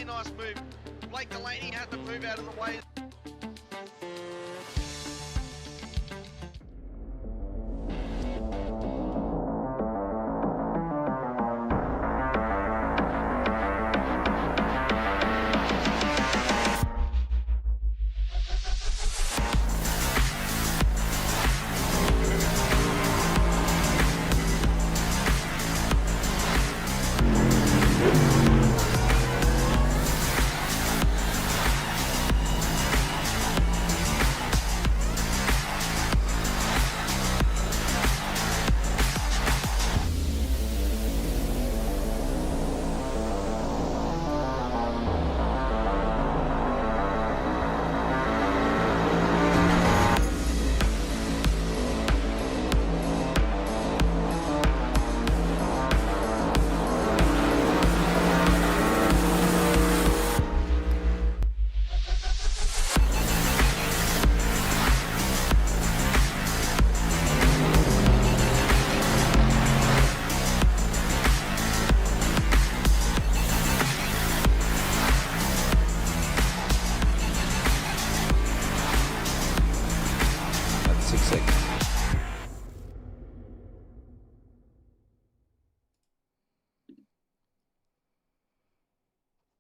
really nice move. Blake Delaney had to move out of the way.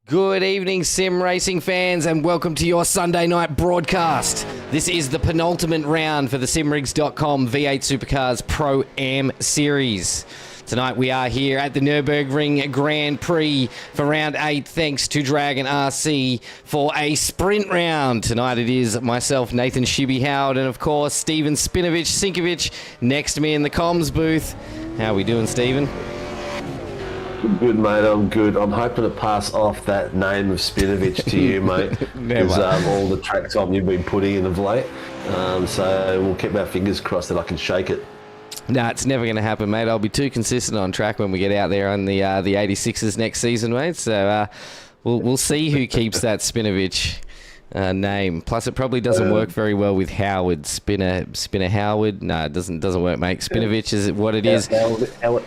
Good evening, sim racing fans, and welcome to your Sunday night broadcast. This is the penultimate round for the simrigs.com V8 Supercars ProAm Series. Tonight we are here at the Nurburgring Grand Prix for round 8, thanks to Dragon RC for a sprint round. Tonight it is myself, Nathan ShiBBy Howard, and of course Stephen Sinkovic next to me in the comms booth. How are we doing, Stephen? Good, mate. I'm good. I'm hoping to pass off that name of Spinovich to you, mate, because all the track time you've been putting in of late. So we'll keep our fingers crossed that I can shake it. No, it's never going to happen, mate. I'll be too consistent on track when we get out there on the 86s next season, mate. So we'll see who keeps that Spinovich name. Plus, it probably doesn't work very well with Howard. Spinner Howard. No, it doesn't work, mate. Spinovich is what it is. Howard.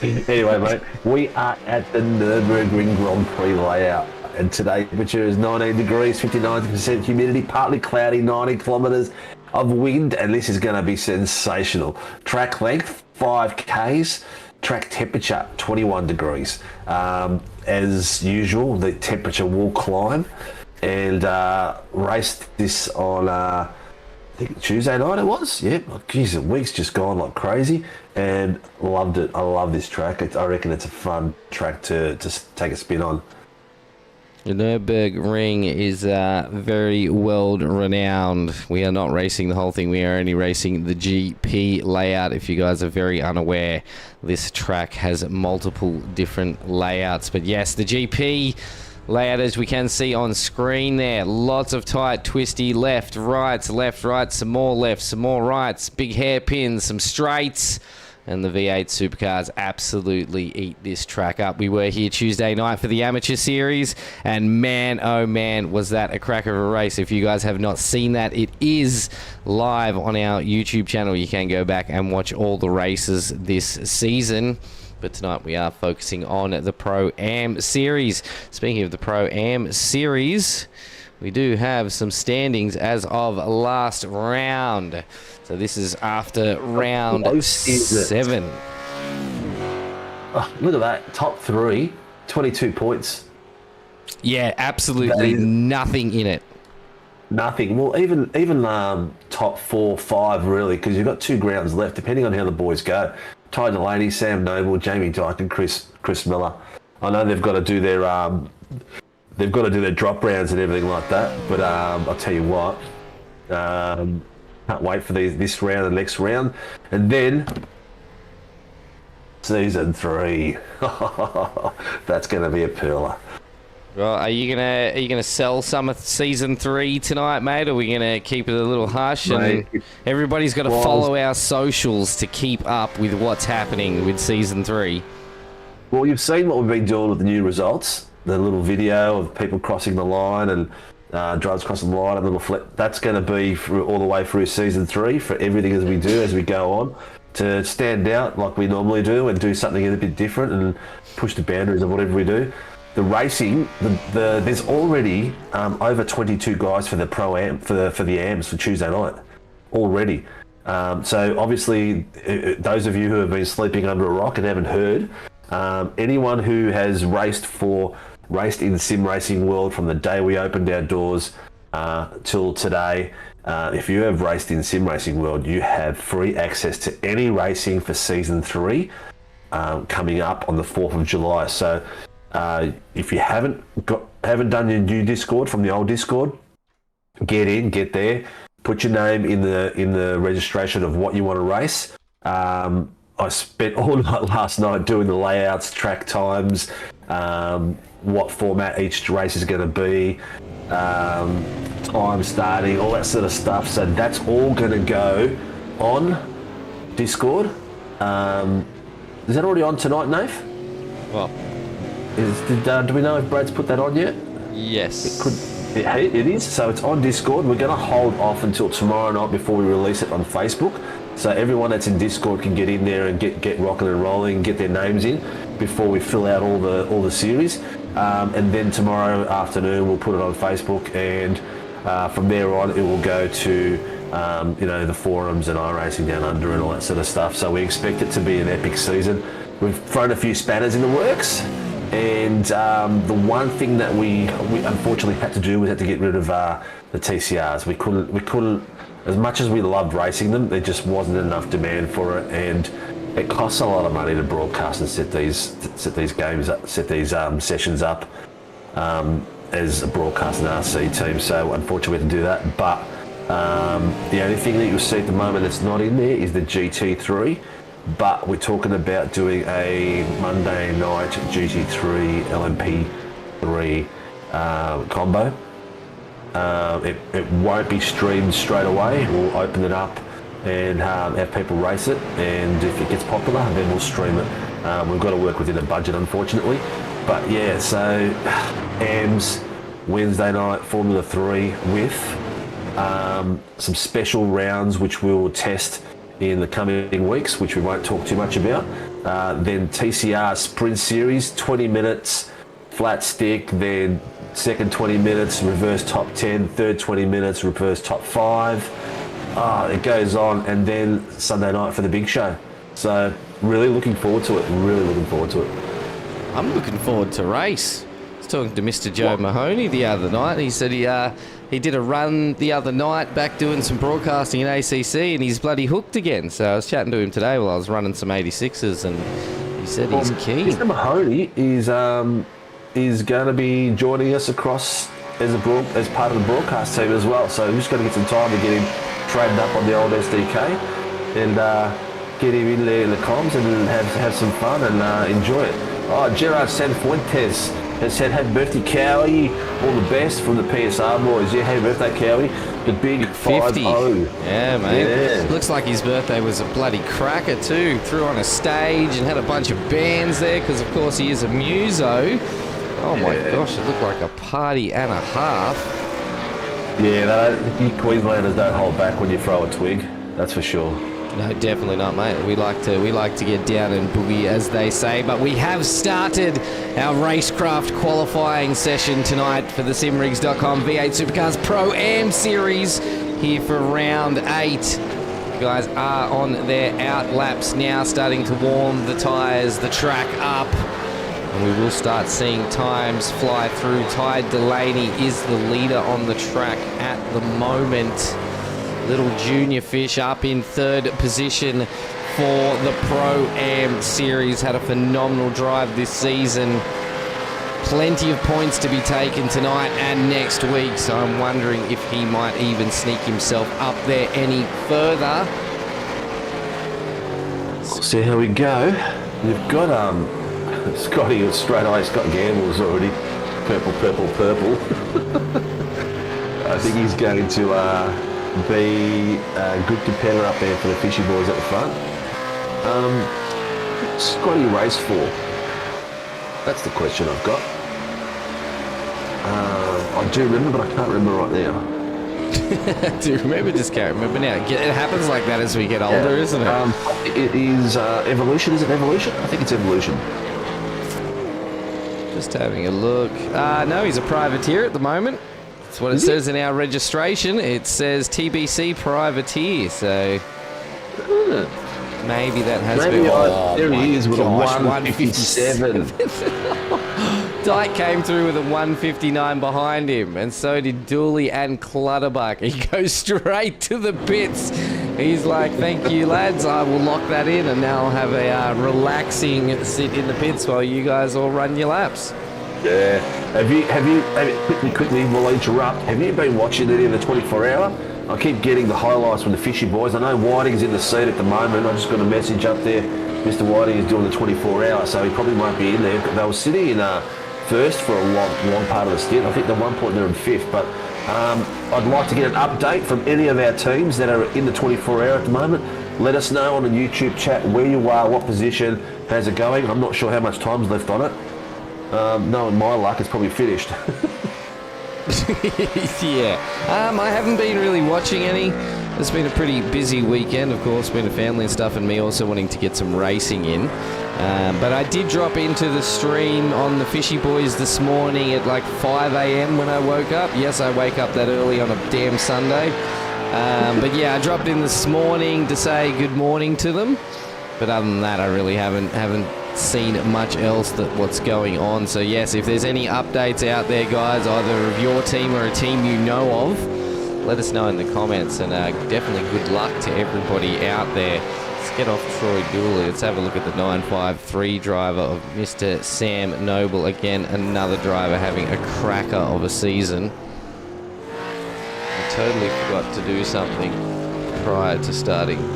Anyway, mate, we are at the Nurburgring Grand Prix layout, and today temperature is 19 degrees, 59% humidity, partly cloudy, 90 kilometres of wind, and this is going to be sensational. Track length, 5Ks, track temperature, 21 degrees. As usual, the temperature will climb, and raced this on... I think Tuesday night it was. Yeah, geez, the week's just gone like crazy, and loved it. I love this track. I reckon it's a fun track to take a spin on. The Nurburgring is very world renowned. We are not racing the whole thing. We are only racing the GP layout. If you guys are very unaware, this track has multiple different layouts. But yes, the GP layout, as we can see on screen there, lots of tight, twisty left, right, some more left, some more rights, big hairpins, some straights, and the V8 Supercars absolutely eat this track up. We were here Tuesday night for the amateur series, and man, oh man, was that a crack of a race. If you guys have not seen that, it is live on our YouTube channel. You can go back and watch all the races this season. But tonight we are focusing on the Pro-Am Series. Speaking of the Pro-Am Series, we do have some standings as of last round. So this is after round 7. Oh, look at that. Top 3, 22 points. Yeah, absolutely nothing in it. Nothing. Well, even top 4, 5, really, because you've got 2 grounds left, depending on how the boys go. Ty Delaney, Sam Noble, Jamie Dyke, and Chris Miller. I know they've got to do their drop rounds and everything like that. But I'll tell you what, can't wait for this round and the next round, and then season 3. That's going to be a pearler. Well, are you gonna sell some of season 3 tonight, mate? Or are we gonna keep it a little hush? Mate, and everybody's got to follow our socials to keep up with what's happening with season 3. Well, you've seen what we've been doing with the new results. The little video of people crossing the line and drives crossing the line, and little flip. That's going to be all the way through season 3 for everything as we do as we go on. to stand out like we normally do and do something a bit different and push the boundaries of whatever we do. The racing, there's already over 22 guys for the pro-am for the AMs for Tuesday night already. So obviously, those of you who have been sleeping under a rock and haven't heard, anyone who has raced in the sim racing world from the day we opened our doors till today, if you have raced in sim racing world, you have free access to any racing for season 3 coming up on the 4th of July. So if you haven't done your new Discord from the old Discord, get there, put your name in the registration of what you want to race. I spent all night last night doing the layouts, track times, what format each race is going to be, time starting, all that sort of stuff. So that's all going to go on Discord. Is that already on tonight, Nath? Well, do we know if Brad's put that on yet? yes. It is. So it's on Discord. We're going to hold off until tomorrow night before we release it on Facebook. So everyone that's in Discord can get in there and get rocking and rolling, get their names in before we fill out all the series. And then tomorrow afternoon we'll put it on Facebook, and from there on it will go to the forums and iRacing Down Under and all that sort of stuff. So we expect it to be an epic season. We've thrown a few spanners in the works, and the one thing that we unfortunately had to do was to get rid of the TCRs. We couldn't, as much as we loved racing them, there just wasn't enough demand for it, and it costs a lot of money to broadcast and set these games up, set these sessions up as a broadcast and RC team. So unfortunately we had to do that. But the only thing that you'll see at the moment that's not in there is the GT3. But we're talking about doing a Monday night GT3 LMP3 combo. It won't be streamed straight away. We'll open it up and have people race it, and if it gets popular, then we'll stream it. We've got to work within a budget, unfortunately. But yeah, so AMS Wednesday night Formula 3 with some special rounds which we'll test in the coming weeks, which we won't talk too much about. Then TCR Sprint Series, 20 minutes, flat stick, then second 20 minutes, reverse top 10, third 20 minutes, reverse top 5. It goes on, and then Sunday night for the big show. So really looking forward to it, I'm looking forward to race. I was talking to Mr. Joe Mahoney the other night. He said he did a run the other night back doing some broadcasting in ACC, and he's bloody hooked again. So I was chatting to him today while I was running some 86s, and he said he's keen. Mr. Mahoney is going to be joining us across as part of the broadcast team as well. So we've just got to get some time to get him traded up on the old SDK and get him in there in the comms and have some fun and enjoy it. Oh, Gerard Sanfuentes has said, happy birthday, Cowie. All the best from the PSR boys. Yeah, happy birthday, Cowie. The big 50. 5-0. Yeah, mate. Yeah. Looks like his birthday was a bloody cracker too. Threw on a stage and had a bunch of bands there because, of course, he is a muso. Oh, my gosh, it looked like a party and a half. Yeah, you Queenslanders don't hold back when you throw a twig. That's for sure. No, definitely not, mate. We like to get down and boogie, as they say. But we have started our racecraft qualifying session tonight for the simrigs.com V8 Supercars ProAm Series here for round 8. You guys are on their out laps now, starting to warm the tyres, the track up. And we will start seeing times fly through. Ty Delaney is the leader on the track at the moment. Little Junior Fish up in third position for the Pro-Am Series. Had a phenomenal drive this season. Plenty of points to be taken tonight and next week. So I'm wondering if he might even sneak himself up there any further. We'll see how we go. You've got Scotty straight away. Scott Gamble's already purple. I think he's going to be a good competitor up there for the Fishy boys at the front. Scotty race for? That's the question I've got. I do remember, but I can't remember right now. Do you remember? Just can't remember now. It happens like that as we get older, isn't it? It is evolution. Is it evolution? I think it's evolution. Just having a look. No, he's a privateer at the moment. That's what it says in our registration. It says TBC privateer, so maybe that has been. There he is with a 157. Dyke came through with a 159 behind him, and so did Dooley and Clutterbuck. He goes straight to the pits. He's like, thank you, lads. I will lock that in, and now I'll have a relaxing sit in the pits while you guys all run your laps. Yeah. Have you quickly, we'll interrupt. Have you been watching any of the 24-hour? I keep getting the highlights from the Fishy boys. I know Whiting's in the seat at the moment. I just got a message up there. Mr. Whiting is doing the 24-hour, so he probably won't be in there. They were sitting in first for a long part of the stint. I think at one point they're in fifth, but I'd like to get an update from any of our teams that are in the 24-hour at the moment. Let us know on the YouTube chat where you are, what position, how's it going. I'm not sure how much time's left on it. Knowing my luck, it's probably finished. Yeah. I haven't been really watching any. It's been a pretty busy weekend, of course, been a family and stuff, and me also wanting to get some racing in. But I did drop into the stream on the Fishy Boys this morning at like 5 a.m. when I woke up. Yes, I wake up that early on a damn Sunday. But yeah, I dropped in this morning to say good morning to them. But other than that, I really haven't seen much else that what's going on. So yes, if there's any updates out there, guys, either of your team or a team you know of, let us know in the comments, and definitely good luck to everybody out there. Let's get off Troy Dooley. Let's have a look at the 953 driver of Mr. Sam Noble. Again, another driver having a cracker of a season. I totally forgot to do something prior to starting the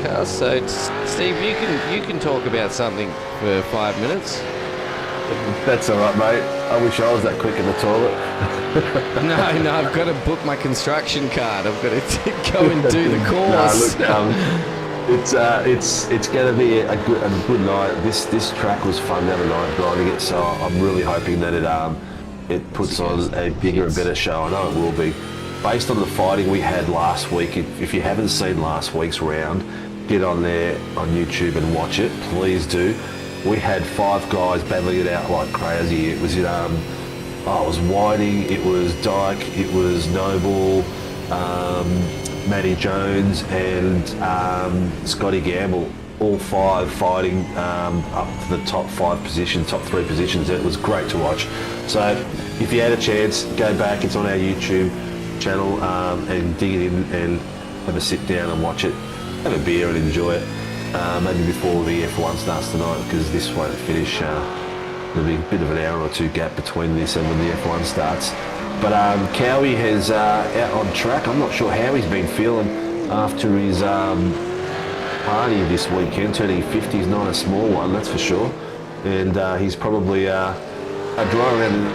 podcast. So, Steve, you can talk about something for 5 minutes. That's all right, mate. I wish I was that quick in the toilet. No, I've got to book my construction card. I've got to go and do the course. No, look, it's going to be a good night. This track was fun the other night driving it, so I'm really hoping that it puts on a bigger and better show. I know it will be. Based on the fighting we had last week, if you haven't seen last week's round, get on there on YouTube and watch it. Please do. We had 5 guys battling it out like crazy. It was it was Whiting, it was Dyke, it was Noble, Matty Jones, and Scotty Gamble. All 5 fighting up to the top 5 positions, top 3 positions. It was great to watch. So if you had a chance, go back. It's on our YouTube channel and dig it in and have a sit down and watch it. Have a beer and enjoy it. Maybe before the F1 starts tonight, because this won't finish. There'll be a bit of an hour or 2 gap between this and when the F1 starts. But Cowie has out on track. I'm not sure how he's been feeling after his party this weekend. Turning 50 is not a small one, that's for sure. And he's probably a dry around.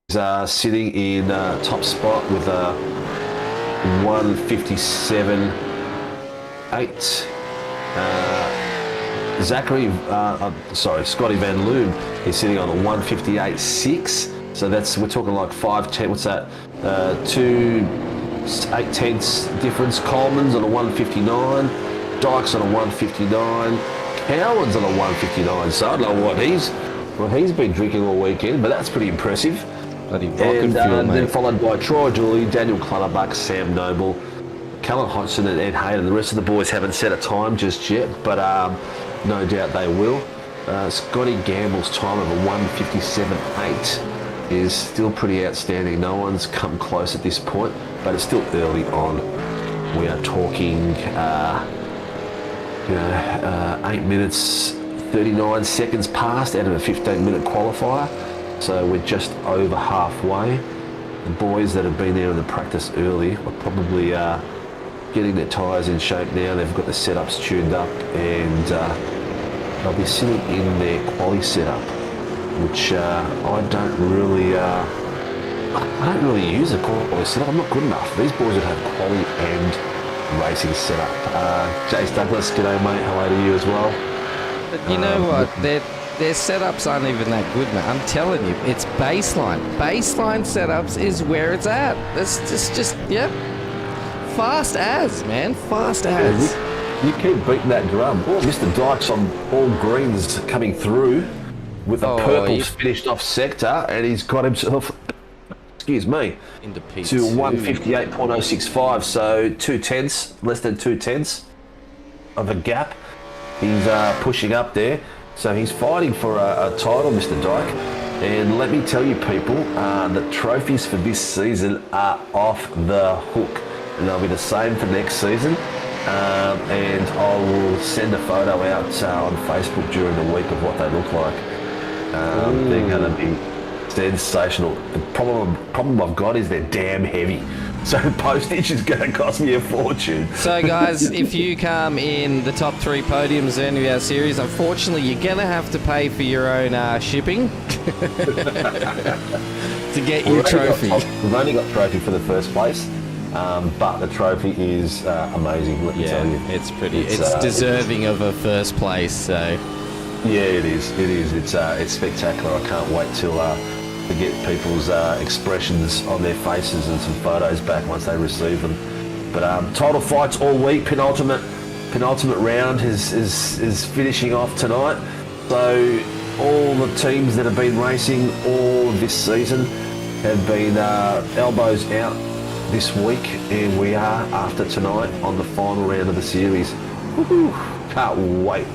He's sitting in top spot with 157.8. Scotty Van Loon is sitting on a 158.6. So we're talking like 5/10. What's that? 2 8/10 difference. Coleman's on a 159. Dyke's on a 159. Cowan's on a 159. So I don't know what he's been drinking all weekend, but that's pretty impressive. And then followed by Troy Dooley, Daniel Clutterbuck, Sam Noble, Callum Hodgson and Ed Hayden. The rest of the boys haven't set a time just yet, but no doubt they will. Scotty Gamble's time of a 157.8 is still pretty outstanding. No one's come close at this point, but it's still early on. We are talking 8 minutes 39 seconds past out of a 15-minute qualifier. So we're just over halfway. The boys that have been there in the practice early are probably getting their tyres in shape now. They've got the setups tuned up, and they'll be sitting in their quali setup, which I don't really use a quali setup. I'm not good enough. These boys would have quali and racing setup. Jace Douglas, g'day mate. Hello to you as well. But you know what? their setups aren't even that good, man. I'm telling you, it's baseline. Baseline setups is where it's at. That's just yep. Fast as, man. Fast as. You keep beating that drum. Oh, Mr. Dykes on all greens coming through with a purple finished off sector, and he's got himself, excuse me, into P2. To 158.065, so 2/10, less than 2/10 of a gap. He's pushing up there, so he's fighting for a title, Mr. Dyke. And let me tell you, people, the trophies for this season are off the hook, and they'll be the same for next season. And I will send a photo out on Facebook during the week of what they look like. They're going to be sensational. The problem I've got is they're damn heavy. So postage is going to cost me a fortune. So guys, if you come in the top 3 podiums at the end of our series, unfortunately you're going to have to pay for your own shipping to get your trophy. We've only got trophy for the first place. But the trophy is amazing, let me tell you. It's pretty. It's deserving of a first place. So yeah, it is. It is. It's spectacular. I can't wait till to get people's expressions on their faces and some photos back once they receive them. But title fights all week. Penultimate round is finishing off tonight. So all the teams that have been racing all of this season have been elbows out this week, and we are, after tonight, on the final round of the series. Woo-hoo. Can't wait.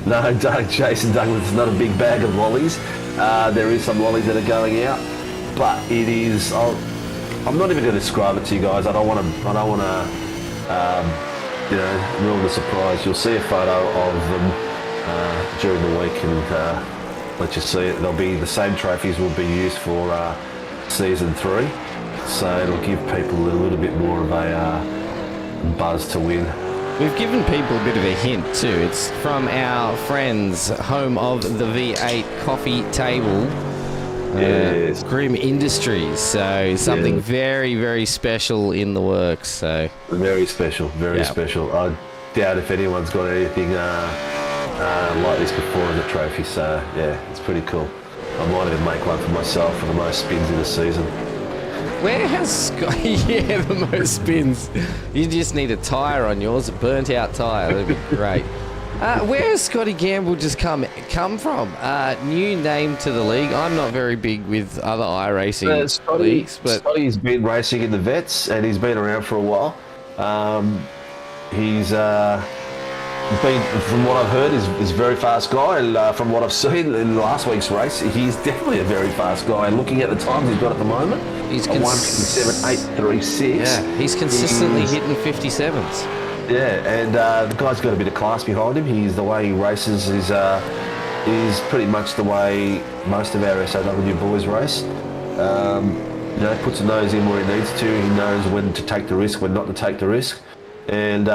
No, Jason Douglas is not a big bag of lollies. There is some lollies that are going out, but it is. I'm not even going to describe it to you guys. I don't want to ruin the surprise. You'll see a photo of them during the week, and let you see it. They'll be the same trophies will be used for season 3. So it'll give people a little bit more of a buzz to win. We've given people a bit of a hint too. It's from our friends, home of the V8 coffee table, yes. Grim Industries. So something very, very special in the works. So very special, very special. I doubt if anyone's got anything like this before in the trophy. So yeah, it's pretty cool. I might even make one for myself for the most spins in the season. Where has Scotty? Yeah, the most spins. You just need a tyre on yours, a burnt out tyre. That'd be great. Where has Scotty Gamble just come from? New name to the league. I'm not very big with other iRacing leagues, but Scotty's been racing in the vets, and he's been around for a while. He's been, from what I've heard, is a very fast guy, and from what I've seen in last week's race, he's definitely a very fast guy. And looking at the times he's got at the moment, he's 157.836. Yeah, he's consistently hitting 57s. Yeah, and the guy's got a bit of class behind him. The way he races is pretty much the way most of our SAW boys race. Puts a nose in where he needs to. He knows when to take the risk, when not to take the risk, and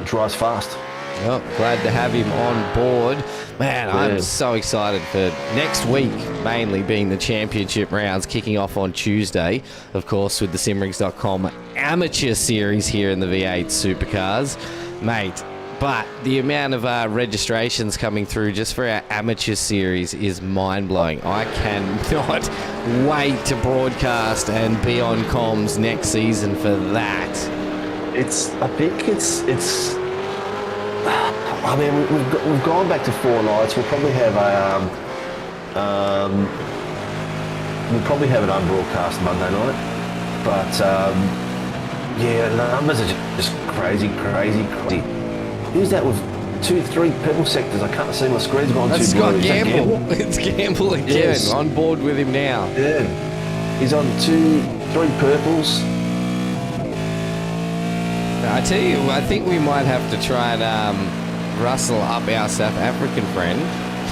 drives fast. Well, glad to have him on board. Man, I'm so excited for next week, mainly being the championship rounds kicking off on Tuesday, of course, with the simrigs.com amateur series here in the V8 Supercars. Mate, but the amount of registrations coming through just for our amateur series is mind-blowing. I cannot wait to broadcast and be on comms next season for that. I mean, we've gone back to 4 nights. We'll probably have an unbroadcast Monday night, but the numbers are just crazy. Who's that with 2-3 purple sectors? I can't see, my screen's gone That's too blue. Scott Gamble. It's Gamble again. Yes. On board with him now. Yeah, he's on 2-3 purples. I tell you, I think we might have to try and rustle up our South African friend,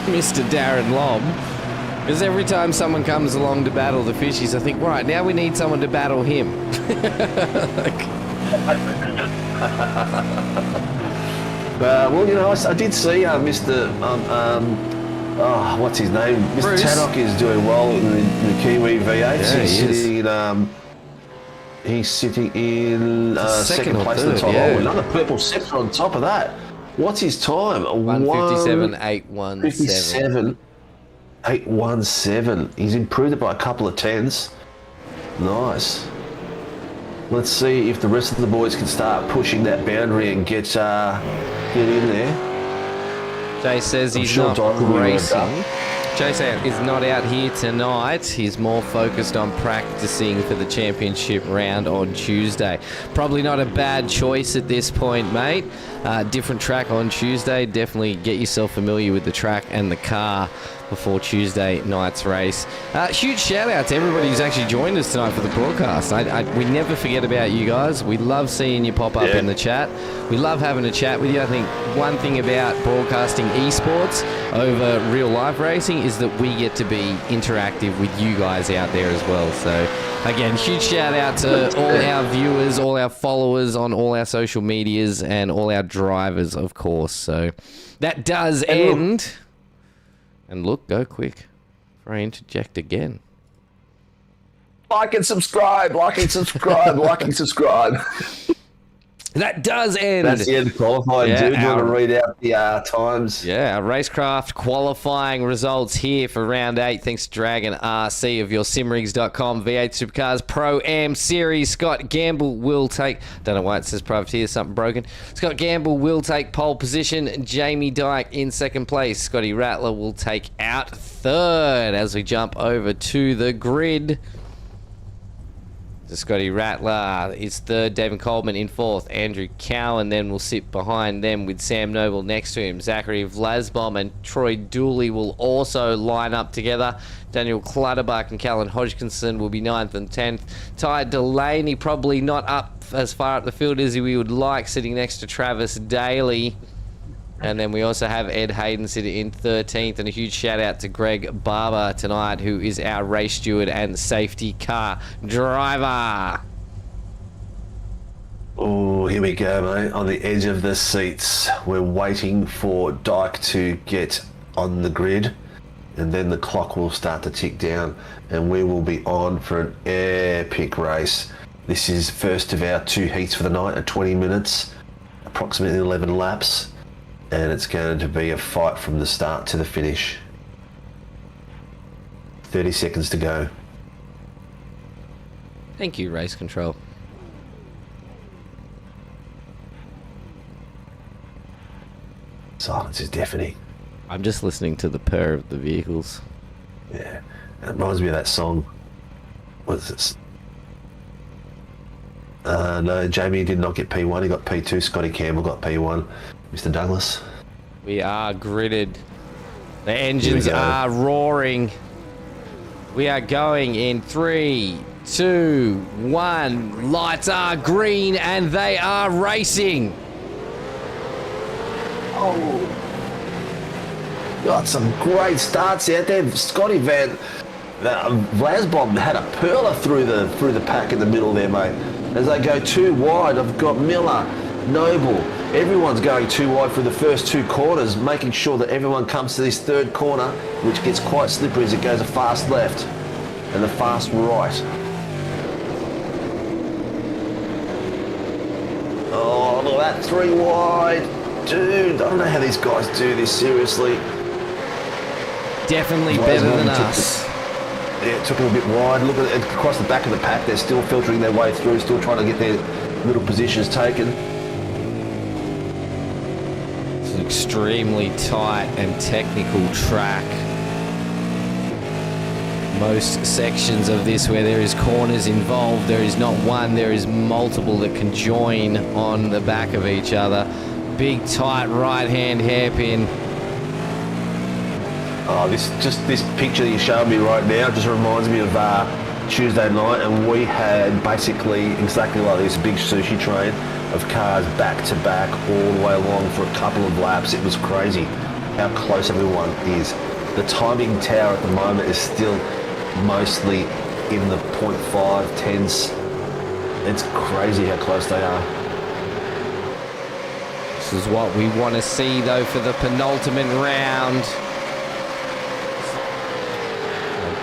Mr. Darren Lobb, because every time someone comes along to battle the fishies, I think, right, now we need someone to battle him. I did see Mr. What's his name? Mr. Bruce. Tannock is doing well in the Kiwi V8. Yeah, He's sitting in second place in the top. Yeah. Oh, another purple sector on top of that. What's his time? 157.817. 57. 817. He's improved it by a couple of tenths. Nice. Let's see if the rest of the boys can start pushing that boundary and get in there. Jay says he's not racing. Jay says he's not out here tonight. He's more focused on practicing for the championship round on Tuesday. Probably not a bad choice at this point, mate. Different track on Tuesday. Definitely get yourself familiar with the track and the car before Tuesday night's race. Huge shout out to everybody who's actually joined us tonight for the broadcast. We never forget about you guys. We love seeing you pop up in the chat. We love having a chat with you. I think one thing about broadcasting esports over real life racing is that we get to be interactive with you guys out there as well. So again, huge shout out to all our viewers, all our followers on all our social medias, and all our drivers, of course. So that does end. And look, go quick before I interject again. Like and subscribe, like and subscribe, like and subscribe. That does end. That's the end of qualifying, dude. You want to read out the times? Yeah, our Racecraft qualifying results here for round 8. Thanks to Dragon RC of your simrigs.com. V8 Supercars ProAm Series. Scott Gamble will take... Don't know why it says privateer, something broken. Scott Gamble will take pole position. Jamie Dyke in second place. Scotty Rattler will take out third as we jump over to the grid. So Scotty Rattler is third, David Coleman in fourth, Andrew Cowan then will sit behind them with Sam Noble next to him. Zachary Vlasbom and Troy Dooley will also line up together. Daniel Clutterbuck and Callan Hodgkinson will be 9th and 10th. Ty Delaney probably not up as far up the field as we would like, sitting next to Travis Daly. And then we also have Ed Hayden sitting in 13th. And a huge shout out to Greg Barber tonight, who is our race steward and safety car driver. Oh, here we go, mate. On the edge of the seats. We're waiting for Dyke to get on the grid. And then the clock will start to tick down. And we will be on for an epic race. This is first of our 2 heats for the night at 20 minutes. Approximately 11 laps. And it's going to be a fight from the start to the finish. 30 seconds to go. Thank you, Race Control. Silence is deafening. I'm just listening to the purr of the vehicles. Yeah, it reminds me of that song. What is this? No, Jamie did not get P1, he got P2. Scotty Campbell got P1. Mr. Douglas. We are gridded. The engines are roaring. We are going in 3, 2, 1. Lights are green and they are racing. Oh, got some great starts out there. Scotty Vlasbom had a perler through the pack in the middle there, mate. As they go too wide, I've got Miller, Noble. Everyone's going too wide for the first 2 corners, making sure that everyone comes to this third corner, which gets quite slippery as it goes a fast left and a fast right. Oh, look at that, 3 wide. Dude, I don't know how these guys do this, seriously. Definitely better than us. Yeah, it took them a bit wide. Look at it across the back of the pack. They're still filtering their way through, still trying to get their little positions taken. It's an extremely tight and technical track. Most sections of this where there is corners involved, there is not one, there is multiple that can join on the back of each other. Big, tight right-hand hairpin. Oh, this picture that you're showing me right now just reminds me of Tuesday night, and we had basically exactly like this big sushi train of cars back to back all the way along for a couple of laps. It was crazy how close everyone is. The timing tower at the moment is still mostly in the 0.5 tenths. It's crazy how close they are. This is what we want to see though for the penultimate round.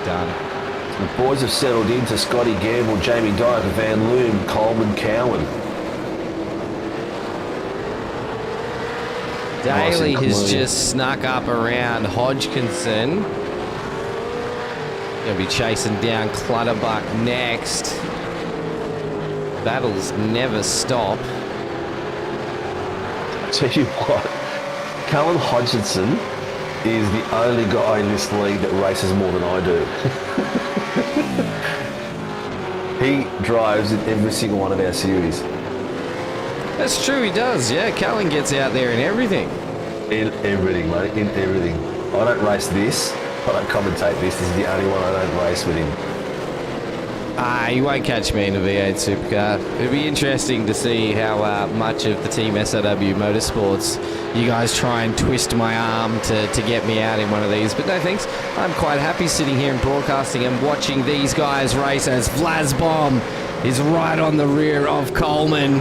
Done. The boys have settled into Scotty Gamble, Jamie Dyke, Van Loom, Coleman, Cowan. Daly has just snuck up around Hodgkinson. Gonna be chasing down Clutterbuck next. Battles never stop. I tell you what, Cullen Hodgson is the only guy in this league that races more than I do. He drives in every single one of our series. That's true, he does. Yeah, Cullen gets out there in everything. In everything, mate. In everything. I don't race this. I don't commentate this. This is the only one I don't race with him. You won't catch me in a V8 Supercar. It'll be interesting to see how much of the Team SRW Motorsports you guys try and twist my arm to get me out in one of these. But no thanks. I'm quite happy sitting here and broadcasting and watching these guys race as Vlasbom is right on the rear of Coleman.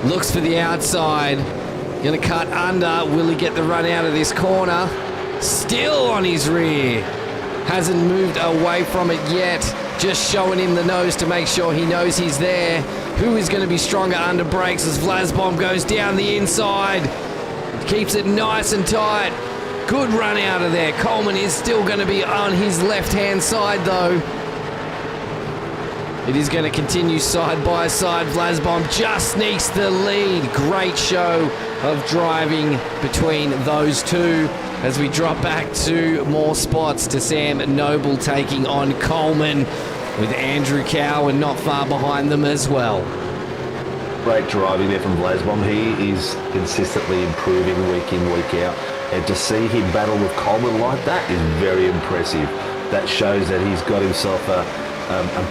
Looks for the outside. Gonna cut under. Will he get the run out of this corner? Still on his rear. Hasn't moved away from it yet. Just showing him the nose to make sure he knows he's there. Who is going to be stronger under brakes as Vlasbom goes down the inside. Keeps it nice and tight. Good run out of there. Coleman is still going to be on his left-hand side though. It is going to continue side by side. Vlasbom just sneaks the lead. Great show of driving between those two. As we drop back to more spots to Sam Noble taking on Coleman with Andrew Cowan not far behind them as well. Great driving there from Vlasbom. He is consistently improving week in, week out. And to see him battle with Coleman like that is very impressive. That shows that he's got himself a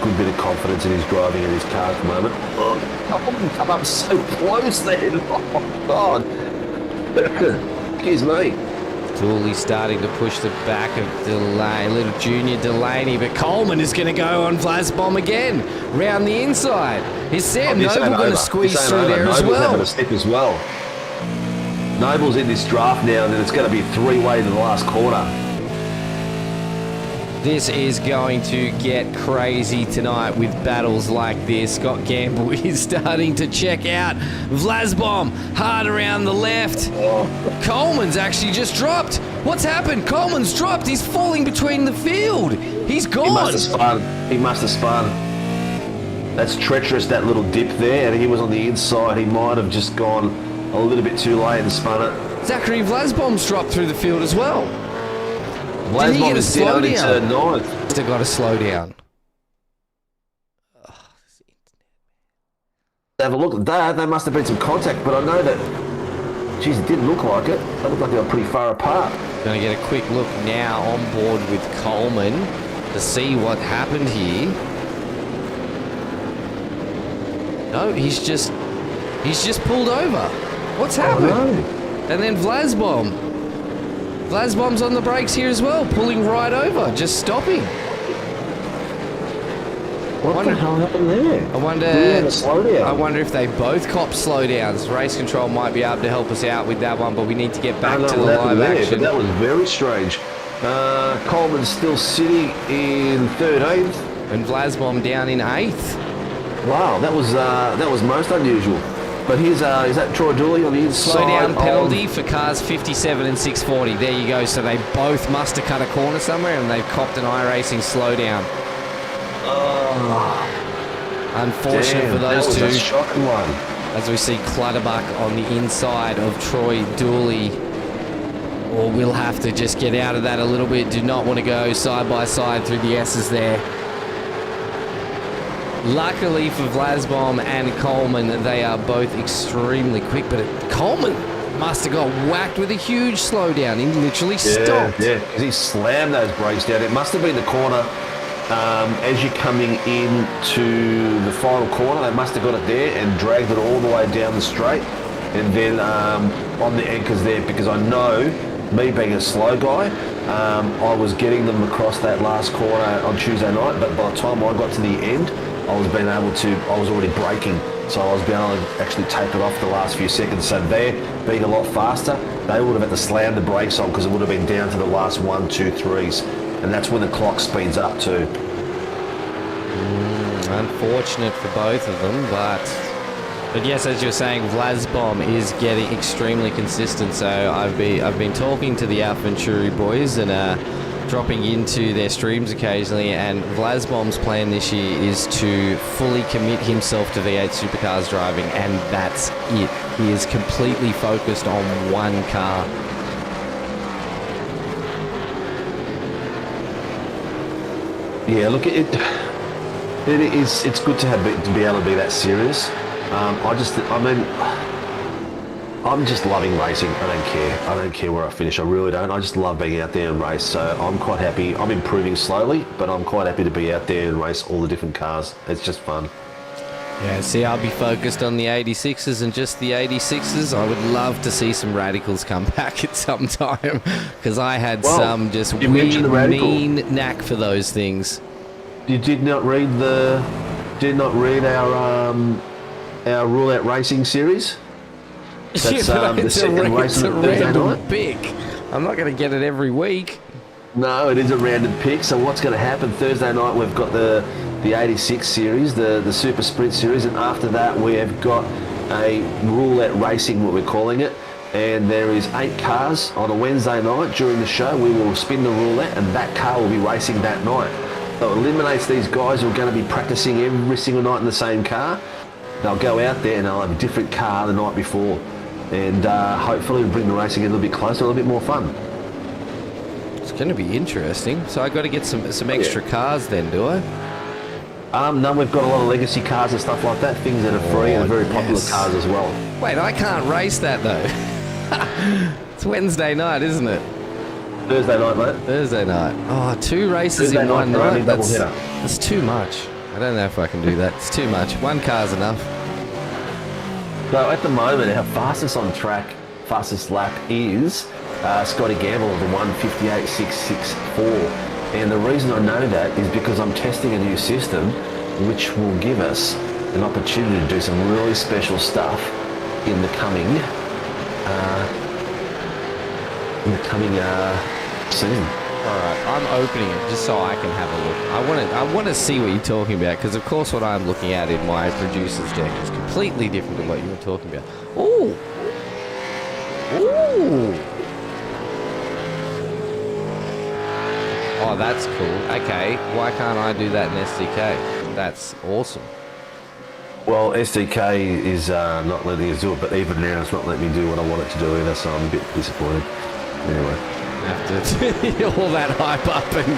good bit of confidence in his driving in his car at the moment. Oh, Coleman come up so close then. Oh, God. Excuse me. Dooley starting to push the back of Delaney, little junior Delaney, but Coleman is going to go on Vlasbom again, round the inside. Is Sam Noble going to squeeze through there as well? Noble's having a step as well. Noble's in this draft now, and then it's going to be a three-way to the last corner. This is going to get crazy tonight with battles like this. Scott Gamble is starting to check out. Vlasbom hard around the left. Coleman's actually just dropped. What's happened? Coleman's dropped. He's falling between the field. He's gone. He must have spun. He must have spun. That's treacherous, that little dip there, and he was on the inside. He might have just gone a little bit too late and spun it. Zachary Vlasbom's dropped through the field as well. Did he get a slow down? Still got to slow down. Have a look at that. There must have been some contact, but I know that, geez, it didn't look like it. They looked like they were pretty far apart. Going to get a quick look now on board with Coleman to see what happened here. No, he's just pulled over. What's happened? Oh, no. And then Vlasbom's on the brakes here as well, pulling right over, just stopping. What the hell happened there? I wonder if they both cop slowdowns. Race Control might be able to help us out with that one, but we need to get back to the live action. But that was very strange. Coleman's still sitting in 13th. And Vlasbom down in 8th. Wow, that was most unusual. But here's is that Troy Dooley on the inside? Slow down penalty for cars 57 and 640. There you go. So they both must have cut a corner somewhere, and they've copped an iRacing slowdown. Unfortunate for those two. That was a shocking one. As we see Clutterbuck on the inside of Troy Dooley. Or we'll have to just get out of that a little bit. Do not want to go side by side through the S's there. Luckily for Vlasbom and Coleman, they are both extremely quick, but Coleman must have got whacked with a huge slowdown. He literally stopped. Yeah, because he slammed those brakes down. It must have been the corner as you're coming into the final corner. They must have got it there and dragged it all the way down the straight. And then on the anchors there, because I know, me being a slow guy, I was getting them across that last corner on Tuesday night, but by the time I got to the end, I was already braking, so I was being able to actually take it off the last few seconds. So they're being a lot faster. They would have had to slam the brakes on because it would have been down to the last 1, 2, 3s. And that's when the clock speeds up too. Unfortunate for both of them, but yes, as you're saying, Vlasbom is getting extremely consistent. So I've been talking to the Alpha Venturi boys and dropping into their streams occasionally, and Vlasbom's plan this year is to fully commit himself to V8 Supercars driving, and that's it. He is completely focused on one car. Yeah, look, it's good to be able to be that serious. I'm just loving racing. I don't care where I finish. I really don't. I just love being out there and race. So I'm quite happy. I'm improving slowly, but I'm quite happy to be out there and race all the different cars. It's just fun. Yeah, see, I'll be focused on the 86s and just the 86s. I would love to see some radicals come back at some time, because I had some just weird, mean knack for those things. You did not read our Rule Out Racing series? That's the second race on Thursday night. Pick. I'm not going to get it every week. No, it is a random pick. So what's going to happen Thursday night? We've got the 86 series, the Super Sprint series, and after that we have got a Rule Out Racing, what we're calling it. And there is 8 cars on a Wednesday night. During the show, we will spin the roulette, and that car will be racing that night. So it eliminates these guys who are going to be practicing every single night in the same car. They'll go out there and they'll have a different car the night before. And hopefully we'll bring the racing a little bit closer, a little bit more fun. It's going to be interesting. So I got to get some extra cars then, do I? No, we've got a lot of legacy cars and stuff like that, things that are free and very popular cars as well. Wait, I can't race that though. It's Wednesday night, isn't it? Thursday night, mate. Thursday night. Oh, 2 races Thursday in one night. That's too much. I don't know if I can do that. It's too much. One car's enough. So at the moment, our fastest on track, fastest lap is Scotty Gamble of the 1:58.664. And the reason I know that is because I'm testing a new system which will give us an opportunity to do some really special stuff in the coming season. Alright, I'm opening it just so I can have a look. I want to see what you're talking about, because of course what I'm looking at in my producer's deck is completely different to what you were talking about. Ooh! Ooh! Oh, that's cool. Okay, why can't I do that in SDK? That's awesome. Well, SDK is not letting us do it, but even now it's not letting me do what I want it to do either, so I'm a bit disappointed. Anyway. After all that hype up and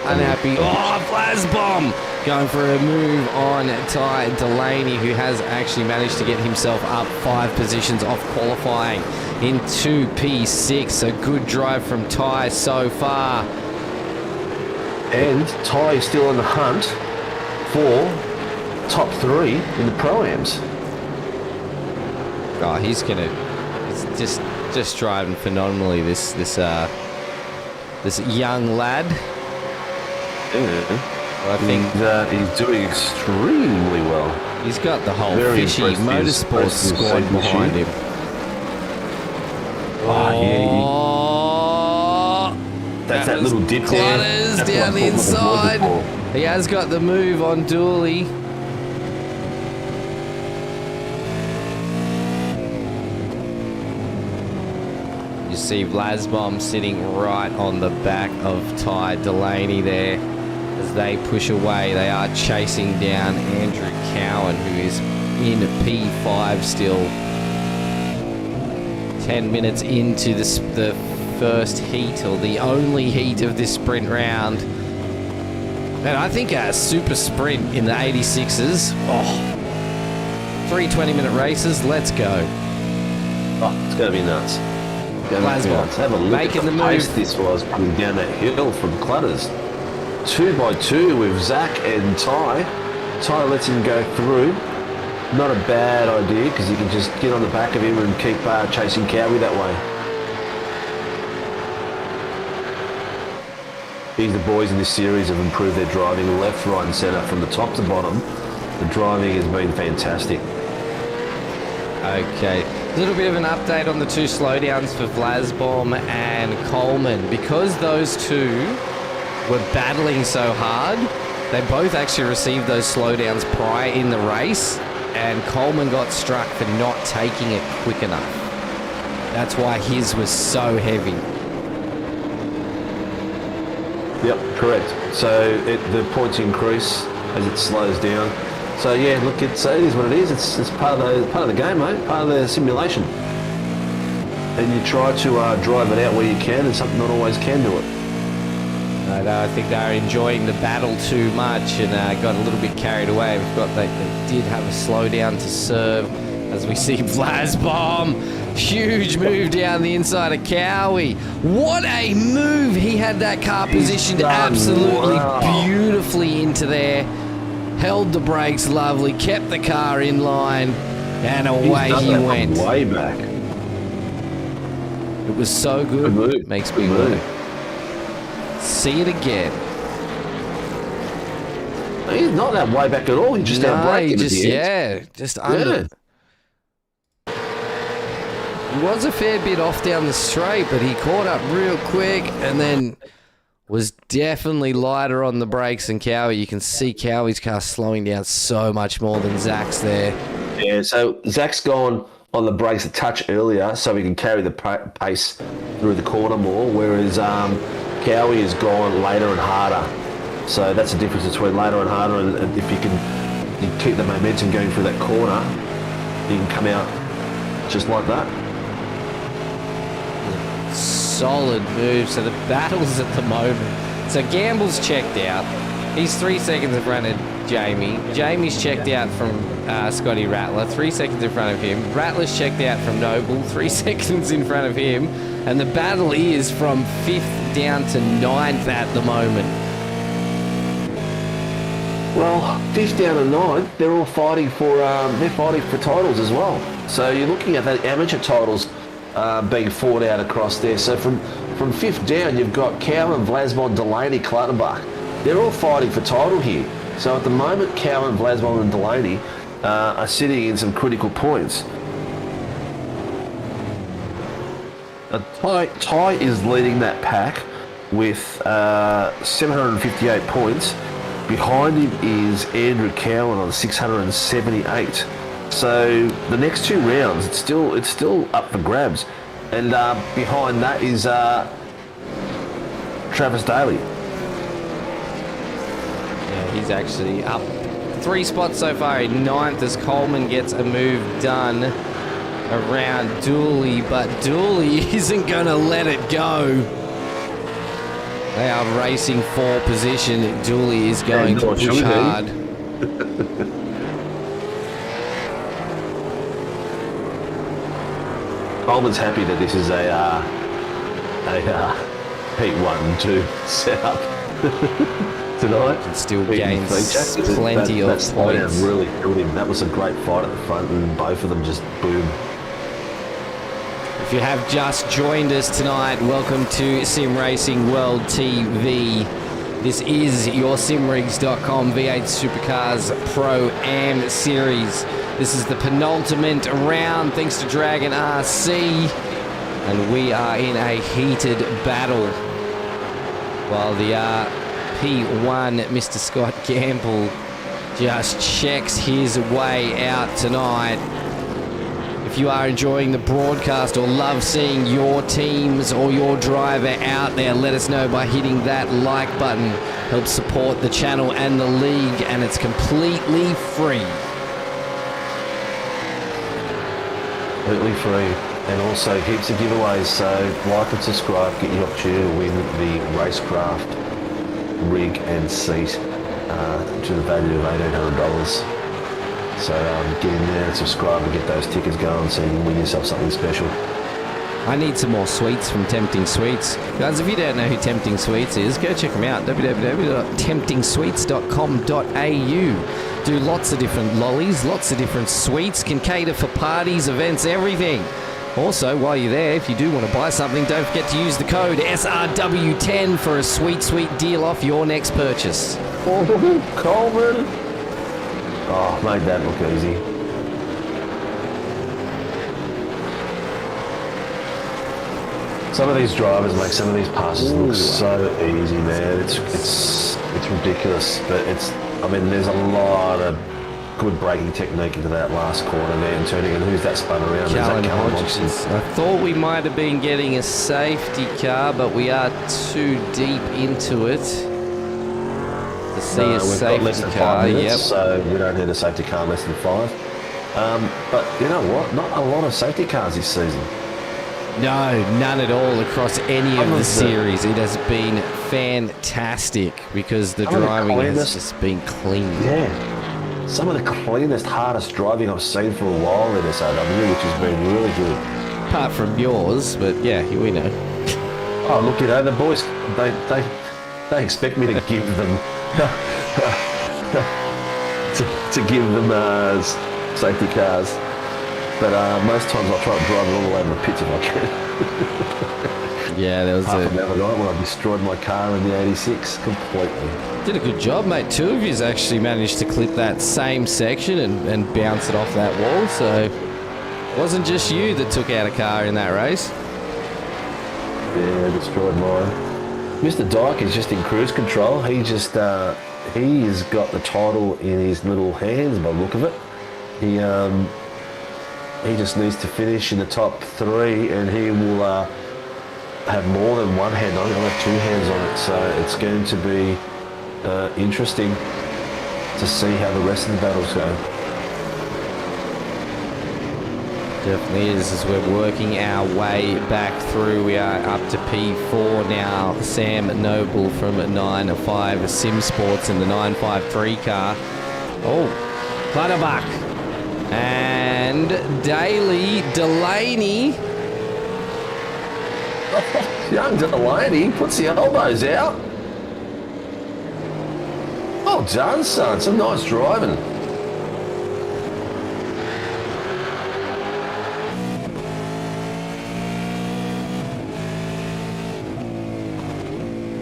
unhappy. Oh, Vlasbom going for a move on Ty Delaney, who has actually managed to get himself up 5 positions off qualifying into P6. A good drive from Ty so far. And Ty is still on the hunt for top 3 in the Pro-Ams. Oh, he's just driving phenomenally, this young lad. Yeah. I think he's doing extremely well. He's got the whole Very fishy motorsports squad behind him. That's that little dip there. Clutters down the inside. He has got the move on Dooley. You see Vlasbom sitting right on the back of Ty Delaney there. As they push away, they are chasing down Andrew Cowan, who is in P5 still. 10 minutes into the first heat, or the only heat of this sprint round. And I think a super sprint in the 86s. Oh, 3 20-minute races. Let's go. Oh, it's going to be nuts. Vlasbom have a look making at the pace move. this was coming down that hill from Clutters. 2 by 2 with Zach and Ty. Ty lets him go through. Not a bad idea, because you can just get on the back of him and keep chasing Cowie that way. The boys in this series have improved their driving left, right and centre from the top to bottom. The driving has been fantastic. Okay, a little bit of an update on the 2 slowdowns for Vlasbom and Coleman. Because those two were battling so hard, they both actually received those slowdowns prior in the race, and Coleman got struck for not taking it quick enough. That's why his was so heavy. Yep, correct. So the points increase as it slows down. So yeah, look, it is what it is. It's part of the game, mate. Part of the simulation. And you try to drive it out where you can, and something not always can do it. No, I think they're enjoying the battle too much and got a little bit carried away. They did have a slowdown to serve, as we see Vlasbom. Huge move down the inside of Cowie. What a move! He had that car positioned absolutely beautifully into there. Held the brakes lovely, kept the car in line, and away he went. Way back. It was so good. Move. Makes me work. See it again. He's not that way back at all. He just outbraked just under. He was a fair bit off down the straight, but he caught up real quick and then was definitely lighter on the brakes than Cowie. You can see Cowie's car slowing down so much more than Zach's there. Yeah, so Zach's gone on the brakes a touch earlier so he can carry the pace through the corner more, whereas Cowie has gone later and harder. So that's the difference between later and harder, and if you keep the momentum going through that corner, you can come out just like that. Solid move. So the battles at the moment. So Gamble's checked out. He's 3 seconds in front of Jamie. Jamie's checked out from Scotty Rattler, 3 seconds in front of him. Rattler's checked out from Noble, 3 seconds in front of him. And the battle is from 5th down to 9th at the moment. Well, 5th down to 9th, they're all fighting for titles as well. So you're looking at the amateur titles being fought out across there. So from 5th down, you've got Cow and Vlasbom, Delaney, Clutterbuck. They're all fighting for title here. So at the moment, Cow and Vlasbom and Delaney are sitting in some critical points. Ty is leading that pack with 758 points. Behind him is Andrew Cowan on 678. So the next 2 rounds, it's still up for grabs, and behind that is Travis Daly. Yeah, he's actually up 3 spots so far in 9th as Coleman gets a move done around Dooley, but Dooley isn't going to let it go. They are racing for position. Dooley is going to push hard. Coleman's happy that this is a Heat 1 and 2 setup tonight. It still gains plenty of points. Really killed him. That was a great fight at the front, and both of them just boom. If you have just joined us tonight, welcome to Sim Racing World TV. This is your simrigs.com V8 Supercars ProAm Series. This is the penultimate round thanks to Dragon RC, and we are in a heated battle. While the P1, Mr. Scott Gamble, just checks his way out tonight. If you are enjoying the broadcast or love seeing your teams or your driver out there, let us know by hitting that like button. Help support the channel and the league, and it's completely free. Completely free. And also heaps of giveaways, so like and subscribe, get your opportunity to win the Racecraft rig and seat to the value of $1,800. So get in there and subscribe and get those tickets going so you can win yourself something special. I need some more sweets from Tempting Sweets. Guys, if you don't know who Tempting Sweets is, go check them out. www.temptingsweets.com.au. Do lots of different lollies, lots of different sweets, can cater for parties, events, everything. Also, while you're there, if you do want to buy something, don't forget to use the code SRW10 for a sweet, sweet deal off your next purchase. Oh, Coleman! Oh, made that look easy. Some of these drivers make some of these passes look so easy, man. It's ridiculous, but I mean, there's a lot of good braking technique into that last corner there and turning. And who's that spun around? Callum Callum Hodgson. I thought we might have been getting a safety car, but we are too deep into it to see a we've got safety less than car. 5 minutes, Yep. so we don't need a safety car less than 5. But you know what? Not a lot of safety cars this season. No, none at all across any of the series. It has been fantastic because the driving has just been clean. Yeah. Some of the cleanest, hardest driving I've seen for a while in SOW, which has been really good. Apart from yours, but yeah, we know. Oh, look, you know, the boys, they expect me to give them to give them safety cars. But most times I'll try to drive it all the way to the pits if I can. Yeah, there was Apart from the other night when I destroyed my car in the 86 completely. Did a good job, mate. Two of yous actually managed to clip that same section and bounce it off that wall, so it wasn't just you that took out a car in that race. Yeah, I destroyed mine. Mr. Dyke is just in cruise control. He just he has got the title in his little hands by the look of it. He just needs to finish in the top 3 and he will have more than one hand on it. He'll have 2 hands on it, so it's going to be interesting to see how the rest of the battles go. Definitely is, as we're working our way back through. We are up to P4 now. Sam Noble from 9.5 Sim Sports in the 953 car. Oh, Clutterbuck. And Daly Delaney. Young Delaney puts the elbows out. Well done, son. Some nice driving.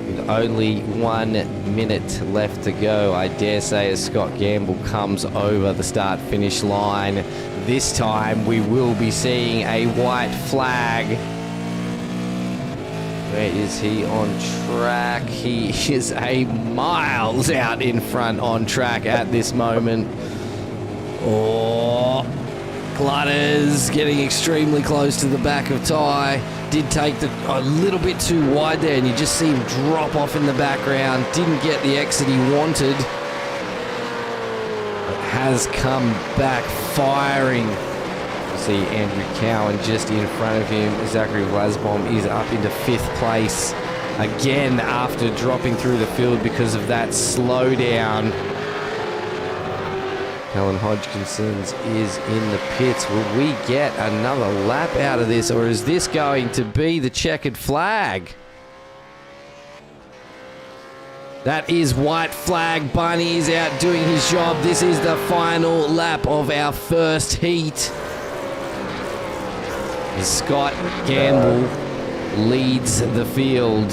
With only 1 minute left to go, I dare say, as Scott Gamble comes over the start-finish line. This time we will be seeing a white flag. Where is he on track? He is a miles out in front on track at this moment. Oh, Clutters getting extremely close to the back of Ty. Did take a little bit too wide there, and you just see him drop off in the background. Didn't get the exit he wanted. But has come back firing. You see Andrew Cowan just in front of him. Zachary Vlasbom is up into 5th place again after dropping through the field because of that slowdown. Helen Hodgkinson's is in the pits. Will we get another lap out of this, or is this going to be the checkered flag? That is white flag. Bunny is out doing his job. This is the final lap of our first heat. Scott Gamble leads the field.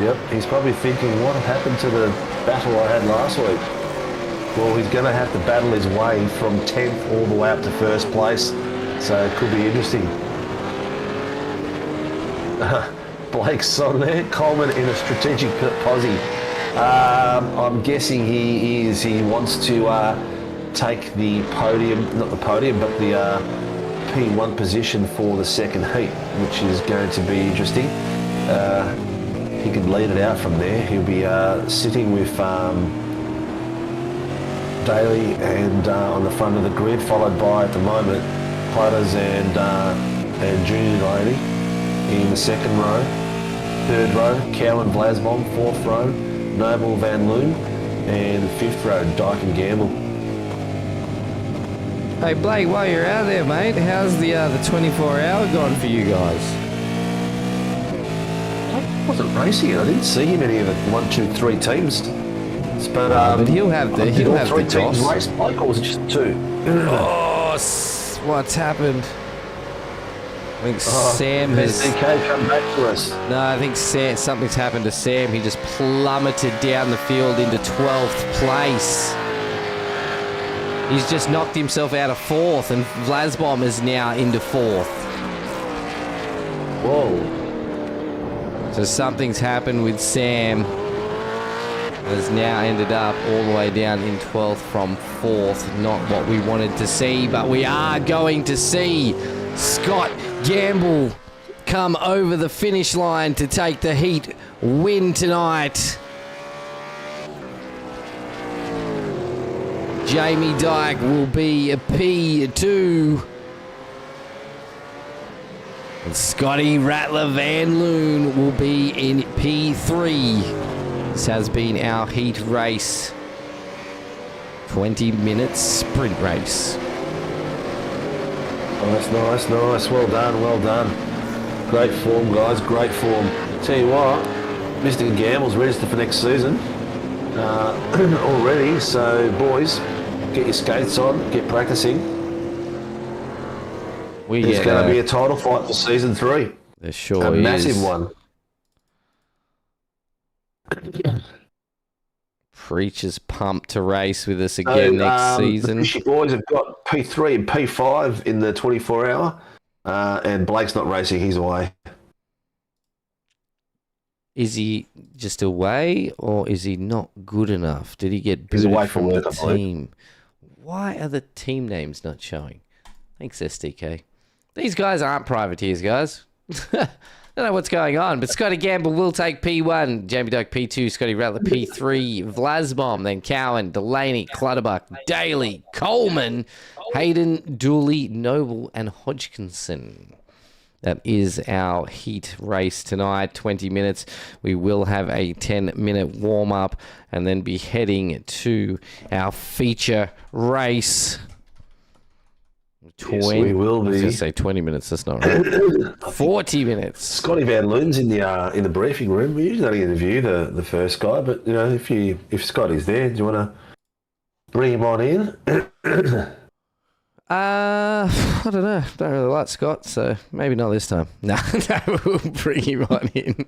Yep, he's probably thinking, what happened to the battle I had last week? Well, he's going to have to battle his way from 10th all the way up to 1st place, so it could be interesting. Blake's on there. Coleman in a strategic posse. I'm guessing he wants to take the podium, not the podium, but the P1 position for the second heat, which is going to be interesting. He could lead it out from there. He'll be sitting with Daly and on the front of the grid, followed by, at the moment, Clutters and Junior Delaney in the 2nd row. 3rd row, Cowan Vlasbom. 4th row, Noble Van Loon. And 5th row, Dyke and Gamble. Hey Blake, while you're out there, mate, how's the 24-hour gone for you guys? I wasn't racing. I didn't see him in any of the 1, 2, 3 teams. But he'll have the did all the 3 teams toss. race, Blake, or was it just 2? Oh, what's happened? I think Sam has. DK come back to us. No, I think something's happened to Sam. He just plummeted down the field into 12th place. He's just knocked himself out of 4th, and Vlasbom is now into 4th. Whoa. So something's happened with Sam. has now ended up all the way down in 12th from 4th. Not what we wanted to see, but we are going to see Scott Gamble come over the finish line to take the heat win tonight. Jamie Dyke will be a P2. And Scotty Rattler Van Loon will be in P3. This has been our heat race. 20-minute sprint race. Nice. Well done. Great form, guys. Great form. Tell you what, Mr. Gamble's registered for next season already. So, boys, get your skates on, get practicing. It's going to be a title fight for season 3. There sure is. A massive one. Preacher's pumped to race with us again next season. The Fishy boys have got P3 and P5 in the 24-hour, and Blake's not racing. He's away. Is he just away, or is he not good enough? Did he get booted away from work, the team? Why are the team names not showing? Thanks, SDK. These guys aren't privateers, guys. Don't know what's going on, but Scotty Gamble will take P1, Jamie Dyke P2, Scotty Rattler P3, Vlasbom, then Cowan, Delaney, Clutterbuck, Daly, Coleman, Hayden, Dooley, Noble, and Hodgkinson. That is our heat race tonight, 20 minutes. We will have a 10-minute warm-up and then be heading to our feature race. Yes, we will be. I was going to say 20 minutes. That's not right. 40 minutes. Scotty Van Loon's in the briefing room. We usually only interview the first guy, but you know, if Scotty's there, do you want to bring him on in? I don't know. Don't really like Scott, so maybe not this time. No, we'll bring him on in.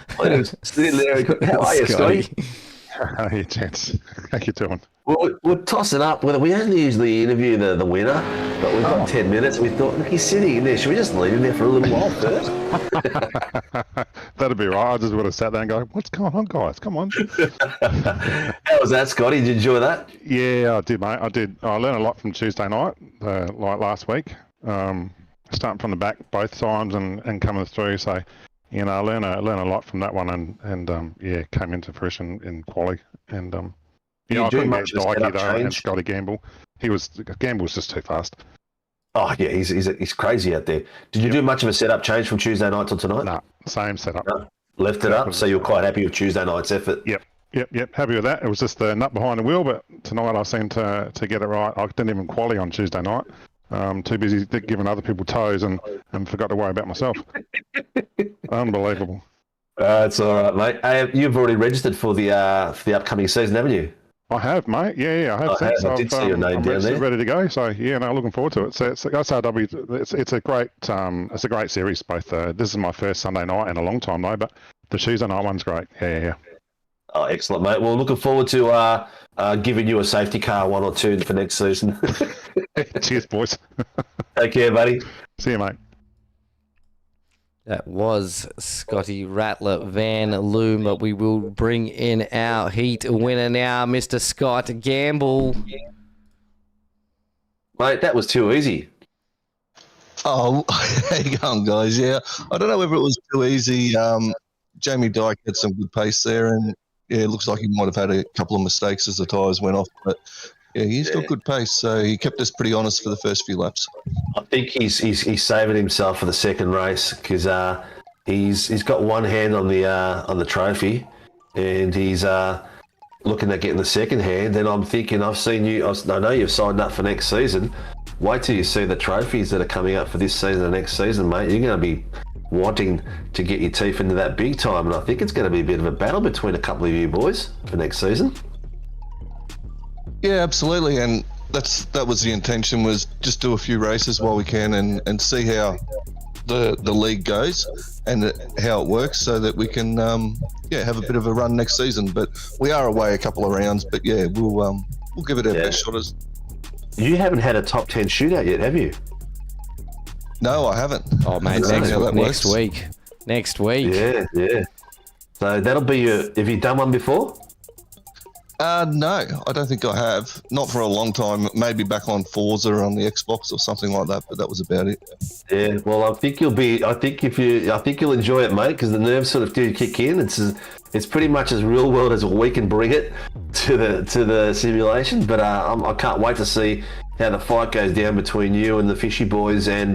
How are you, Scotty? How are you, gents? How you doing? Well, we'll toss it up. We only usually interview the winner, but we've got 10 minutes. We thought, look, he's sitting in there. Should we just leave him there for a little while first? That'd be right. I just would have sat there and go, what's going on, guys? Come on. How was that, Scotty? Did you enjoy that? Yeah, I did, mate. I did. I learned a lot from Tuesday night, like last week. Starting from the back both times and coming through. So, you know, I learned a lot from that one and came into fruition in quali. And I couldn't match Dikey though and Scotty Gamble. Gamble was just too fast. Oh yeah, he's crazy out there. Did you do much of a setup change from Tuesday night till tonight? No, same setup. No. Left it up, so you're quite happy with Tuesday night's effort. Yep. Happy with that. It was just the nut behind the wheel, but tonight I seemed to get it right. I didn't even quali on Tuesday night. Too busy giving other people toes and forgot to worry about myself. Unbelievable. It's all right, mate. You've already registered for the upcoming season, haven't you? I have, mate. Yeah, I have. I did see your name down there. Ready to go. So yeah, looking forward to it. So it's SRW. It's a great series. Both. This is my first Sunday night in a long time though, but the Tuesday night one's great. Yeah. Oh, excellent, mate. Well, looking forward to giving you a safety car, 1 or 2 for next season. Cheers, boys. Take care, buddy. See you, mate. That was Scotty Rattler Van Loon, but we will bring in our heat winner now, Mr. Scott Gamble. Mate, that was too easy. Oh, how you going, guys? Yeah, I don't know whether it was too easy. Jamie Dyke had some good pace there, and yeah, it looks like he might have had a couple of mistakes as the tyres went off, but yeah, he's got good pace, so he kept us pretty honest for the first few laps. I think he's saving himself for the second race because he's got one hand on the trophy, and he's looking at getting the second hand. And I'm thinking, I know you've signed up for next season. Wait till you see the trophies that are coming up for this season and next season, mate. You're going to be wanting to get your teeth into that big time, and I think it's going to be a bit of a battle between a couple of you boys for next season. Yeah, absolutely, and that was the intention, was just do a few races while we can and see how the league goes and how it works, so that we can have a bit of a run next season. But we are away a couple of rounds, but yeah, we'll give it our best shot. You haven't had a top 10 shootout yet, have you? No, I haven't. Oh, mate, next week. Next week. Yeah. So that'll be have you done one before? No, I don't think I have. Not for a long time. Maybe back on Forza on the Xbox or something like that, but that was about it. Yeah, well, I think you'll enjoy it, mate, because the nerves sort of do kick in. It's pretty much as real world as we can bring it to the simulation. But I can't wait to see how the fight goes down between you and the Fishy Boys and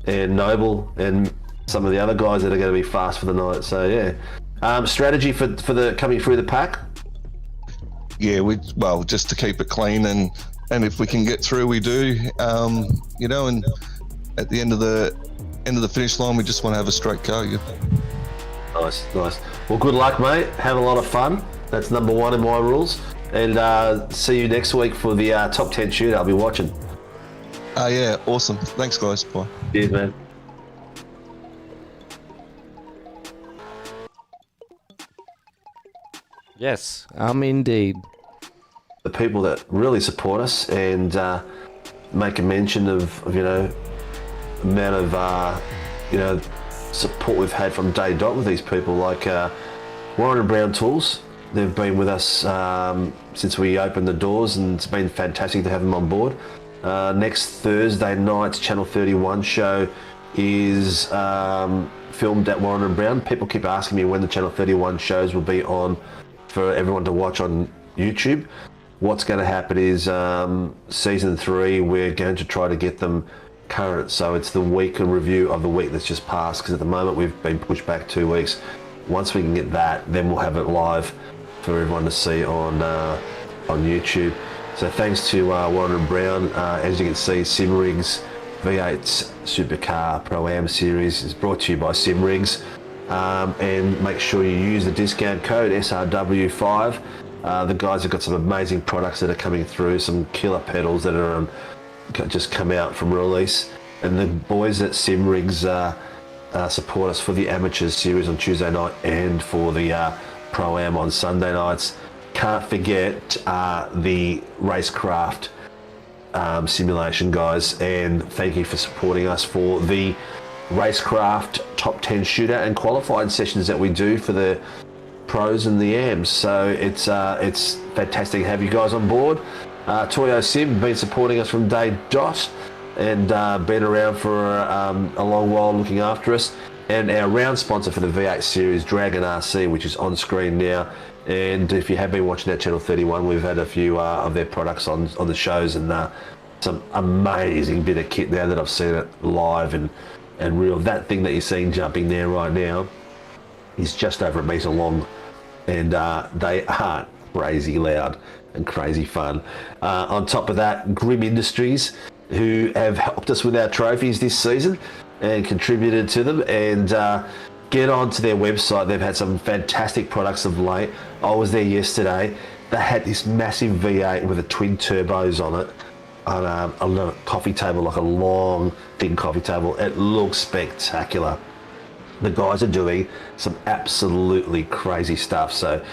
Noble and some of the other guys that are going to be fast for the night. So yeah, strategy for the coming through the pack. Yeah, just to keep it clean, and if we can get through, we do. And at the end of the finish line, we just want to have a straight go. Yeah. Nice. Well, good luck, mate. Have a lot of fun. That's number one in my rules. And see you next week for the top 10 shootout. I'll be watching. Yeah, awesome. Thanks, guys. Bye. Cheers, man. Yes, indeed. The people that really support us and make a mention of amount of support we've had from day dot with these people, like Warren and Brown Tools. They've been with us since we opened the doors, and it's been fantastic to have them on board. Next Thursday night's Channel 31 show is filmed at Warren and Brown. People keep asking me when the Channel 31 shows will be on for everyone to watch on YouTube. What's going to happen is season 3, we're going to try to get them current, so it's the week in review of the week that's just passed, because at the moment we've been pushed back 2 weeks. Once we can get that, then we'll have it live for everyone to see on YouTube. So thanks to Warren and Brown. As you can see, SimRigs V8 Supercar ProAm Series is brought to you by SimRigs. And make sure you use the discount code SRW5. The guys have got some amazing products that are coming through, some killer pedals that are just come out from release. And the boys at SimRigs support us for the Amateurs Series on Tuesday night and for the Pro-Am on Sunday nights. Can't forget the Racecraft simulation, guys, and thank you for supporting us for the Racecraft top 10 shootout and qualified sessions that we do for the pros and the AMs. So it's fantastic to have you guys on board. Toyo Sim been supporting us from day dot and been around for a long while looking after us. And our round sponsor for the V8 series, Dragon RC, which is on screen now. And if you have been watching that Channel 31, we've had a few of their products on the shows, and some amazing bit of kit now that I've seen it live and real. That thing that you're seeing jumping there right now is just over a metre long, and they are crazy loud and crazy fun. On top of that, Grim Industries, who have helped us with our trophies this season and contributed to them, and get onto their website. They've had some fantastic products of late. I was there yesterday. They had this massive V8 with a twin turbos on it, on a coffee table, like a long, thin coffee table. It looks spectacular. The guys are doing some absolutely crazy stuff. So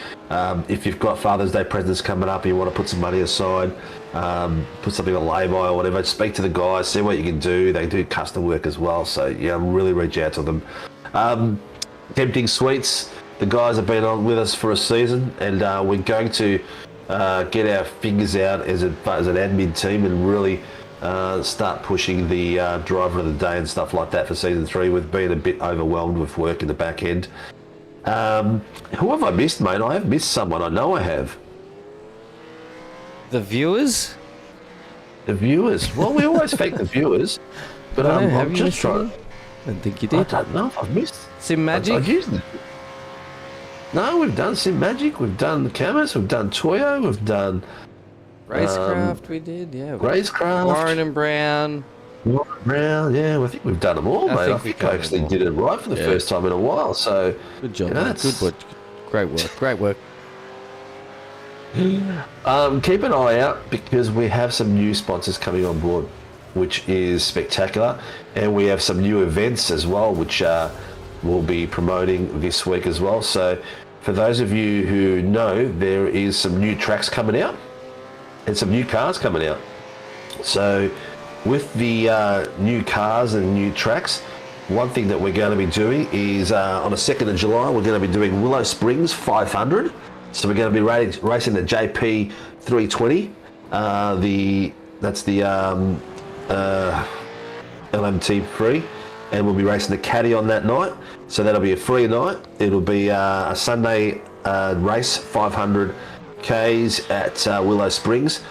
if you've got Father's Day presents coming up and you want to put some money aside, put something on lay-by or whatever, speak to the guys, see what you can do. They do custom work as well. So yeah, really reach out to them. Tempting Sweets, the guys have been on with us for a season, and we're going to get our fingers out as an admin team and really start pushing the driver of the day and stuff like that for season 3. We've been a bit overwhelmed with work in the back end. Who have I missed, mate? I have missed someone. I know I have. The viewers? The viewers. Well, we always thank the viewers, but I'm just trying. I think you did. I don't know if I've missed. Sim Magic? I've used it. No, we've done Sim Magic, we've done Camus, we've done Toyo, we've done Racecraft, we did, yeah. Racecraft. Warren and Brown. Warren and Brown, yeah. I think we've done them all, mate. I think I actually did it right for the first time in a while. So good job, mate. Good work. Great work. Great work. Keep an eye out, because we have some new sponsors coming on board, which is spectacular, and we have some new events as well, which we'll be promoting this week as well. So for those of you who know, there is some new tracks coming out and some new cars coming out. So with the new cars and new tracks, one thing that we're going to be doing is on the 2nd of July, we're going to be doing Willow Springs 500. So we're going to be racing the JP 320. That's the LMT free, and we'll be racing the Caddy on that night. So that'll be a free night. It'll be a Sunday race, 500 Ks at Willow Springs.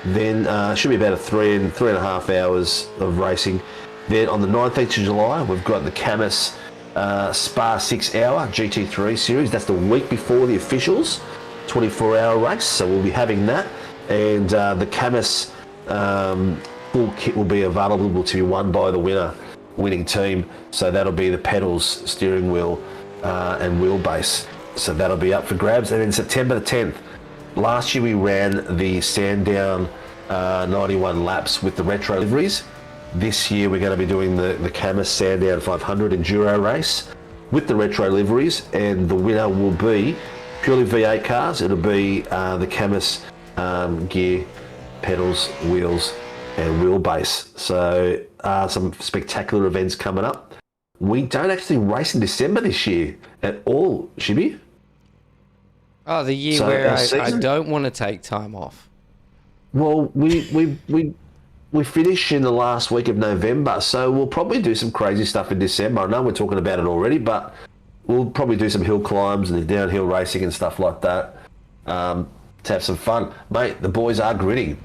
Then should be about three and a half hours of racing. Then on the 19th of July, we've got the Camus Spa 6 hour GT3 series. That's the week before the officials, 24-hour race. So we'll be having that. And the Camus full kit will be available to be won by the winning team. So that'll be the pedals, steering wheel, and wheelbase. So that'll be up for grabs. And then September the 10th, last year we ran the Sandown 91 laps with the retro liveries. This year we're going to be doing the Camus Sandown 500 Enduro race with the retro liveries, and the winner will be purely V8 cars. It'll be the Camus gear, pedals, wheels, and wheelbase. So some spectacular events coming up. We don't actually race in December this year at all, ShiBBy. Oh, the year where I don't want to take time off. Well, we finish in the last week of November, so we'll probably do some crazy stuff in December. I know we're talking about it already, but we'll probably do some hill climbs and downhill racing and stuff like that to have some fun. Mate, the boys are gritting.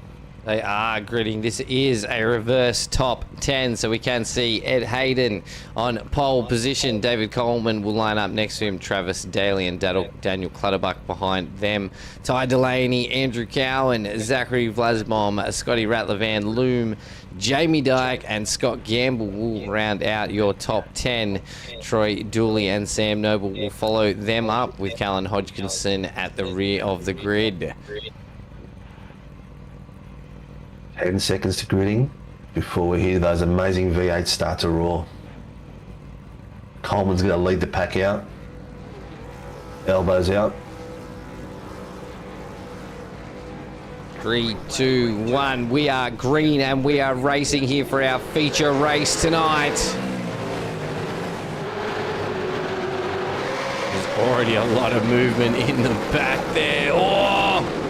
They are gritting. This is a reverse top 10, so we can see Ed Hayden on pole position. David Coleman will line up next to him. Travis Daly and Daniel Clutterbuck behind them. Ty Delaney, Andrew Cowan, Zachary Vlasbom, Scotty Rattler Van Loom, Jamie Dyke and Scott Gamble will round out your top 10. Troy Dooley and Sam Noble will follow them up, with Callan Hodgkinson at the rear of the grid. 10 seconds to gritting before we hear those amazing V8 start to roar. Coleman's going to lead the pack out. Elbows out. 3, 2, 1. We are green and we are racing here for our feature race tonight. There's already a lot of movement in the back there. Oh!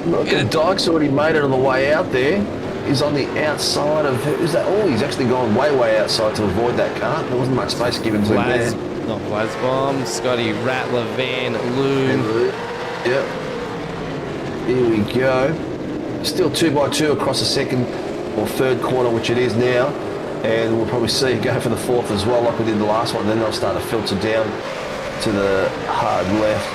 Look at Dyke's already made it on the way out there. He's on the outside of... Is that? Oh, he's actually gone way outside to avoid that car. There wasn't much space given to him there. Not Vlasbom. Scotty Rattler Van Loom. Yep. Here we go. Still 2x2 across the second or third corner, which it is now. And we'll probably see it go for the fourth as well, like we did the last one. Then they'll start to filter down to the hard left.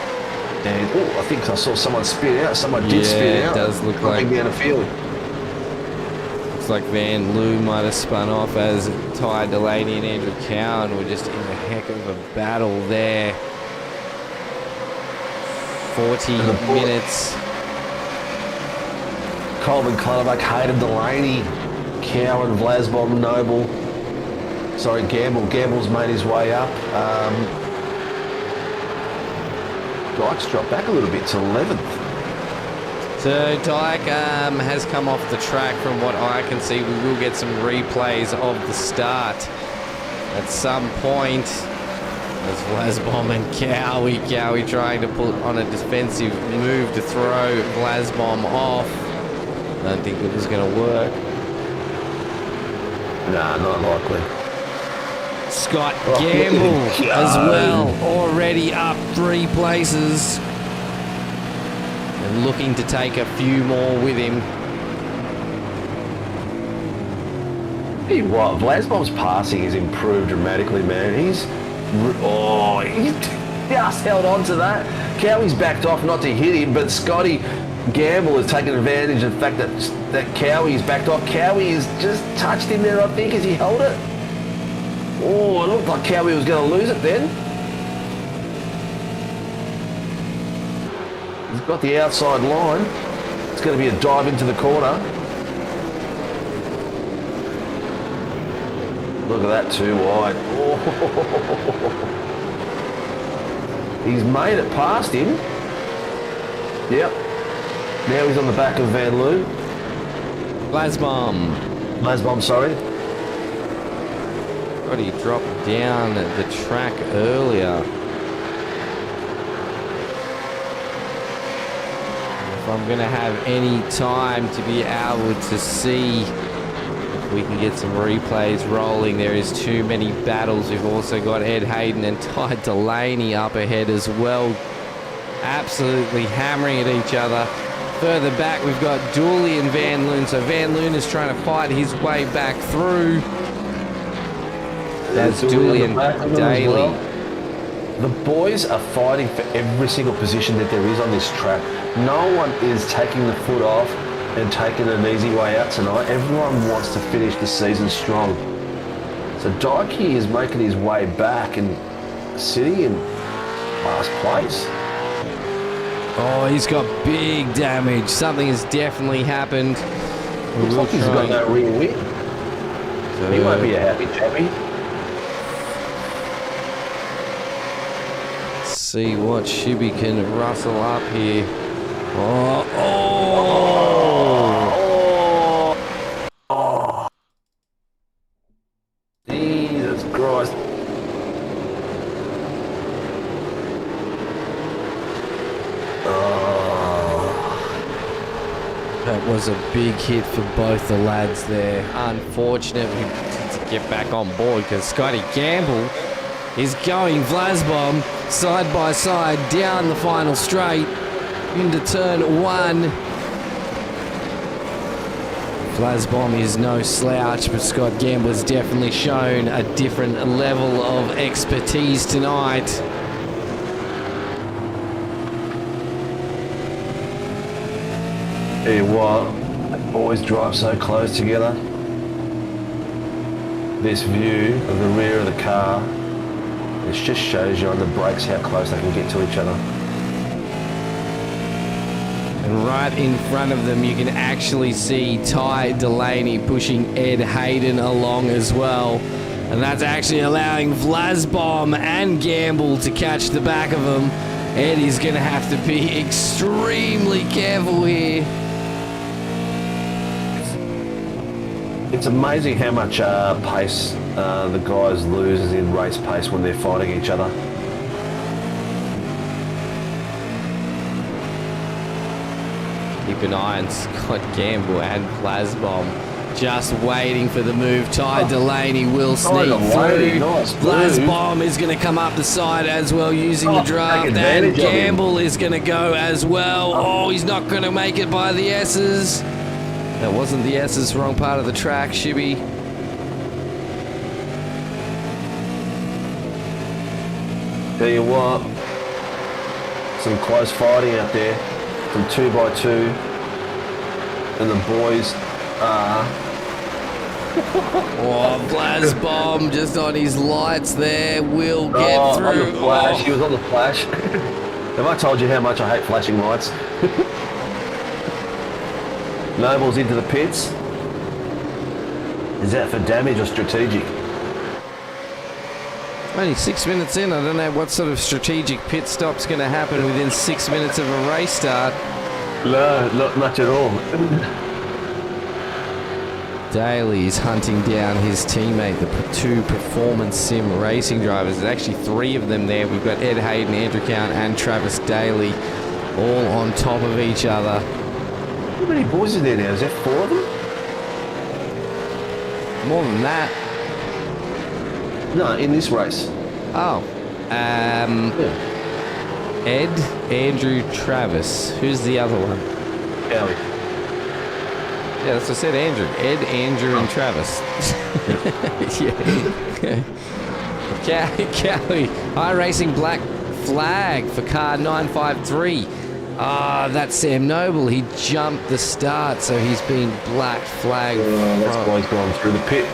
And oh, I think I saw someone spin out. Someone did spin out. It does look like down the field. Looks like Van Loo might have spun off, as Ty Delaney and Andrew Cowan were just in a heck of a battle there. 40 minutes. Coleman, Clutterbuck, Hayden, Delaney, Cowan, Vlasbom, Noble. Sorry, Gamble. Gamble's made his way up. Dyke's dropped back a little bit to 11th. So Dyke has come off the track. From what I can see, we will get some replays of the start at some point. As Vlasbom and Cowie trying to put on a defensive move to throw Vlasbom off. I don't think it was going to work. Nah, not likely. Scott Gamble as well, already up 3 places. And looking to take a few more with him. Hey, what? Vlasbom's passing has improved dramatically, man. He's just held on to that. Cowie's backed off not to hit him, but Scotty Gamble has taken advantage of the fact that Cowie's backed off. Cowie has just touched him there, I think, as he held it. Oh, it looked like Cowie was going to lose it then. He's got the outside line. It's going to be a dive into the corner. Look at that, too wide. Oh. He's made it past him. Yep. Now he's on the back of Van Loo. Vlasbom, sorry. God, he dropped down the track earlier. I'm going to have any time to be able to see if we can get some replays rolling. There is too many battles. We've also got Ed Hayden and Ty Delaney up ahead as well, absolutely hammering at each other. Further back, we've got Dooley and Van Loon. So Van Loon is trying to fight his way back through. That's Dooley and Daly. Well. The boys are fighting for every single position that there is on this track. No one is taking the foot off and taking an easy way out tonight. Everyone wants to finish the season strong. So Dikey is making his way back and sitting in last place. Oh, he's got big damage. Something has definitely happened. Looks like he's got no rear wheel. So He won't be a happy chappy. let's see what ShiBBy can rustle up here. Oh, Oh! Jesus Christ. that was a big hit for both the lads there. Unfortunate to get back on board because Scotty Gamble is going Vlasbom side by side down the final straight into turn 1. Vlasbom is no slouch, but Scott Gamble has definitely shown a different level of expertise tonight. Tell you what, they always drive so close together. This view of the rear of the car, it just shows you on the brakes how close they can get to each other. And right in front of them, you can actually see Ty Delaney pushing Ed Hayden along as well. And that's actually allowing Vlasbom and Gamble to catch the back of him. Ed is going to have to be extremely careful here. It's amazing how much pace the guys lose in race pace when they're fighting each other. Keep an eye on Scott Gamble and Vlasbom. Just waiting for the move. Ty Delaney will sneak through. Nice Vlasbom is going to come up the side as well using the draft. And Gamble is going to go as well. Oh, he's not going to make it by the S's. That wasn't the S's, wrong part of the track, ShiBBy. Tell you what, some close fighting out there, some 2x2, and the boys are... Oh, Vlasbom just on his lights there, will get through. On the flash. He was on the flash. Have I told you how much I hate flashing lights? Noble's into the pits. Is that for damage or strategic? Only 6 minutes in. I don't know what sort of strategic pit stop's going to happen within 6 minutes of a race start. No, not much at all. Daly is hunting down his teammate, the two performance sim racing drivers. There's actually 3 of them there. We've got Ed Hayden, Andrew Count, and Travis Daly all on top of each other. How many boys is there now? Is there 4 of them? More than that. No, in this race. Oh. Ed, Andrew, Travis. Who's the other one? Cowie. Yeah, that's what I said, Andrew. Ed, Andrew, and Travis. Yeah. Cowie. iRacing black flag for car 953. Ah, that's Sam Noble. He jumped the start, so he's been black flagged. That's why he's gone through the pit.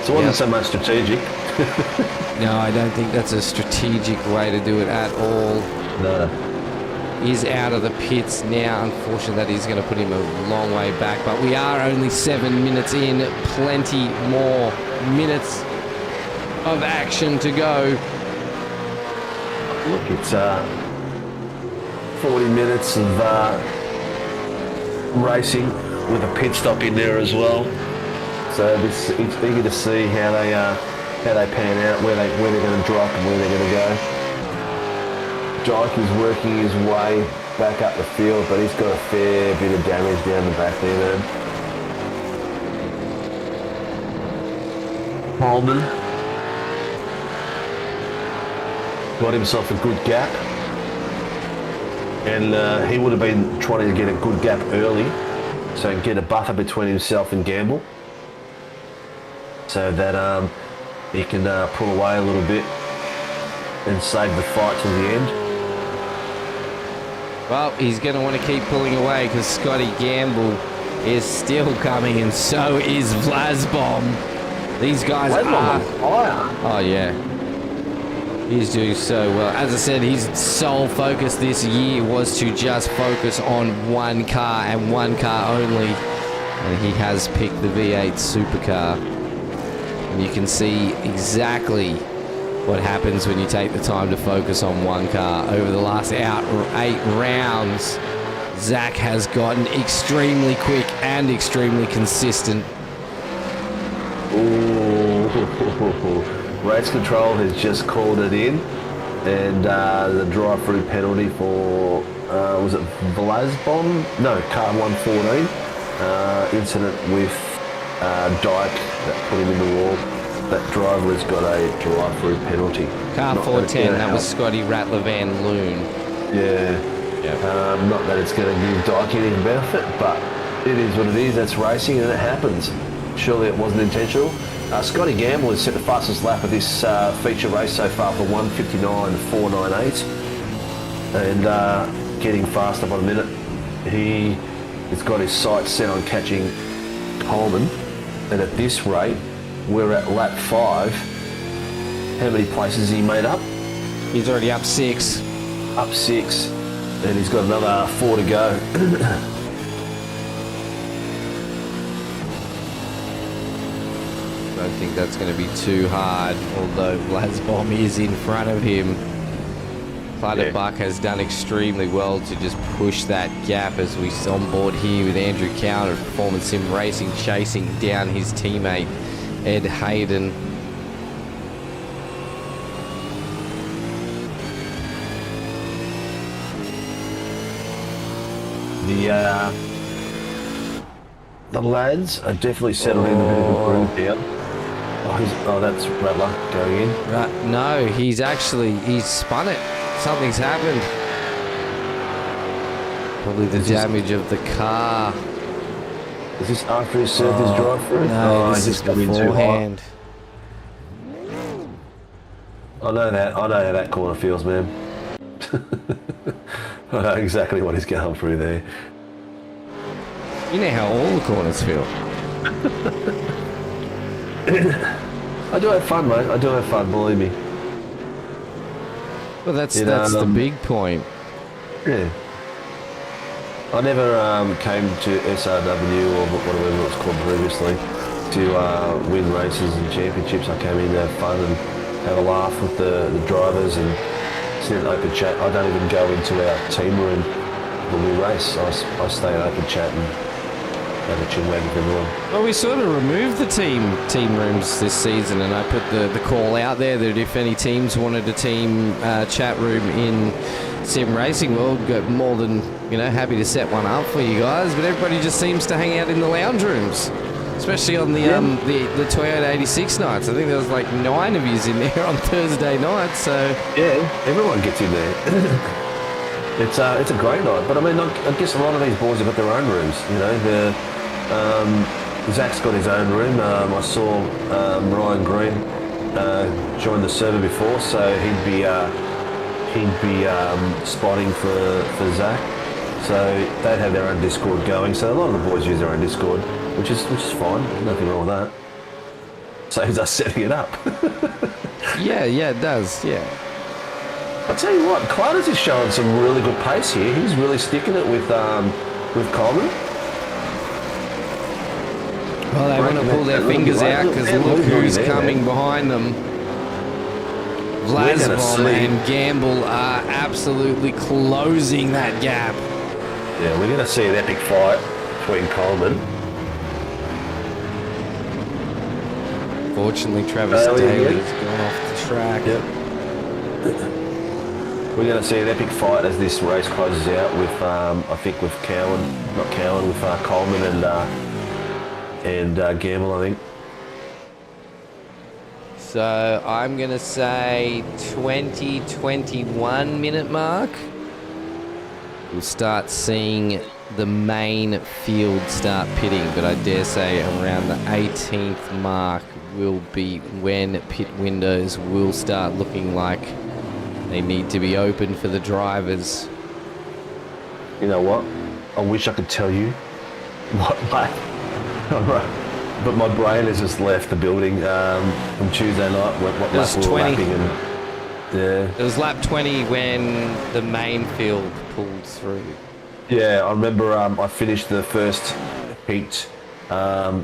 So it wasn't so much strategic. No, I don't think that's a strategic way to do it at all. No. He's out of the pits now. Unfortunately, that is going to put him a long way back. But we are only 7 minutes in. Plenty more minutes of action to go. Look, it's 40 minutes of racing with a pit stop in there as well. So it's eager to see how they pan out, where they're going to drop and where they're going to go. Dyke is working his way back up the field, but he's got a fair bit of damage down the back there, man. Coleman got himself a good gap, and he would have been trying to get a good gap early, so get a buffer between himself and Gamble, so that he can pull away a little bit and save the fight till the end. Well, he's going to want to keep pulling away because Scotty Gamble is still coming, and so is Vlasbom. These guys are... fire. Oh, yeah. He's doing so well. As I said, his sole focus this year was to just focus on one car and one car only. And he has picked the V8 Supercar. And you can see exactly what happens when you take the time to focus on one car. Over the last 8 rounds, Zach has gotten extremely quick and extremely consistent. Ooh. Race control has just called it in, and the drive-through penalty for was it Vlasbom? No, car 114 incident with Dyke that put him in the wall. That driver has got a drive-through penalty. Car 410, that was Scotty Rattler Van Loon. Yeah. Yep. Not that it's going to give Dyke any benefit, but it is what it is. That's racing, and it happens. Surely it wasn't intentional. Scotty Gamble has set the fastest lap of this feature race so far for 1:59.498, and getting faster by the minute. He has got his sights set on catching Coleman, and at this rate, we're at lap 5. How many places has he made up? He's already up 6. Up 6, and he's got another 4 to go. I don't think that's going to be too hard, although Vlasbom is in front of him. Clutterbuck has done extremely well to just push that gap as we on board here with Andrew Cowan of Performance Sim Racing chasing down his teammate Ed Hayden. The lads are definitely settled in a bit of a groove here. Oh, that's Rattler going in. Right, no, he's spun it. Something's happened. Probably the damage of the car. Is this after he served his drive-through? No, this is beforehand. I know how that corner feels, man. I know exactly what he's going through there. You know how all the corners feel. I do have fun, mate. I do have fun, believe me. Well, that's the big point. Yeah. I never came to SRW or whatever it was called previously to win races and championships. I came in to have fun and have a laugh with the drivers and sit in open chat. I don't even go into our team room when we race. I stay in open chat and have a chin wag with everyone. Well, we sort of removed the team rooms this season, and I put the call out there that if any teams wanted a team chat room in Sim Racing World, go more than happy to set one up for you guys. But everybody just seems to hang out in the lounge rooms, especially on the Toyota 86 nights. I think there was like 9 of yous in there on Thursday night. So yeah, everyone gets in there. It's a great night, but I mean, I guess a lot of these boys have got their own rooms. Zach's got his own room. I saw Ryan Green join the server before, so he'd be spotting for Zach. So they'd have their own Discord going. So a lot of the boys use their own Discord, which is fine. Nothing wrong with that. Saves us setting it up. yeah, it does. Yeah. I'll tell you what, Clutters is showing some really good pace here. He's really sticking it with Coleman. Well, they want to pull their fingers out because look who's coming behind them. Vlasbom and Gamble are absolutely closing that gap. Yeah, we're going to see an epic fight between Coleman. Fortunately, Travis Daly's gone off the track. Yep. We're going to see an epic fight as this race closes out with, I think, with Coleman and Gamble, I think. So I'm going to say 21 minute mark. We'll start seeing the main field start pitting, but I dare say around the 18th mark will be when pit windows will start looking like they need to be open for the drivers. You know what? I wish I could tell you what lap, but my brain has just left the building from Tuesday night. What lap we were lapping, and yeah, It was lap 20 when the main field pulled through. yeah. I remember I finished the first heat,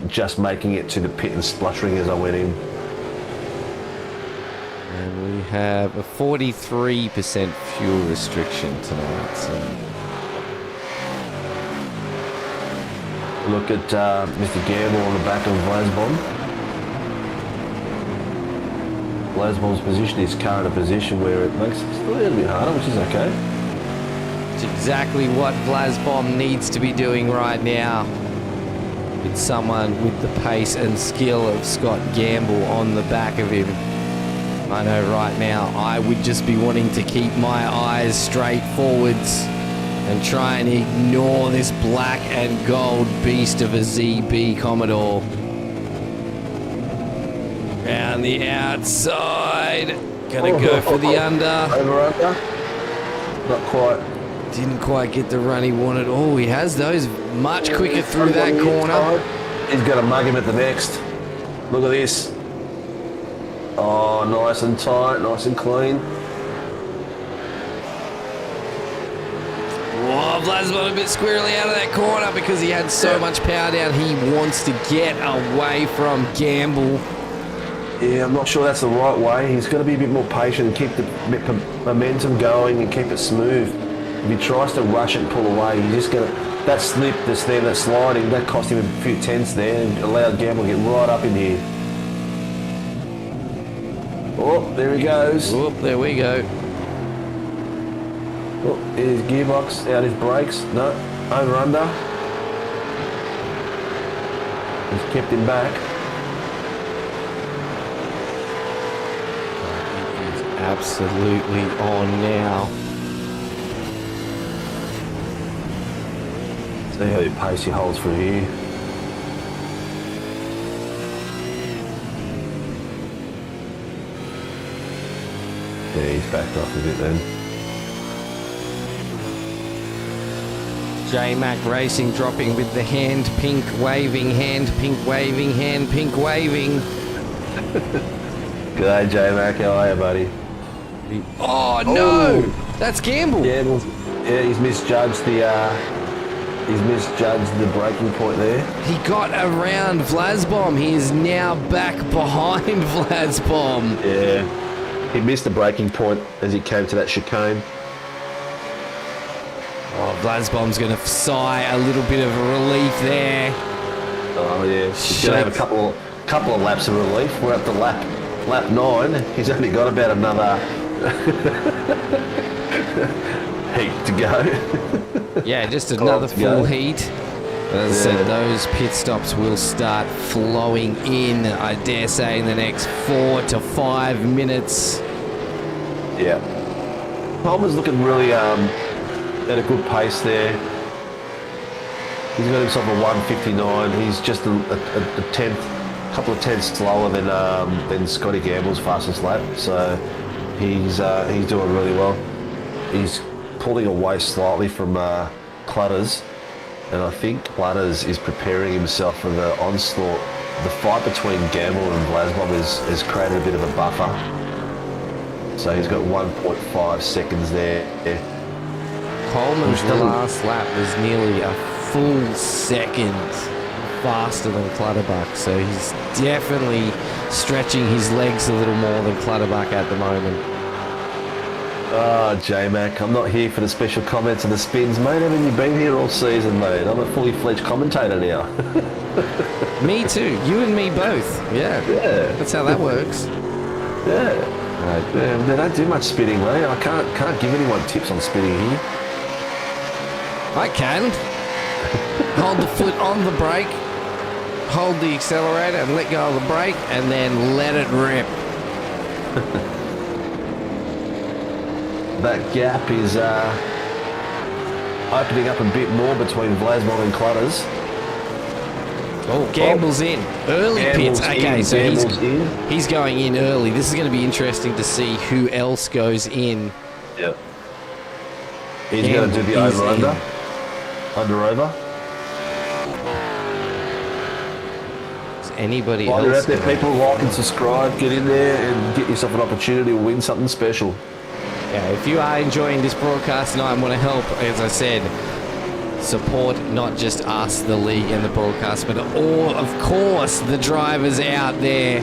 just making it to the pit and spluttering as I went in. And we have a 43% fuel restriction tonight. So. Look at Mr. Gamble on the back of Vlasbom. Vlasbom's position is current a position where it makes it a little bit harder, which is okay. It's exactly what Vlasbom needs to be doing right now. With someone with the pace and skill of Scott Gamble on the back of him. I know right now I would just be wanting to keep my eyes straight forwards and try and ignore this black and gold beast of a ZB Commodore. Round the outside. Gonna go for the under. Over under? Not quite. Didn't quite get the run he wanted. Oh, he has those much quicker through that corner. He's going to mug him at the next. Look at this. Oh, nice and tight, nice and clean. Whoa, Vlasbom a bit squirrely out of that corner because he had so much power down. He wants to get away from Gamble. Yeah, I'm not sure that's the right way. He's got to be a bit more patient and keep the momentum going and keep it smooth. If he tries to rush it and pull away, he's just going to... That slip that's there, that sliding, that cost him a few tenths there and allowed Gamble to get right up in here. Oh, there he goes. Oh, there we go. Oh, his gearbox, out his brakes. No, over under. He's kept him back. He's absolutely on now. See how the pace he holds through here. Yeah, he's backed off a bit then. J-Mac Racing dropping with the hand pink waving, hand pink waving, hand pink waving. G'day J-Mac, how are you, buddy? Oh no! That's Gamble! Yeah, he's misjudged the braking point there. He got around Vlasbom. He is now back behind Vlasbom. Yeah. He missed the braking point as he came to that chicane. Oh, Vlasbom's going to sigh a little bit of relief there. Oh yeah, he's going to have a couple of laps of relief. We're up to lap 9. He's only got about another heat to go. Yeah, just another full heat. As I said, those pit stops will start flowing in, I dare say, in the next 4 to 5 minutes. Yeah. Palmer's looking really at a good pace there. He's got himself a 1:59. He's just a couple of tenths slower than Scotty Gamble's fastest lap. So he's doing really well. He's pulling away slightly from Clutters, and I think Clutters is preparing himself for the onslaught. The fight between Gamble and Vlasbom has created a bit of a buffer. So he's got 1.5 seconds there. Coleman's last lap was nearly a full second faster than Clutterbuck, so he's definitely stretching his legs a little more than Clutterbuck at the moment. Oh, J-Mac, I'm not here for the special comments and the spins, mate. Haven't you been here all season, mate? I'm a fully fledged commentator now. Me too. You and me both. Yeah. Yeah. That's how that works. Yeah. They don't do much spinning, mate. I can't give anyone tips on spinning here. I can. Hold the foot on the brake, hold the accelerator and let go of the brake, and then let it rip. That gap is opening up a bit more between Vlasmon and Clutters. Oh, Gamble's in. Early Gamble's pits. Okay, in, so Gamble's he's going in early. This is going to be interesting to see who else goes in. Yep. He's going to do the over-under. Under-over. Is anybody While you're else? out there, people, like and subscribe. Get in there and get yourself an opportunity to win something special. Yeah, if you are enjoying this broadcast tonight and want to help, as I said, support not just us, the league and the broadcast, but all, of course, the drivers out there.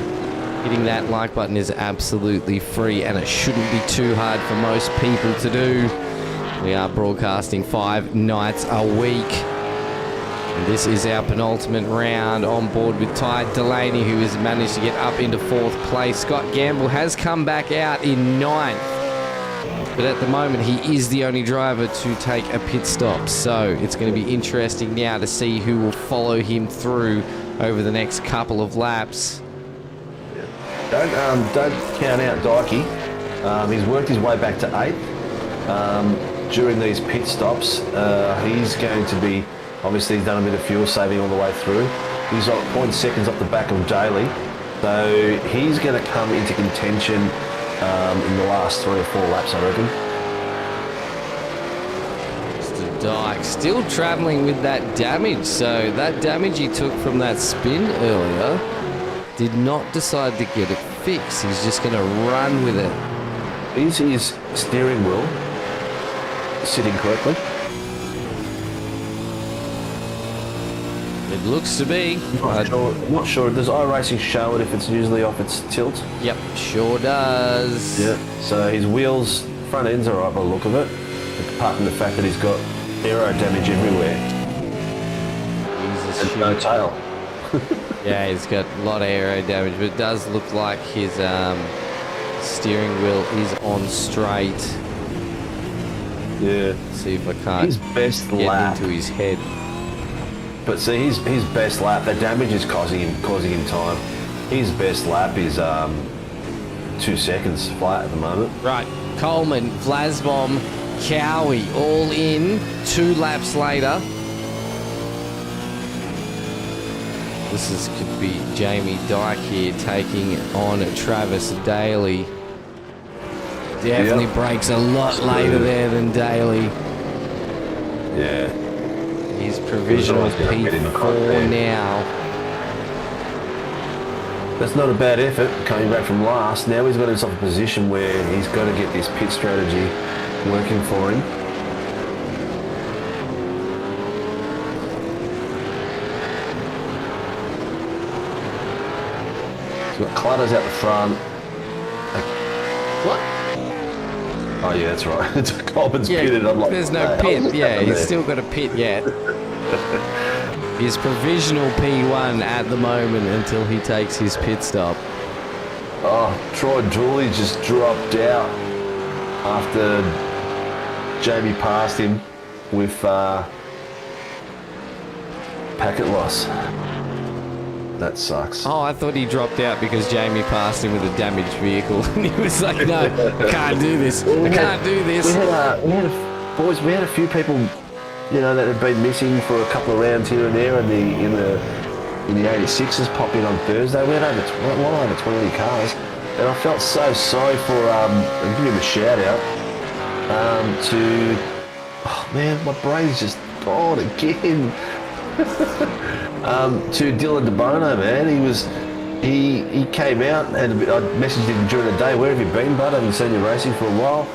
Hitting that like button is absolutely free, and it shouldn't be too hard for most people to do. We are broadcasting 5 nights a week. And this is our penultimate round, on board with Ty Delaney, who has managed to get up into 4th place. Scott Gamble has come back out in 9th. But at the moment, he is the only driver to take a pit stop. So it's going to be interesting now to see who will follow him through over the next couple of laps. Don't count out Dykey. He's worked his way back to 8th. During these pit stops, he's going to be, obviously he's done a bit of fuel saving all the way through. He's on 0.7 seconds off the back of Daly. So he's going to come into contention in the last 3 or 4 laps, I reckon. Mr. Dyke still travelling with that damage. So that damage he took from that spin earlier did not decide to get it fixed. He's just going to run with it. Is his steering wheel sitting correctly? It looks to be. I'm not sure. Does iRacing show it if it's usually off its tilt? Yep, sure does. Yeah. So his wheels, front end's alright by the look of it, apart from the fact that he's got aero damage everywhere. And no tail. Yeah, he's got a lot of aero damage, but it does look like his steering wheel is on straight. Yeah. Let's see if I can't His best get lap. into his head. But see, his best lap, the damage is causing him time. His best lap is 2 seconds flat at the moment. Right, Coleman, Vlasbom, Cowie, all in 2 laps later. This could be Jamie Dyke here taking on Travis Daly. Definitely brakes a lot later there than Daly. Yeah. He's provisional P4 now. That's not a bad effort coming back from last. Now he's got himself a position where he's got to get this pit strategy working for him. He's got Clutters out the front. What? Oh yeah, that's right. It's Coleman's pitted. I'm like, there's no pit. Yeah, he's still got a pit yet. He's provisional P1 at the moment until he takes his pit stop. Oh, Troy Dooley just dropped out after Jamie passed him with packet loss. That sucks. Oh, I thought he dropped out because Jamie passed him with a damaged vehicle. And he was like, no, I can't do this. I can't do this. We had a few people, you know, that had been missing for a couple of rounds here and there in the 86s pop in on Thursday. We had well over 20 cars. And I felt so sorry for, I'll give him a shout out, oh man, my brain's just gone again. To Dylan DeBono, man, he came out and I messaged him during the day, where have you been, bud? I haven't seen you racing for a while.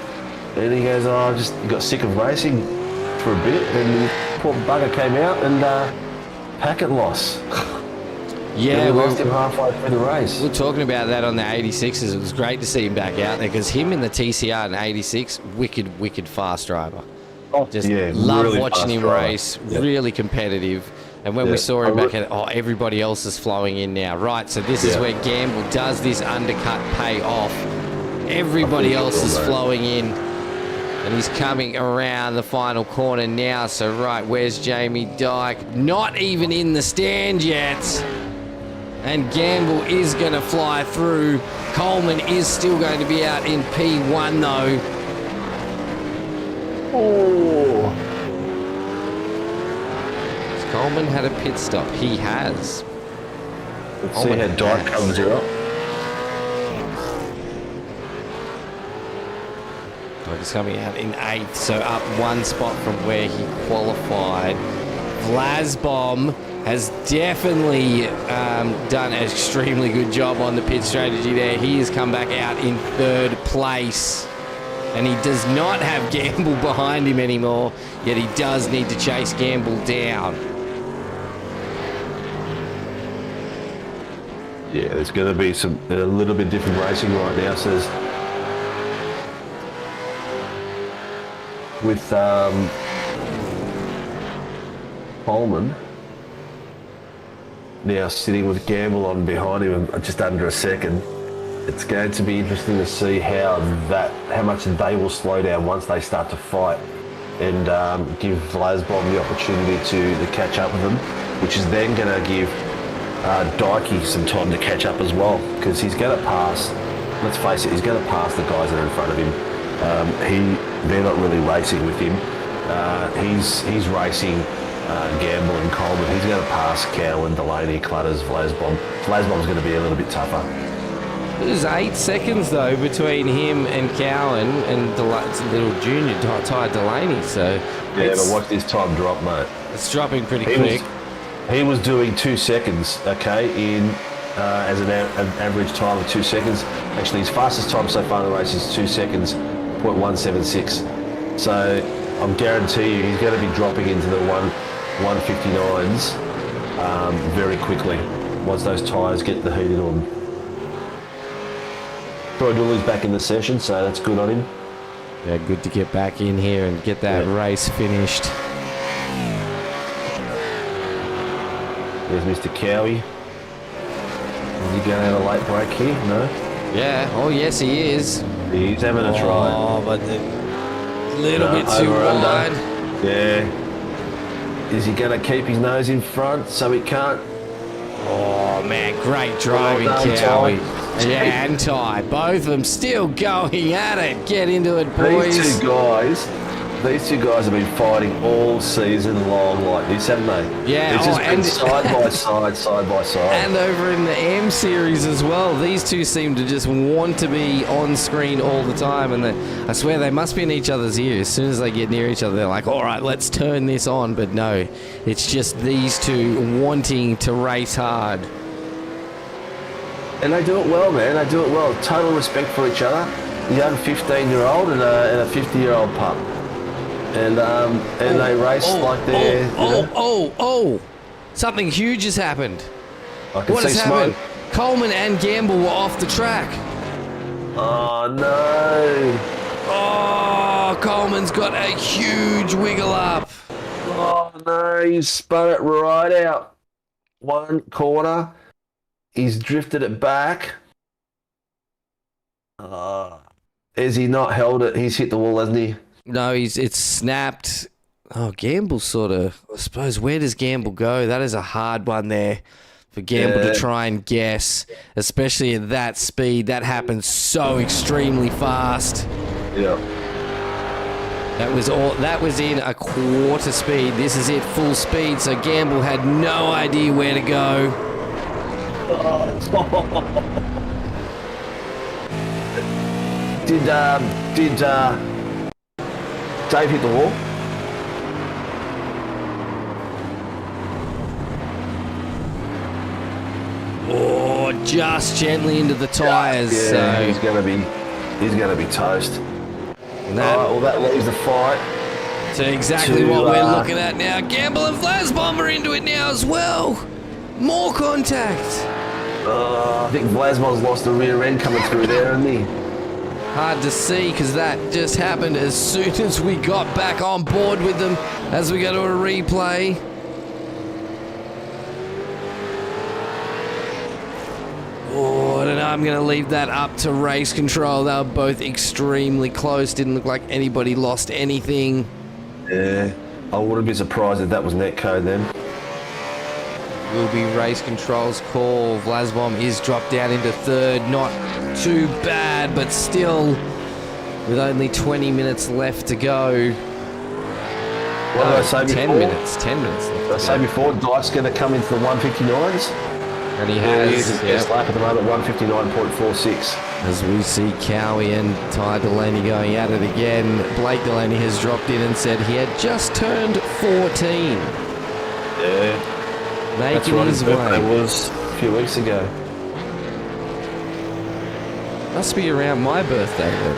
And he goes, oh, I just got sick of racing for a bit, and the poor bugger came out and packet loss. Yeah, we lost him halfway through the race. We're talking about that on the 86s. It was great to see him back out there because him in the TCR and 86, wicked fast driver. Oh, Just yeah, love really watching him driver. race, really competitive. And when we saw him back at everybody else is flowing in now. Right, so this is where Gamble does this undercut pay off. Everybody else is flowing in. And he's coming around the final corner now. So, right, where's Jamie Dyke? Not even in the stand yet. And Gamble is going to fly through. Coleman is still going to be out in P1, though. Oh. Has Coleman had a pit stop? He has. Let's see how Dyke comes out. He's coming out in 8th, so up 1 spot from where he qualified. Vlasbom has definitely done an extremely good job on the pit strategy there. He has come back out in 3rd place. And he does not have Gamble behind him anymore, yet he does need to chase Gamble down. Yeah, there's going to be a little bit different racing right now. So with Coleman now sitting with Gamble on behind him just under a second, it's going to be interesting to see how much they will slow down once they start to fight and give Vlasbom the opportunity to catch up with them, which is then going to give Dykey some time to catch up as well, because he's going to pass, let's face it, he's going to pass the guys that are in front of him. They're not really racing with him. He's racing Gamble and Coleman. He's going to pass Cowan, Delaney, Clutters, Vlasbom. Vlasbom's going to be a little bit tougher. There's 8 seconds, though, between him and Cowan and little junior Ty Delaney. So yeah, but watch this time drop, mate. It's dropping pretty quick. He was doing 2 seconds, okay, as an average time of 2 seconds. Actually, his fastest time so far in the race is 2 seconds, 0.176. So I'm guarantee you he's going to be dropping into the 159s very quickly once those tyres get the heat on. Troy Dooley's back in the session, so that's good on him. Yeah, good to get back in here and get that race finished. There's Mr. Cowie. Is he going to have a late break here? No? Yeah, oh yes he is. He's having a try. Oh, but a little bit too wide. Yeah. Is he going to keep his nose in front so he can't? Oh man, great driving, Cowie. Yeah, and Ty. Both of them still going at it. Get into it, boys. These two guys have been fighting all season long like this, haven't they? Yeah. It's just been side by side. And over in the M series as well, these two seem to just want to be on screen all the time, and I swear they must be in each other's ears. As soon as they get near each other, they're like, all right, let's turn this on. But no, it's just these two wanting to race hard. And they do it well, man. They do it well. Total respect for each other. A young 15-year-old and a 50-year-old pup. And they race like they're... Something huge has happened. I can What see has smoke. happened? Coleman and Gamble were off the track. Oh, no. Oh, Coleman's got a huge wiggle up. Oh, no. He spun it right out. One corner. He's drifted it back. Has he not held it? He's hit the wall, hasn't he? No, it's snapped. Oh, Gamble sort of... I suppose, where does Gamble go? That is a hard one there for Gamble to try and guess, especially at that speed. That happens so extremely fast. Yeah. That was in a quarter speed. This is it, full speed, so Gamble had no idea where to go. Did Dave hit the wall? Oh, just gently into the tyres. Yeah, so he's gonna be toast. That leaves the fight. So exactly what we're looking at now. Gamble and Vlasbom are into it now as well. More contact. I think Vlasbom's lost the rear end coming through there, hasn't he? Hard to see because that just happened as soon as we got back on board with them as we go to a replay. Oh, I don't know. I'm going to leave that up to race control. They were both extremely close. Didn't look like anybody lost anything. Yeah, I wouldn't be surprised if that was netcode then. Will be race control's call. Vlasbom is dropped down into third. Not too bad, but still, with only 20 minutes left to go. What did I say 10 before? minutes. 10 minutes left. Did I say before, Dyke's going to come into the 159s? And he Yeah, he has. is his best lap at the moment, 159.46. As we see Cowie and Ty Delaney going at it again, Blake Delaney has dropped in and said he had just turned 14. Yeah. That's Making right, his his birthday way. was a few weeks ago. Must be around my birthday then.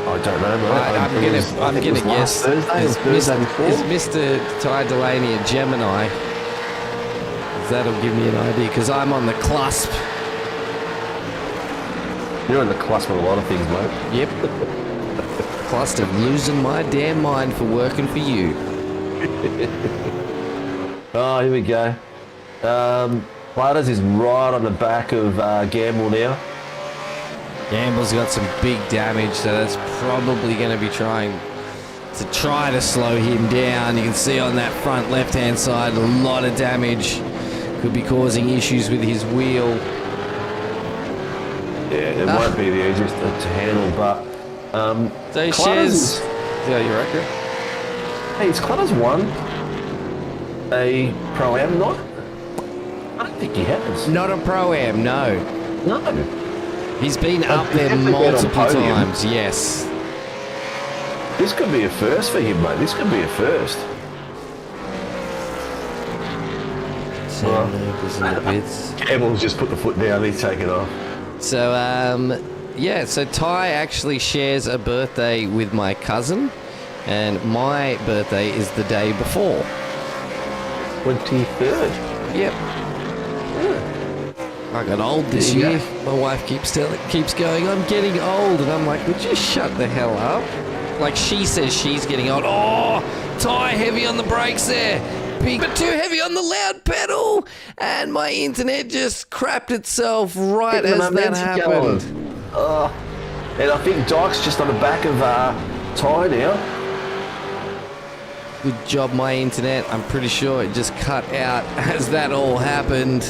I don't know, mate. I'm gonna guess. Thursday or Thursday before? Is Mr. Ty Delaney a Gemini? That'll give me an idea, because I'm on the cusp. You're on the cusp of a lot of things, mate. Yep. Cusp of losing my damn mind for working for you. Oh, here we go. Platters is right on the back of Gamble now. Gamble's got some big damage, so that's probably going to be trying to slow him down. You can see on that front left-hand side, a lot of damage. Could be causing issues with his wheel. Yeah, it won't be the easiest to handle, but... So Clutters shares... Yeah, you reckon? Hey, has Clutters won a Pro-Am not? I don't think he has. Not a Pro-Am, no. No. He's been up there definitely been on multiple podium. times, yes. This could be a first for him, mate. This could be a first. Gamble's just put the foot down. He's taken off. So, yeah, so Ty actually shares a birthday with my cousin, and my birthday is the day before. 23rd. Yep. I got old this There you year. go. My wife keeps going, I'm getting old, and I'm like, would you shut the hell up? Like, she says she's getting old. Oh, Ty, heavy on the brakes there. Big, but too heavy on the loud pedal, and my internet just crapped itself right Getting the as that momentum happened. going. And I think Dyke's just on the back of Ty now. Good job, my internet. I'm pretty sure it just cut out as that all happened.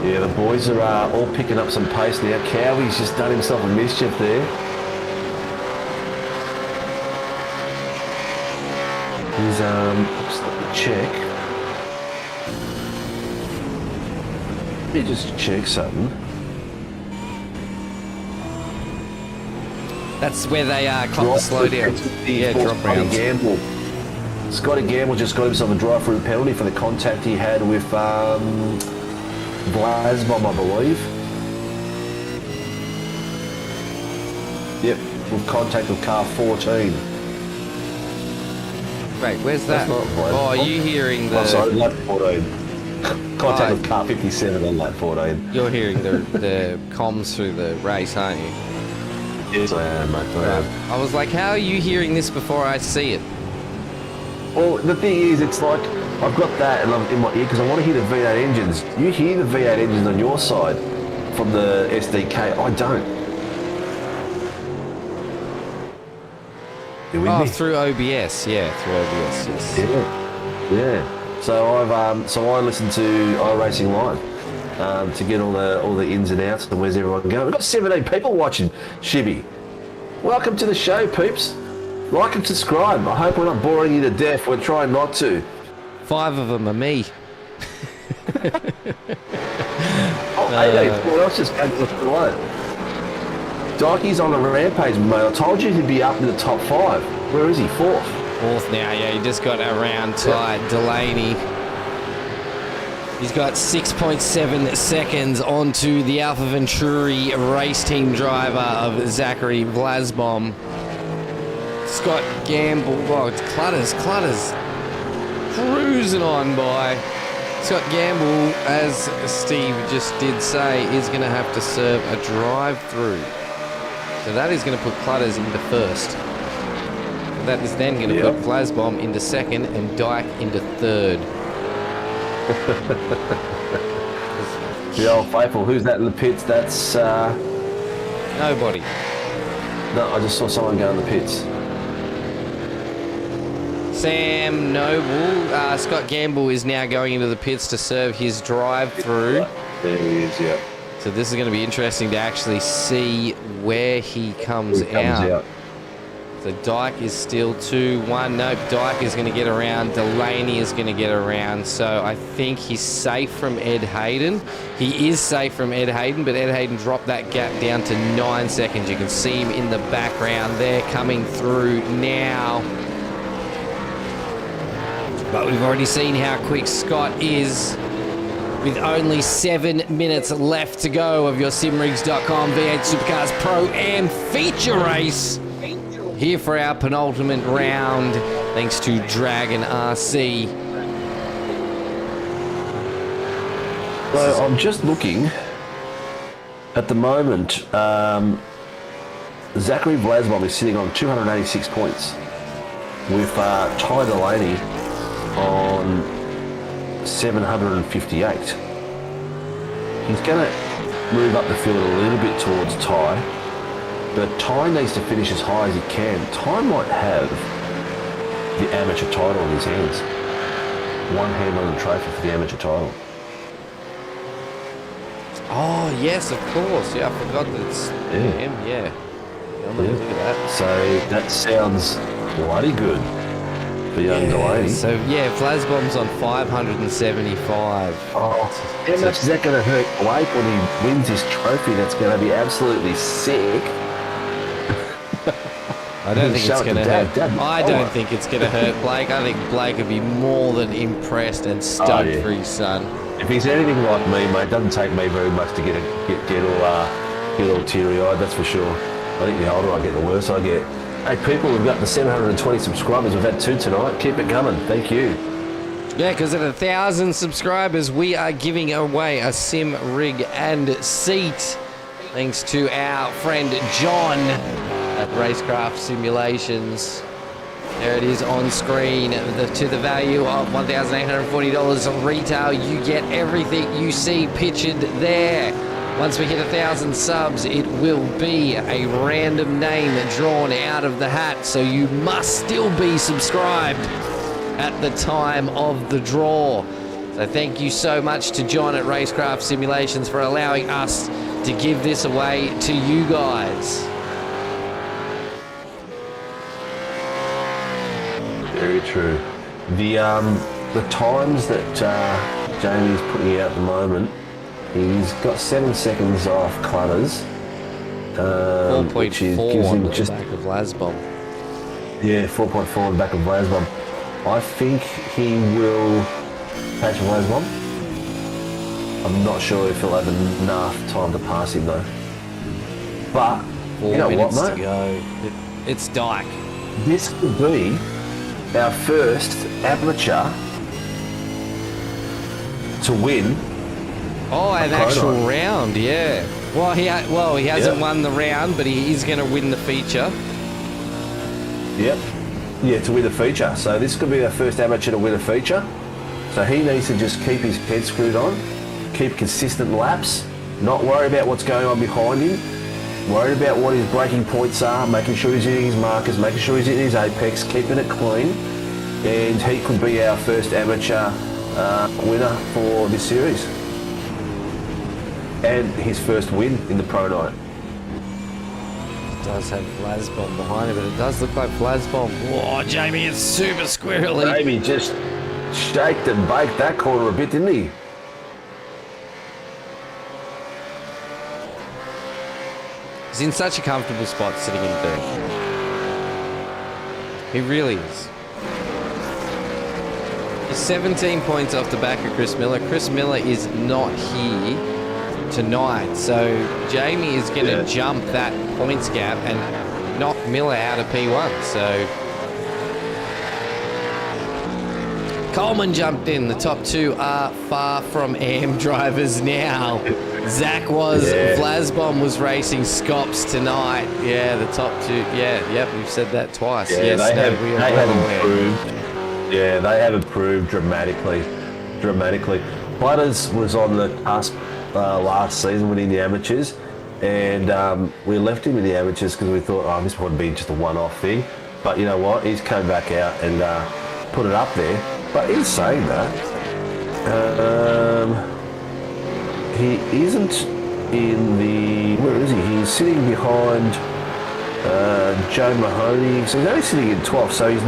Yeah, the boys are all picking up some pace now. Cowie's just done himself a mischief there. He's just let me check. Let me just check something. That's where they clock the slow down. Yeah, drop rounds. Gamble. Scotty Gamble just got himself a drive-through penalty for the contact he had with Vlasbom, I believe. Yep, with contact with car 14. Wait, where's that? That's not Vlasbom. Oh, are you hearing the... Oh, sorry, lap 14. Contact with car 57 on lap 14. You're hearing the comms through the race, aren't you? Yes, I am, mate. I am. I was like, how are you hearing this before I see it? Well, the thing is, it's like, I've got that and I'm in my ear because I want to hear the V8 engines. You hear the V8 engines on your side from the SDK. I don't. You with me? Through OBS. Yeah, through OBS, yes. Yeah. So I listen to iRacing Live to get all the ins and outs and where's everyone going. We've got 17 people watching, ShiBBy. Welcome to the show, peeps. Like and subscribe. I hope we're not boring you to death. We're trying not to. 5 of them are me. Hey, what else just came to the light? Dykey's on a rampage, mate. I told you he'd be up in the top 5. Where is he? 4th. 4th now, yeah. He just got around Ty Delaney. He's got 6.7 seconds onto the Alpha Venturi race team driver of Zachary Vlasbom. Scott Gamble. Oh, it's Clutters cruising on by. Scott Gamble, as Steve just did say, is going to have to serve a drive-through. So that is going to put Clutters into first. That is then going to put Flasbomb into second and Dyke into third. The old faithful. Who's that in the pits? That's Nobody. no. I just saw someone go in the pits. Sam Noble. Scott Gamble is now going into the pits to serve his drive-through. There he is. Yeah. So this is going to be interesting to actually see where he comes out. So Dyke is still 2-1. Nope, Dyke is going to get around. Delaney is going to get around. So I think he's safe from Ed Hayden. He is safe from Ed Hayden, but Ed Hayden dropped that gap down to 9 seconds. You can see him in the background there coming through now. But we've already seen how quick Scott is with only 7 minutes left to go of your simrigs.com V8 Supercars ProAm feature race. Here for our penultimate round, thanks to Dragon RC. So I'm just looking at the moment. Zachary Vlasbom is sitting on 286 points, with Ty Delaney on 758. He's going to move up the field a little bit towards Ty. But Ty needs to finish as high as he can. Ty might have the amateur title in his hands. One hand on the trophy for the amateur title. Oh, yes, of course. Yeah, I forgot that it's him. Yeah. Look at that. So that sounds bloody good for young Delaney. So, yeah, Flasbomb's on 575. Oh, how much is that going to hurt Blake when he wins this trophy? That's going to be absolutely sick. I don't think it's going to hurt. I don't think it's going to hurt Blake. I think Blake would be more than impressed and stoked for his son. If he's anything like me, mate, it doesn't take me very much to get all teary-eyed. That's for sure. I think the older I get, the worse I get. Hey, people, we've got the 720 subscribers. We've had 2 tonight. Keep it coming. Thank you. Yeah, because at 1,000 subscribers, we are giving away a sim rig and seat. Thanks to our friend John at Racecraft Simulations. There it is on screen. To the value of $1,840 retail, you get everything you see pictured there. Once we hit 1,000 subs, it will be a random name drawn out of the hat, so you must still be subscribed at the time of the draw. So thank you so much to John at Racecraft Simulations for allowing us to give this away to you guys. Very true. The times that Jamie's putting out at the moment, he's got 7 seconds off Clutters. 4.4 on the back of Vlasbom. Yeah, 4.4 on the back of Vlasbom. I think he will catch Vlasbom. I'm not sure if he'll have enough time to pass him though. But 4 you know what, minutes mate? to go. It's Dyke. This could be our first amateur to win. Oh, an actual round, yeah. Well, he hasn't won the round, but he is going to win the feature. Yep. Yeah, to win the feature. So this could be our first amateur to win a feature. So he needs to just keep his head screwed on, keep consistent laps, not worry about what's going on behind him, worry about what his braking points are, making sure he's hitting his markers, making sure he's hitting his apex, keeping it clean, and he could be our first amateur winner for this series. And his first win in the Pro Night. It does have Vlasbom behind it, but it does look like Vlasbom. Whoa, Jamie, it's super squirrely. Jamie just shaked and baked that corner a bit, didn't he? He's in such a comfortable spot sitting in third. He really is. He's 17 points off the back of Chris Miller. Chris Miller is not here tonight, so Jamie is going to jump that points gap and knock Miller out of P1. So Coleman jumped in. The top two are far from AM drivers now. Zach was, Vlasbom was racing Scops tonight. Yeah, the top two. Yeah, yep, we've said that twice. Yeah, yes, they no, have, we are they well have aware. improved. Yeah, they have improved dramatically. Butters was on the cusp last season winning the amateurs, and we left him in the amateurs because we thought, oh, this would be just a one-off thing. But you know what? He's come back out and put it up there. But in saying that, he isn't in the... Where is he? He's sitting behind Joe Mahoney. So he's only sitting in 12th. So he's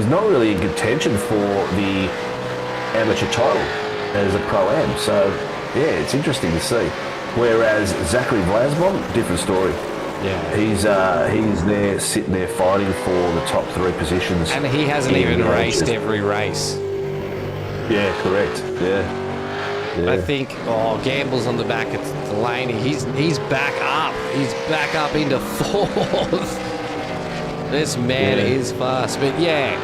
not really in contention for the amateur title as a Pro-Am. So yeah, it's interesting to see. Whereas Zachary Vlasbom, different story. Yeah. He's there, sitting there fighting for the top 3 positions. And he hasn't even raced every race. Yeah, correct. Yeah. I think, Gamble's on the back of Delaney. He's back up. He's back up into 4th. This man is fast. But yeah,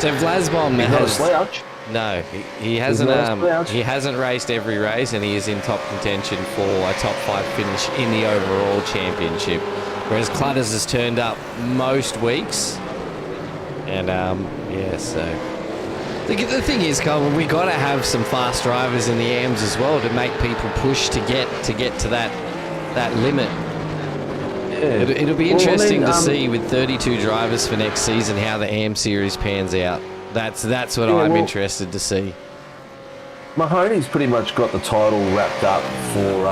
so Vlasbom He's not a slouch. No, he hasn't. He hasn't raced every race, and he is in top contention for a top 5 finish in the overall championship. Whereas Clutters has turned up most weeks, and so the thing is, Colin, we got to have some fast drivers in the AMs as well to make people push to get to that limit. Yeah. It'll be interesting to see with 32 drivers for next season how the AM series pans out. That's what I'm interested to see. Mahoney's pretty much got the title wrapped up for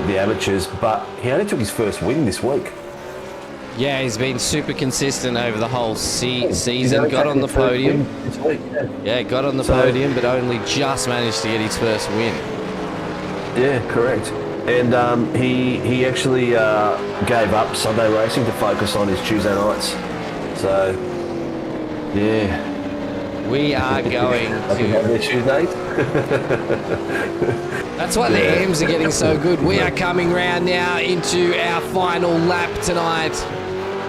the amateurs, but he only took his first win this week. Yeah, he's been super consistent over the whole season. Got on the podium. Yeah, got on the podium, but only just managed to get his first win. Yeah, correct. And he actually gave up Sunday racing to focus on his Tuesday nights. So, yeah. We are going to... Tuesdays. That's why the AMs are getting so good. We are coming round now into our final lap tonight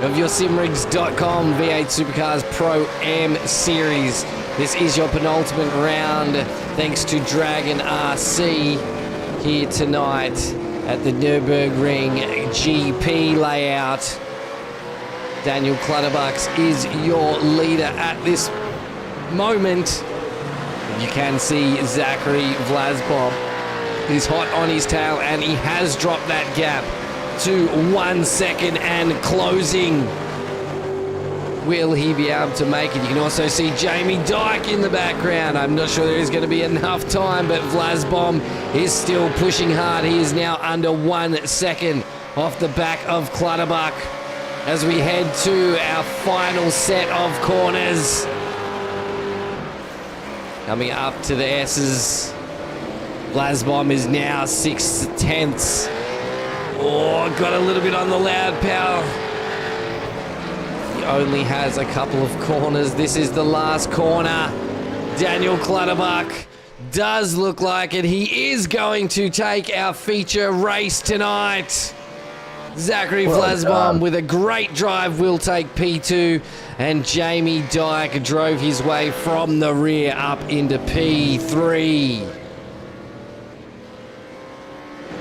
of your simrigs.com V8 Supercars ProAm Series. This is your penultimate round, thanks to Dragon RC here tonight at the Nurburgring GP layout. Daniel Clutterbucks is your leader at this moment. You can see Zachary Vlasbom is hot on his tail, and he has dropped that gap to 1 second and closing. Will he be able to make it? You can also see Jamie Dyke in the background. I'm not sure there is going to be enough time, but Vlasbom is still pushing hard. He is now under 1 second off the back of Clutterbuck as we head to our final set of corners. Coming up to the S's. Vlasbom is now 6/10. Oh, got a little bit on the loud power. He only has a couple of corners. This is the last corner. Daniel Clutterbuck does look like it. He is going to take our feature race tonight. Zachary Vlasbom with a great drive will take P2, and Jamie Dyke drove his way from the rear up into P3.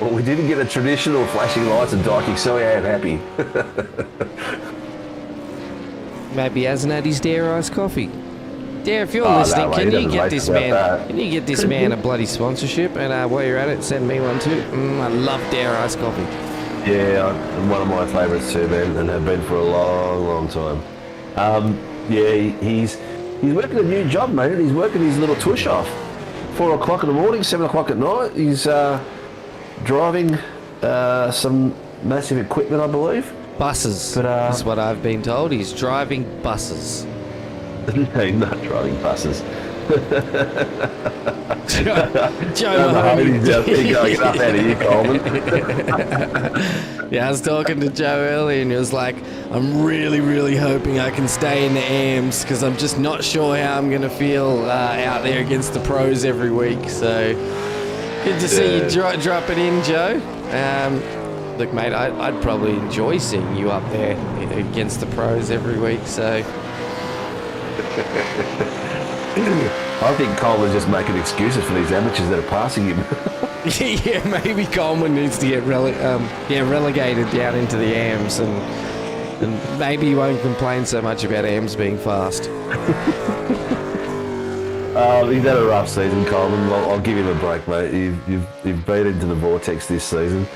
Well, we didn't get a traditional flashing lights and Dyke, so I am happy. Maybe he hasn't had his Dare Ice coffee. Dare, if you're listening, can you get this man a bloody sponsorship? And while you're at it, send me one too. I love Dare Ice coffee. Yeah, one of my favourites too, man, and have been for a long, long time. He's working a new job, mate. He's working his little tush off. 4 o'clock in the morning, 7 o'clock at night. He's driving some massive equipment, I believe. Buses. But, that's what I've been told. He's driving buses. No, not driving buses. Joe Mahoney's going up out of you, Coleman. Yeah, I was talking to Joe earlier, and he was like, I'm really, really hoping I can stay in the AMs because I'm just not sure how I'm going to feel out there against the pros every week. So good to see you drop it in, Joe. Look, mate, I'd probably enjoy seeing you up there against the pros every week. So I think Coleman's just making excuses for these amateurs that are passing him. Yeah, maybe Coleman needs to get relegated down into the AMs, and maybe he won't complain so much about AMs being fast. He's had a rough season, Coleman. I'll give him a break, mate. You've been into the vortex this season,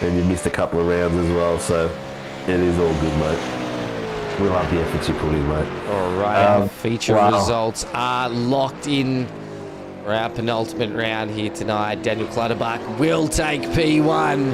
and you've missed a couple of rounds as well, so it is all good, mate. We love the efforts you put in, mate. All right, feature results are locked in for our penultimate round here tonight. Daniel Clutterbuck will take P1.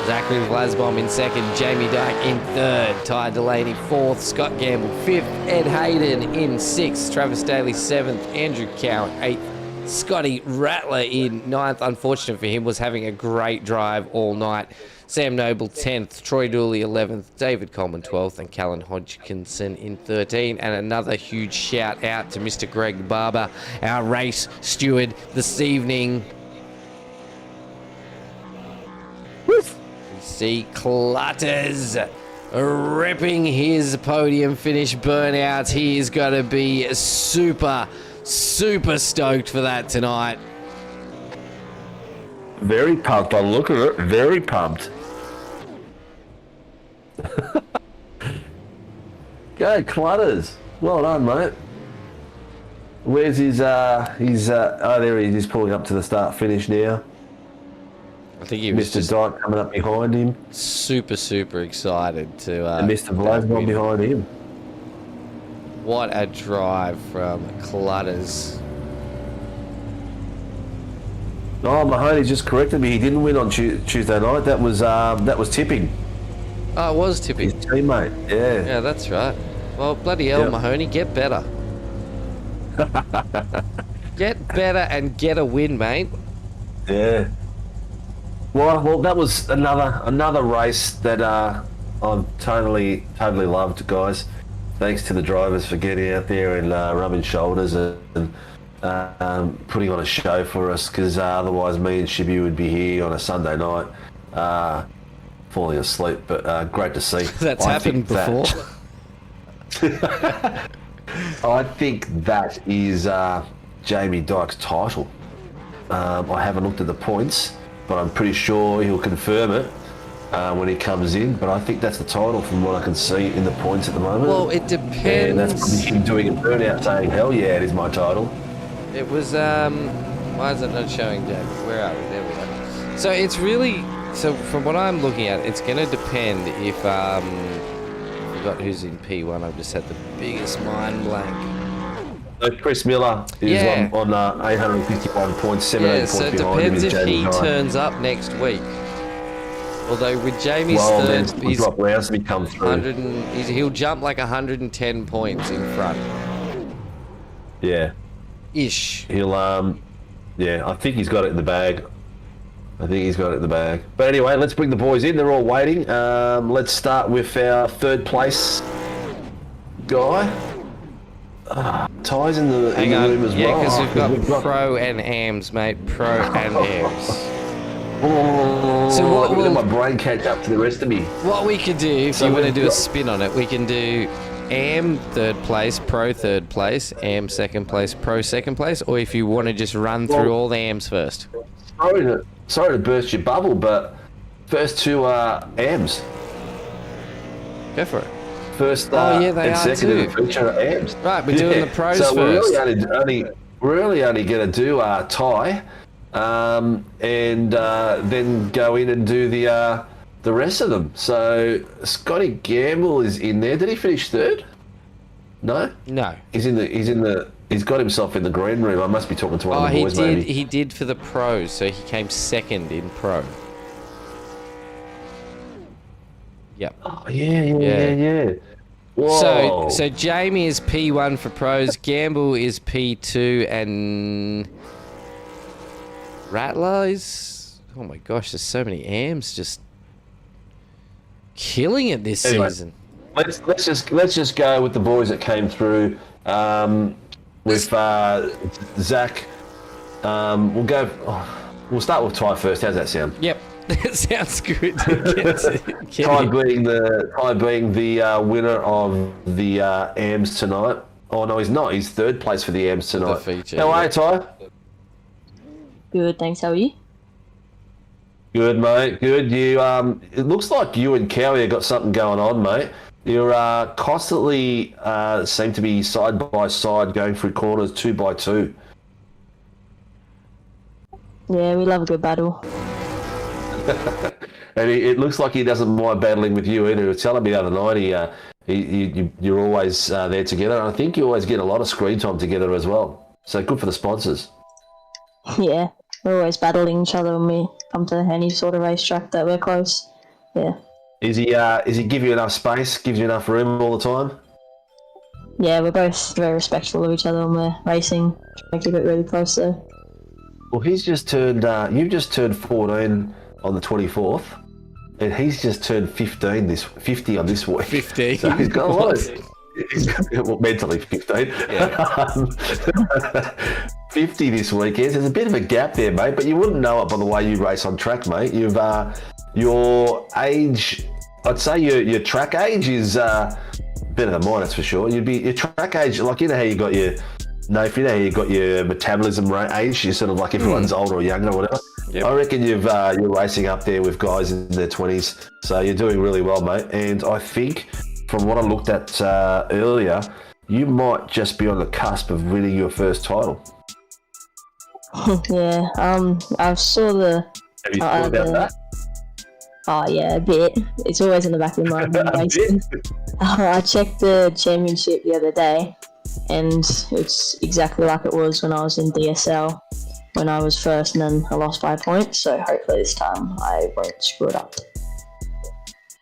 Zachary Vlasbom in second, Jamie Dyke in third, Ty Delaney fourth, Scott Gamble fifth, Ed Hayden in sixth, Travis Daly seventh, Andrew Cowan eighth, Scotty Rattler in ninth. Unfortunate for him, was having a great drive all night. Sam Noble 10th, Troy Dooley 11th, David Coleman 12th, and Callan Hodgkinson in 13. And another huge shout out to Mr. Greg Barber, our race steward this evening. We see Clutters ripping his podium finish burnouts. He is going to be super stoked for that tonight. Very pumped by the look of it. Very pumped. Go Clutters. Well done, mate. Where's his oh, there he is. He's pulling up to the start finish now. I think he was Mr. Dyke coming up behind him. Super excited to... and Mr. Vlasbom behind him. What a drive from Clutters. Oh, Mahoney just corrected me. He didn't win on Tuesday night. That was tipping. Oh, it was tipping. His teammate, yeah. Yeah, that's right. Well, bloody hell, Mahoney, get better. Get better and get a win, mate. Yeah. Well, that was another race that I've totally loved, guys. Thanks to the drivers for getting out there and rubbing shoulders and putting on a show for us, because otherwise me and ShiBBy would be here on a Sunday night falling asleep. But great to see. That's happened before. I think that is Jamie Dyke's title. I haven't looked at the points, but I'm pretty sure he'll confirm it when he comes in. But I think that's the title from what I can see in the points at the moment. Well, it depends. And that's probably him doing a burnout saying, hell yeah, it is my title. It was, why is it not showing, James? Where are we? There we are. So it's really, so from what I'm looking at, it's going to depend if, I forgot who's in P1. I've just had the biggest mind blank. So Chris Miller is on 851 points, 17 points so it behind him. depends if he turns up next week. Although with Jamie's third, he's drop rounds to come through. He'll jump like 110 points in front. Yeah. Ish. He'll, yeah, I think he's got it in the bag. But anyway, let's bring the boys in. They're all waiting. Let's start with our third place guy. Ty's in the room as well. Yeah, because we've got Pro and AMs, mate. Pro and AMs. So what will my brain catch up to the rest of me? What we could do, if you want to do a spin on it, we can do AM third place, Pro third place, AM second place, Pro second place, or if you want to just run through all the AMs first. Sorry to burst your bubble, but first two are AMs. Go for it. First they and are second too. in the feature are AMs. Right, we're doing the pros so first. We're really only going to do Ty, and then go in and do the rest of them. So Scotty Gamble is in there. Did he finish third? No. He's got himself in the green room. I must be talking to one of the boys. Maybe he did for the pros, so he came second in pro. Yep. Oh yeah. Whoa. So Jamie is P1 for pros, Gamble is P2, and Rattler is, oh my gosh, there's so many AMs just killing it this season. Let's just go with the boys that came through. With Zach, we'll start with Ty first. How's that sound? Yep. That sounds good. Ty being the winner of the AMs tonight. Oh, no, he's not. He's third place for the AMs tonight. feature, How are you, Ty? Good, thanks. How are you? Good, mate. Good. You. It looks like you and Cowie have got something going on, mate. You're constantly seem to be side by side going through corners 2x2. Yeah, we love a good battle. And it looks like he doesn't mind battling with you either. He was telling me the other night you're always there together. And I think you always get a lot of screen time together as well. So good for the sponsors. Yeah, we're always battling each other when we come to any sort of racetrack that we're close. Yeah. Is he give you enough space, gives you enough room all the time? Yeah, we're both very respectful of each other when we're racing. Trying to keep it really close though. Well, he's just turned, you've just turned 14 on the 24th, and he's just turned 50 on this week. 15. So he's got a lot of, he's got, well, mentally 15. Yeah. 50 this weekend. There's a bit of a gap there, mate, but you wouldn't know it by the way you race on track, mate. You've, your age, I'd say your track age is better than mine, that's for sure. Your track age, like, you know how you got your, Nathan, you know how you got your metabolism age, you're sort of like everyone's older or younger or whatever. Yep. I reckon you're racing up there with guys in their 20s, so you're doing really well, mate. And I think from what I looked at earlier, you might just be on the cusp of winning your first title. Yeah, I saw the... Have you thought about that? Oh yeah, a bit. It's always in the back of my mind. I checked the championship the other day, and it's exactly like it was when I was in DSL, when I was first, and then I lost 5 points. So hopefully this time I won't screw it up.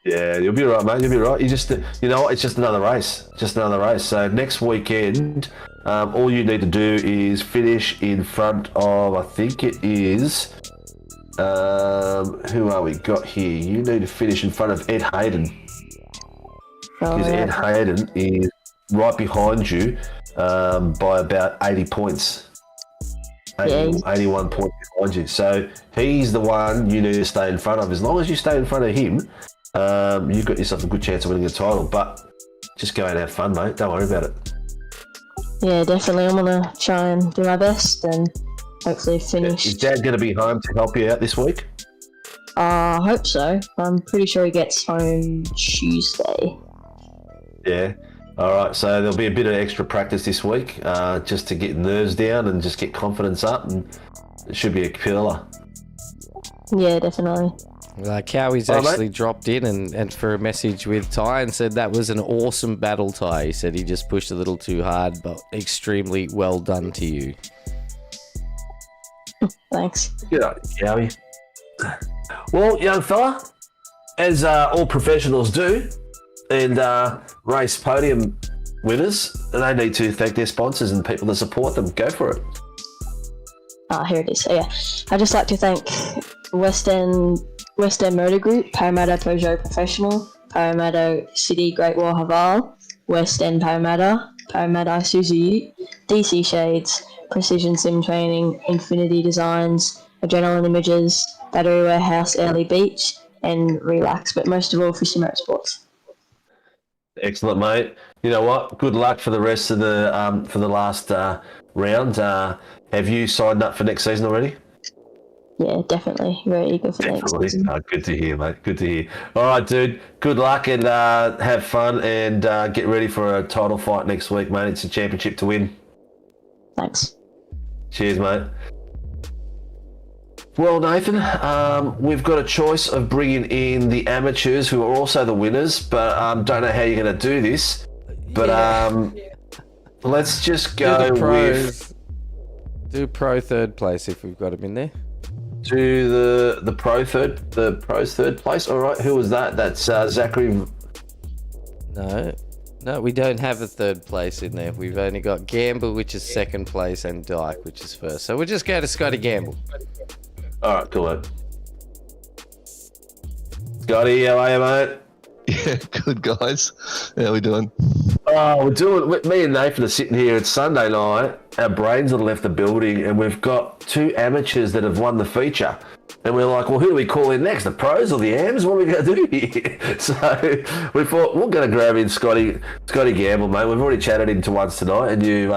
Yeah, you'll be right, mate. You'll be right. You know what? It's just another race. Just another race. So next weekend, all you need to do is finish in front of, I think it is. Who are we got here? You need to finish in front of Ed Hayden. Because Ed Hayden is right behind you by about 80 points. 81 points behind you. So he's the one you need to stay in front of. As long as you stay in front of him, you've got yourself a good chance of winning the title. But just go out and have fun, mate. Don't worry about it. Yeah, definitely. I'm going to try and do my best and hopefully finish. Is Dad going to be home to help you out this week? I hope so. I'm pretty sure he gets home Tuesday. Yeah. All right. So there'll be a bit of extra practice this week, just to get nerves down and just get confidence up, and it should be a killer. Yeah, definitely. Cowie's actually dropped in and for a message with Ty and said that was an awesome battle, Ty. He said he just pushed a little too hard, but extremely well done to you. Thanks. Good on you, Cowie. Well, young fella, as all professionals do, and race podium winners, they need to thank their sponsors and people that support them. Go for it. Here it is. So yeah, I'd just like to thank West End Motor Group, Parramatta Peugeot Professional, Parramatta City Great Wall Haval, West End Parramatta, Parramatta Isuzu, DC Shades, Precision Sim Training, Infinity Designs, Adrenaline Images, Battery Warehouse, Early Beach, and Relax, but most of all, Fishy Motorsports. Excellent, mate. You know what? Good luck for the rest of the for the last round. Have you signed up for next season already? Yeah, definitely. Very eager for next season. Good to hear, mate. Good to hear. All right, dude. Good luck and have fun and get ready for a title fight next week, mate. It's a championship to win. Thanks. Cheers, mate. Well, Nathan, we've got a choice of bringing in the amateurs who are also the winners, but don't know how you're going to do this. But let's just go with... Do pro third place if we've got him in there. Do the pro's third place. All right, who was that? That's Zachary. No, we don't have a third place in there. We've only got Gamble, which is second place, and Dyke, which is first. So we'll just go to Scotty Gamble. All right, cool, mate. Scotty, how are you, mate? Yeah, good, guys. How we doing? Oh, we're doing. Me and Nathan are sitting here. It's Sunday night. Our brains have left the building, and we've got two amateurs that have won the feature. And we're like, well, who do we call in next? The pros or the AMs? What are we going to do here? So we thought, we're going to grab in Scotty Gamble, mate. We've already chatted into once tonight, and you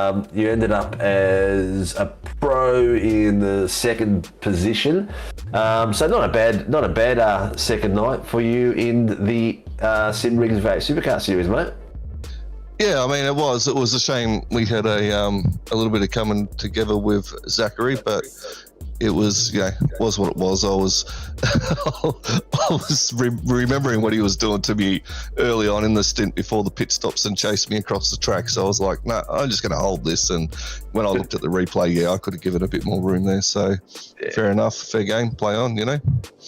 ended up as a pro in the second position. So not a bad second night for you in the Sinkovic V8 Supercar Series, mate. Yeah, I mean, it was a shame we had a little bit of coming together with Zachary, but it was, was what it was. I was remembering what he was doing to me early on in the stint before the pit stops and chased me across the track. So I was like, no, I'm just going to hold this. And when I looked at the replay, I could have given a bit more room there. So fair enough, fair game, play on,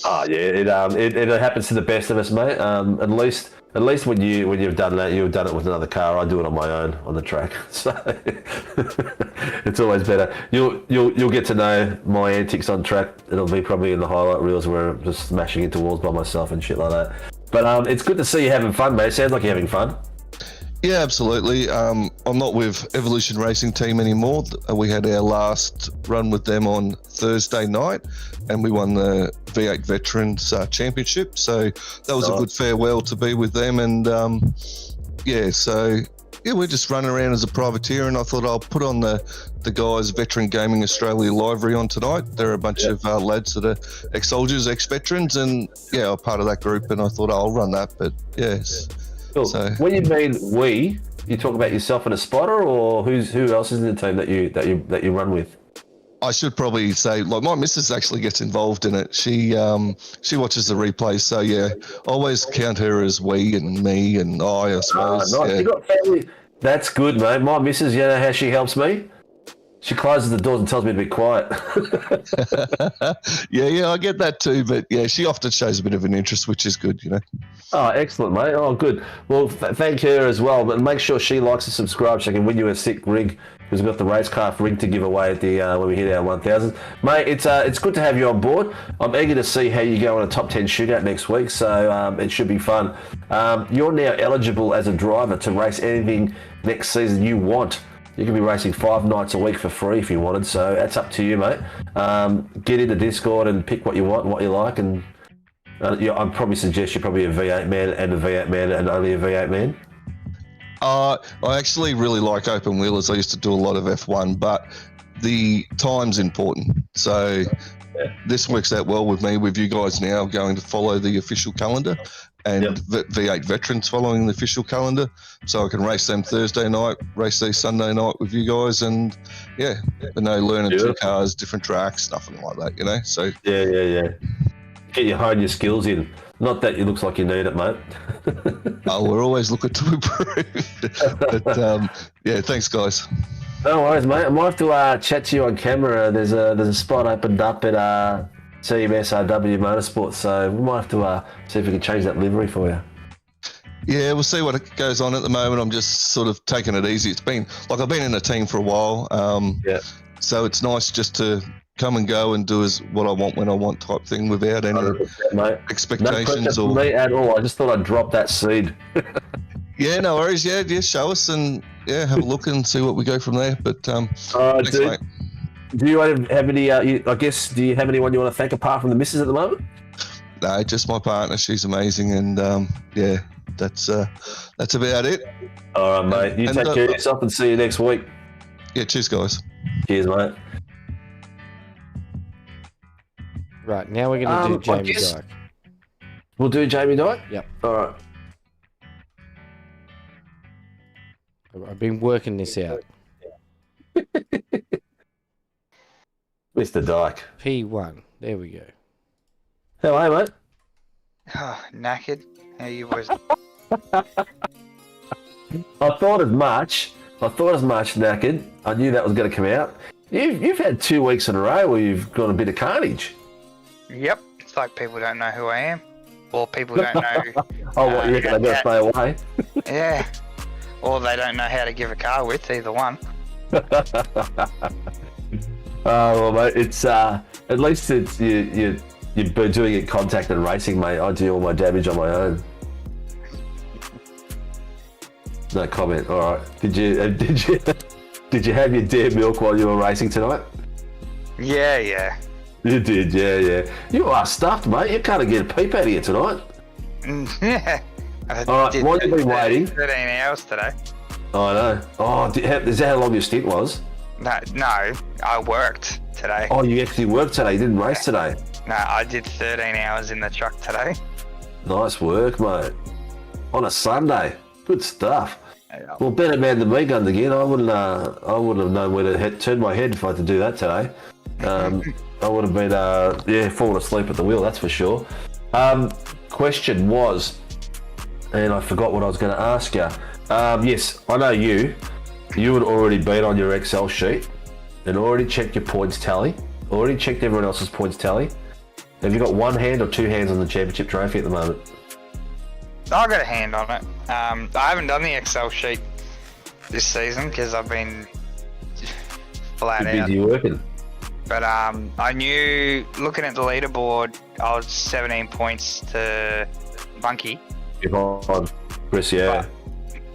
Oh yeah, it happens to the best of us, mate. At least when you've done that, you've done it with another car. I do it on my own on the track, so it's always better. You'll get to know my antics on track. It'll be probably in the highlight reels where I'm just smashing into walls by myself and shit like that. But it's good to see you having fun, mate. Sounds like you're having fun. Yeah, absolutely. I'm not with Evolution Racing Team anymore. We had our last run with them on Thursday night, and we won the V8 Veterans Championship. So that was a good farewell to be with them. And we're just running around as a privateer. And I thought I'll put on the guys' Veteran Gaming Australia livery on tonight. They're a bunch of lads that are ex-soldiers, ex-veterans, and I'm part of that group. And I thought I'll run that. But yes. Cool. So, when you mean you talk about yourself and a spotter, or who else is in the team that you run with? I should probably say, like, my missus actually gets involved in it. She watches the replays, so always count her as we and me and I suppose. Nice. Yeah. You got family. That's good, mate. My missus, you know how she helps me? She closes the doors and tells me to be quiet. Yeah, I get that too. But she often shows a bit of an interest, which is good, Oh, excellent, mate. Oh, good. Well, thank her as well. But make sure she likes and subscribes so I can win you a sick rig. Because we've got the racecraft rig to give away at the when we hit our 1,000. Mate, it's good to have you on board. I'm eager to see how you go on a top 10 shootout next week. So it should be fun. You're now eligible as a driver to race anything next season you want. You can be racing 5 nights a week for free if you wanted, so that's up to you, mate. Get into Discord and pick what you want and what you like, and I'd probably suggest you're probably a V8 man and a V8 man and only a V8 man. I actually really like open wheelers. I used to do a lot of F1, but the time's important. So this works out well with me, with you guys now going to follow the official calendar. And V8 Veterans following the official calendar, so I can race them Thursday night, race these Sunday night with you guys, and learning 2 cars, different tracks, nothing like that, So get you hone your skills in. Not that it looks like you need it, mate. We're always looking to improve. But thanks, guys. No worries, mate. I might have to chat to you on camera. There's a spot opened up at Team SRW Motorsport, so we might have to see if we can change that livery for you. Yeah, we'll see what goes on at the moment. I'm just sort of taking it easy. It's been like I've been in a team for a while, so it's nice just to come and go and do what I want when I want type thing without any expectations. No pressure for me at all. I just thought I'd drop that seed. Yeah, no worries. Yeah, just show us and have a look and see what we go from there. But thanks, mate. Do you have any? Do you have anyone you want to thank apart from the missus at the moment? No, just my partner. She's amazing, and that's about it. All right, mate. You take care of yourself, and see you next week. Yeah, cheers, guys. Cheers, mate. Right, now we're going to do Jamie Dyke. We'll do Jamie Dyke? Yep. All right. I've been working this out. Mr. Dyke. P1. There we go. How are you, mate? Knackered. How you boys? I thought as much, knackered. I knew that was going to come out. You've had 2 weeks in a row where you've got a bit of carnage. Yep. It's like people don't know who I am. Or people don't know... What, you reckon I better stay away? Yeah. Or they don't know how to give a car with, either one. Well, mate, it's at least it's you've been doing it contact and racing, mate. I do all my damage on my own. No comment. All right. Did you have your damn milk while you were racing tonight? Yeah. You did, yeah. You are stuffed, mate. You can't get a peep out of you tonight. Yeah. All right, while you've been waiting. 13 hours today. I know. Oh, is that how long your stint was? No, I worked today. Oh, you actually worked today. You didn't race today. No, I did 13 hours in the truck today. Nice work, mate. On a Sunday. Good stuff. Yeah. Well, better man than me, gunned again. I wouldn't have known where to turn my head if I had to do that today. I would have been, falling asleep at the wheel, that's for sure. Question was, and I forgot what I was going to ask you. Yes, I know you had already been on your Excel sheet and already checked your points tally, already checked everyone else's points tally. Have you got one hand or two hands on the championship trophy at the moment? I got a hand on it. I haven't done the Excel sheet this season because I've been flat out. Busy working. But I knew, looking at the leaderboard, I was 17 points to Funky. Behind Chris, yeah.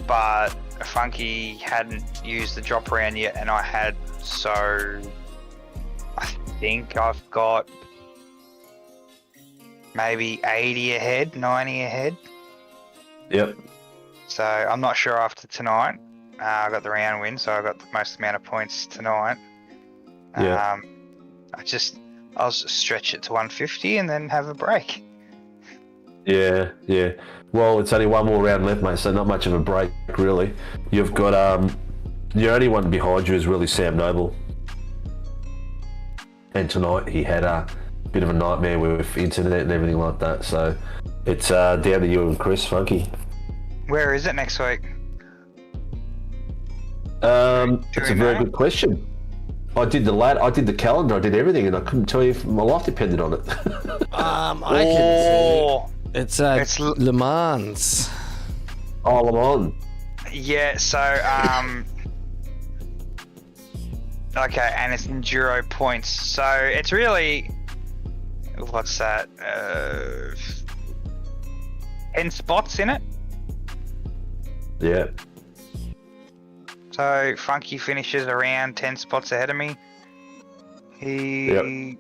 But Funky hadn't used the drop around yet, and I had, so I think I've got maybe 80 ahead, 90 ahead. Yep. So I'm not sure after tonight. I got the round win, so I got the most amount of points tonight. Yeah. I'll stretch it to 150 and then have a break. Yeah. Well, it's only one more round left, mate, so not much of a break, really. You've got, the only one behind you is really Sam Noble. And tonight he had a bit of a nightmare with internet and everything like that, so it's down to you and Chris, Funky. Where is it next week? It's a very good question. I did the calendar, I did everything, and I couldn't tell you if my life depended on it. I can see. It's Le Mans. Oh, Le Mans. Yeah, so okay, and it's enduro points. So it's really, what's that? 10 spots in it. Yeah. So Funky finishes around 10 spots ahead of me. He'll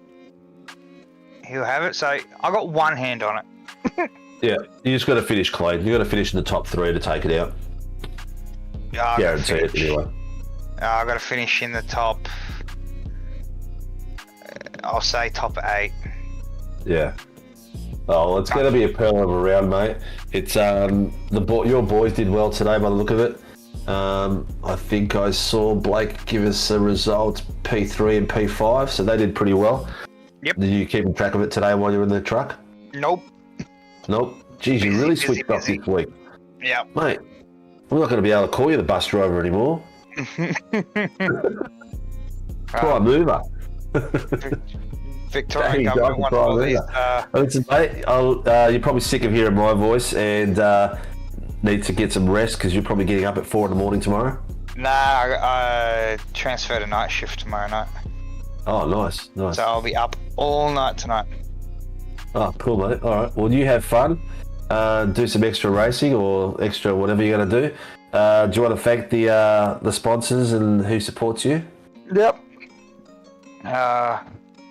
have it. So I got one hand on it. Yeah, you just got to finish clean. You got to finish in the top 3 to take it out. Yeah, Guarantee it anyway. I got to finish in the top. I'll say top 8. Yeah. Oh, well, it's going to be a pearl of a round, mate. It's your boys did well today by the look of it. I think I saw Blake give us a result P3 and P5, so they did pretty well. Yep. Did you keep track of it today while you were in the truck? Nope. Nope. Geez, you really switched off this week. Yeah. Mate, we're not going to be able to call you the bus driver anymore. Prime mover. Victorian government won all these. Listen, mate, you're probably sick of hearing my voice and need to get some rest because you're probably getting up at 4 a.m. tomorrow. Nah, I transfer to night shift tomorrow night. Oh, nice. So I'll be up all night tonight. Oh, cool, mate. All right. Well, you have fun. Do some extra racing or extra whatever you're going to do. Do you want to thank the sponsors and who supports you? Yep.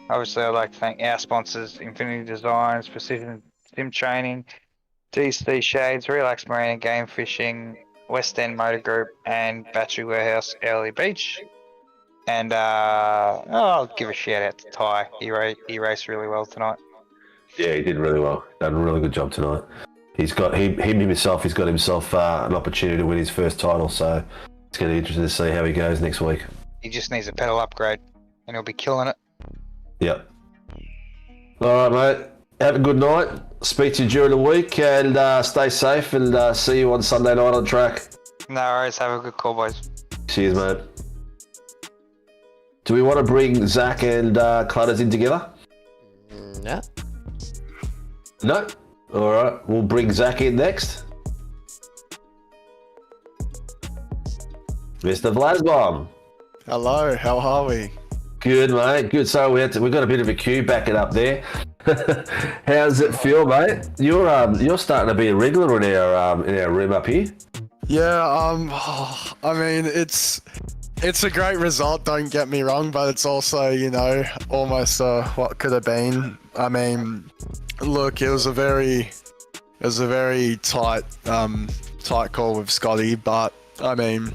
Obviously, I'd like to thank our sponsors: Infinity Designs, Precision Sim Training, DC Shades, Relax Marine and Game Fishing, West End Motor Group, and Battery Warehouse Early Beach. And I'll give a shout out to Ty. He raced really well tonight. Yeah, he did really well. Done a really good job tonight. He's got himself an opportunity to win his first title, so it's going to be interesting to see how he goes next week. He just needs a pedal upgrade, and he'll be killing it. Yep. All right, mate. Have a good night. Speak to you during the week, and stay safe, and see you on Sunday night on track. No worries. Have a good call, boys. Cheers, mate. Do we want to bring Zach and Clutters in together? No. No? All right. We'll bring Zach in next. Mr. Vlasbom. Hello, how are we? Good, mate. Good. So we've got a bit of a queue backing up there. How's it feel, mate? You're starting to be a regular in our room up here. Yeah, I mean, it's it's a great result, don't get me wrong, but it's also, you know, almost what could have been. I mean, look, it was a very tight call with Scotty, but I mean,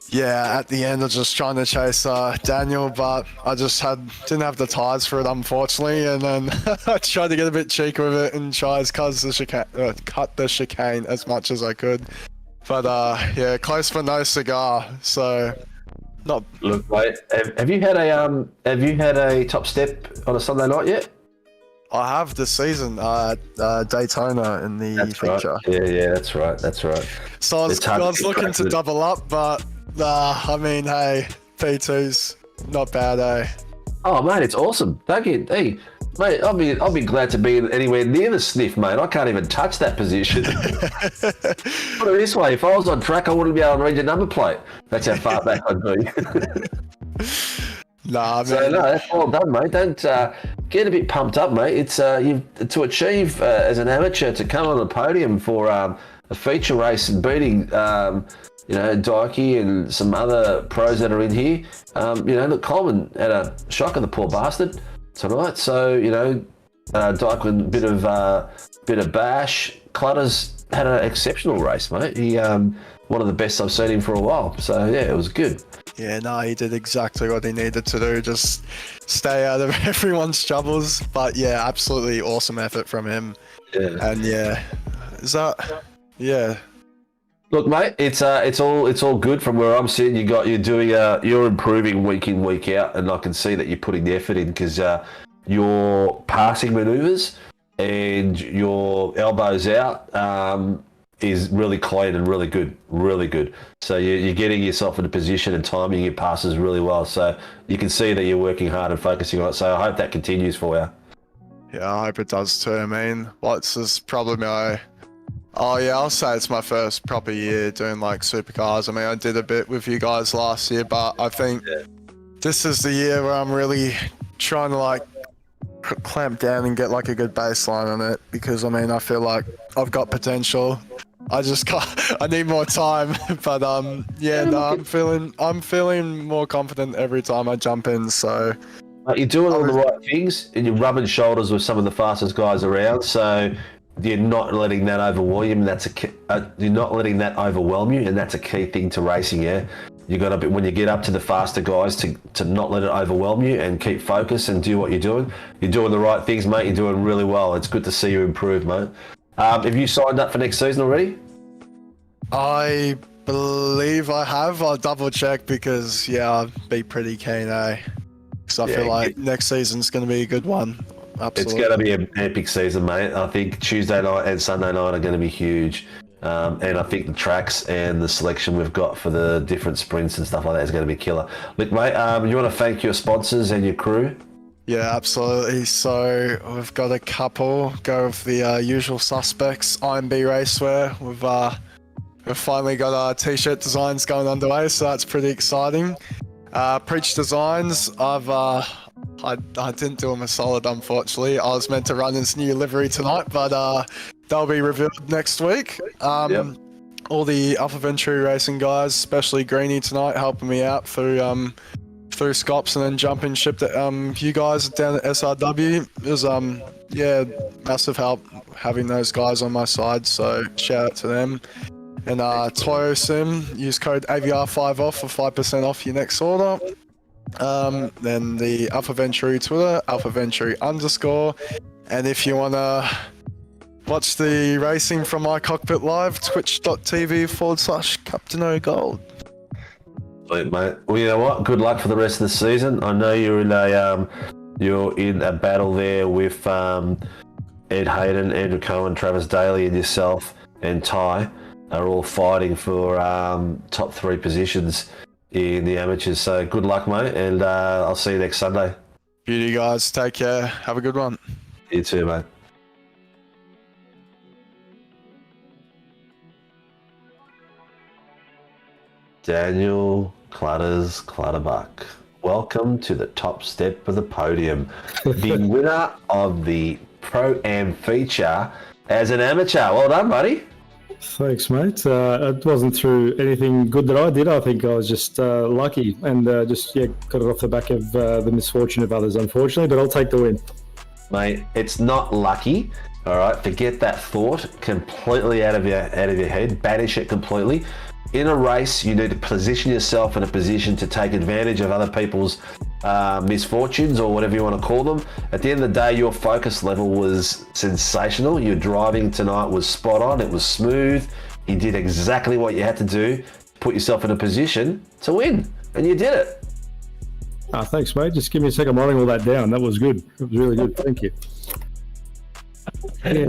yeah, at the end I was just trying to chase Daniel, but I just didn't have the tyres for it, unfortunately, and then I tried to get a bit cheeky with it and try to cut the chicane as much as I could. But yeah, close for no cigar. So, not. Look, mate, have you had a top step on a Sunday night yet? I have this season Daytona in the feature. Right. Yeah, that's right. So I was looking to double up, but I mean, hey, P2's not bad, eh? Oh, mate, it's awesome. Hey, mate, I'll be glad to be anywhere near the sniff, mate. I can't even touch that position. Put it this way, if I was on track, I wouldn't be able to read your number plate. That's how far back I'd be. Nah, man. So, no, that's well done, mate. Don't get a bit pumped up, mate. It's to achieve as an amateur to come on the podium for a feature race and beating you know, Dykey and some other pros that are in here. You know, look, Coleman had a shocker, the poor bastard, tonight. So, you know, Dyke with a bit of bash. Clutter's had an exceptional race, mate. He one of the best I've seen him for a while. So, yeah, it was good. Yeah, no, he did exactly what he needed to do. Just stay out of everyone's troubles. But, yeah, absolutely awesome effort from him. Yeah. And, yeah, yeah. Look, mate, it's all good from where I'm sitting. You're improving week in, week out, and I can see that you're putting the effort in because your passing manoeuvres and your elbows out is really clean and really good. So you're getting yourself in a position and timing your passes really well. So you can see that you're working hard and focusing on it. So I hope that continues for you. Yeah, I hope it does too. I mean, what's this probably I'll say it's my first proper year doing like supercars. I mean, I did a bit with you guys last year, but I think this is the year where I'm really trying to like clamp down and get like a good baseline on it, because I mean, I feel like I've got potential. I need more time, but yeah, no, I'm feeling more confident every time I jump in. So you're doing all the right things and you're rubbing shoulders with some of the fastest guys around. So you're not letting that overwhelm you. You're not letting that overwhelm you, and that's a key thing to racing. Yeah, you got to, when you get up to the faster guys, to not let it overwhelm you and keep focused and do what you're doing. You're doing the right things, mate. You're doing really well. It's good to see you improve, mate. Have you signed up for next season already? I believe I have. I'll double check because yeah, I'd be pretty keen, eh? Because I feel like next season's going to be a good one. Absolutely. It's going to be an epic season, mate. I think Tuesday night and Sunday night are going to be huge. And I think the tracks and the selection we've got for the different sprints and stuff like that is going to be killer. Look, mate, you want to thank your sponsors and your crew? Yeah, absolutely. So we've got a couple. Go with the usual suspects. IMB Racewear. We've finally got our t-shirt designs going underway, so that's pretty exciting. Preach Designs. I didn't do them a solid, unfortunately. I was meant to run this new livery tonight, but they'll be revealed next week. All the Upper Venturi Racing guys, especially Greenie tonight, helping me out through Scops and then jumping ship to you guys down at SRW. It was massive help having those guys on my side, so shout out to them. And Toyo Sim, use code AVR5 off for 5% off your next order. Then the Alpha Venturi Twitter, Alpha Venturi _. And if you want to watch the racing from my cockpit live, twitch.tv/Captain O'Gold. Sweet, mate. Well, you know what? Good luck for the rest of the season. I know you're in a battle there with Ed Hayden, Andrew Cohen, Travis Daly, and yourself and Ty are all fighting for top 3 positions in the amateurs. So good luck, mate, and I'll see you next Sunday. Beauty, guys. Take care. Have a good one. You too, mate. Daniel Clutterbuck. Welcome to the top step of the podium. The winner of the Pro-Am feature as an amateur. Well done, buddy. Thanks, mate. It wasn't through anything good that I did. I think I was just lucky and got it off the back of the misfortune of others, unfortunately. But I'll take the win. Mate, it's not lucky. All right, forget that thought completely out of your head. Banish it completely. In a race, you need to position yourself in a position to take advantage of other people's misfortunes or whatever you want to call them. At the end of the day, your focus level was sensational. Your driving tonight was spot on. It was smooth. You did exactly what you had to do to put yourself in a position to win, and you did it. Thanks, mate. Just give me a second. I'm writing all that down. That was good. It was really good. Thank you. Yeah,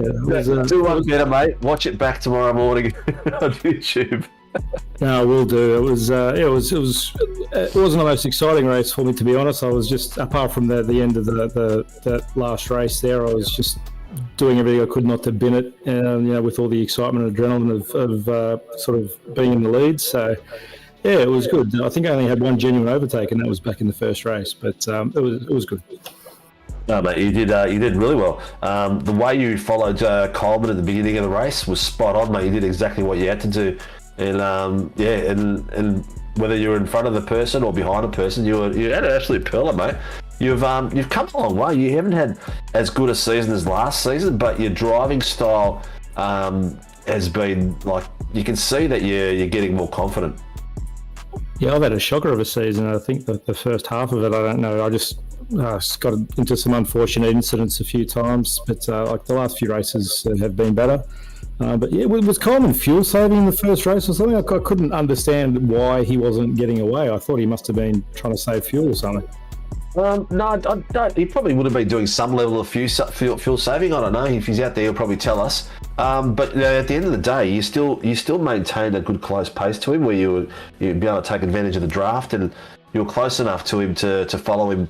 do one better, mate. Watch it back tomorrow morning on YouTube. No, we'll do. It wasn't the most exciting race for me, to be honest. I was just, apart from the end of that last race there, I was just doing everything I could not to bin it, with all the excitement and adrenaline of sort of being in the lead. So, yeah, it was good. I think I only had one genuine overtake, and that was back in the first race, but it was good. No, mate, you did really well. The way you followed Coleman at the beginning of the race was spot on, mate. You did exactly what you had to do. And and whether you're in front of the person or behind a person, you had an absolute pearler, mate. You've come a long way. You haven't had as good a season as last season, but your driving style has been, like, you can see that you're getting more confident. Yeah, I've had a shocker of a season. I think that the first half of it, I don't know. I just got into some unfortunate incidents a few times, but like the last few races have been better. But yeah, was Coleman fuel saving in the first race or something? I couldn't understand why he wasn't getting away. I thought he must have been trying to save fuel or something. No, I don't. He probably would have been doing some level of fuel saving. I don't know. If he's out there, he'll probably tell us. But at the end of the day, you still maintained a good close pace to him, where you'd be able to take advantage of the draft, and you were close enough to him to follow him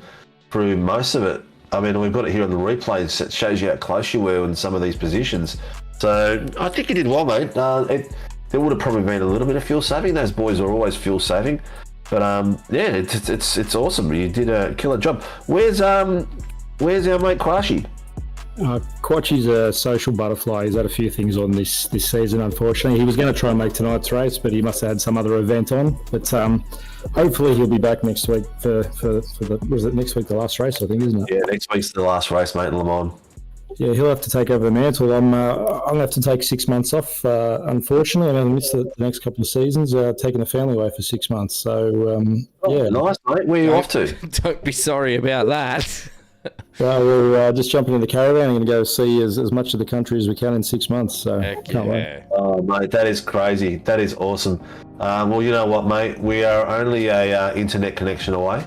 through most of it. I mean, we've got it here on the replays. It shows you how close you were in some of these positions. So I think you did well, mate. There would have probably been a little bit of fuel saving. Those boys are always fuel saving. But yeah, it's awesome. You did a killer job. Where's our mate Kwashi? Quachi's a social butterfly. He's had a few things on this season, unfortunately. He was going to try and make tonight's race, but he must have had some other event on. But hopefully he'll be back next week for next week, the last race, I think, isn't it? Yeah, next week's the last race, mate, in Le Mans. Yeah, he'll have to take over the mantle. I'm going to have to take 6 months off, unfortunately. I'm going to miss the next couple of seasons, taking the family away for 6 months. So, yeah. Nice, mate. Where are you off to? Don't be sorry about that. We're just jumping in the caravan and going to go see as much of the country as we can in 6 months. So, can't wait. Oh, mate, that is crazy. That is awesome. Well, you know what, mate? We are only a internet connection away.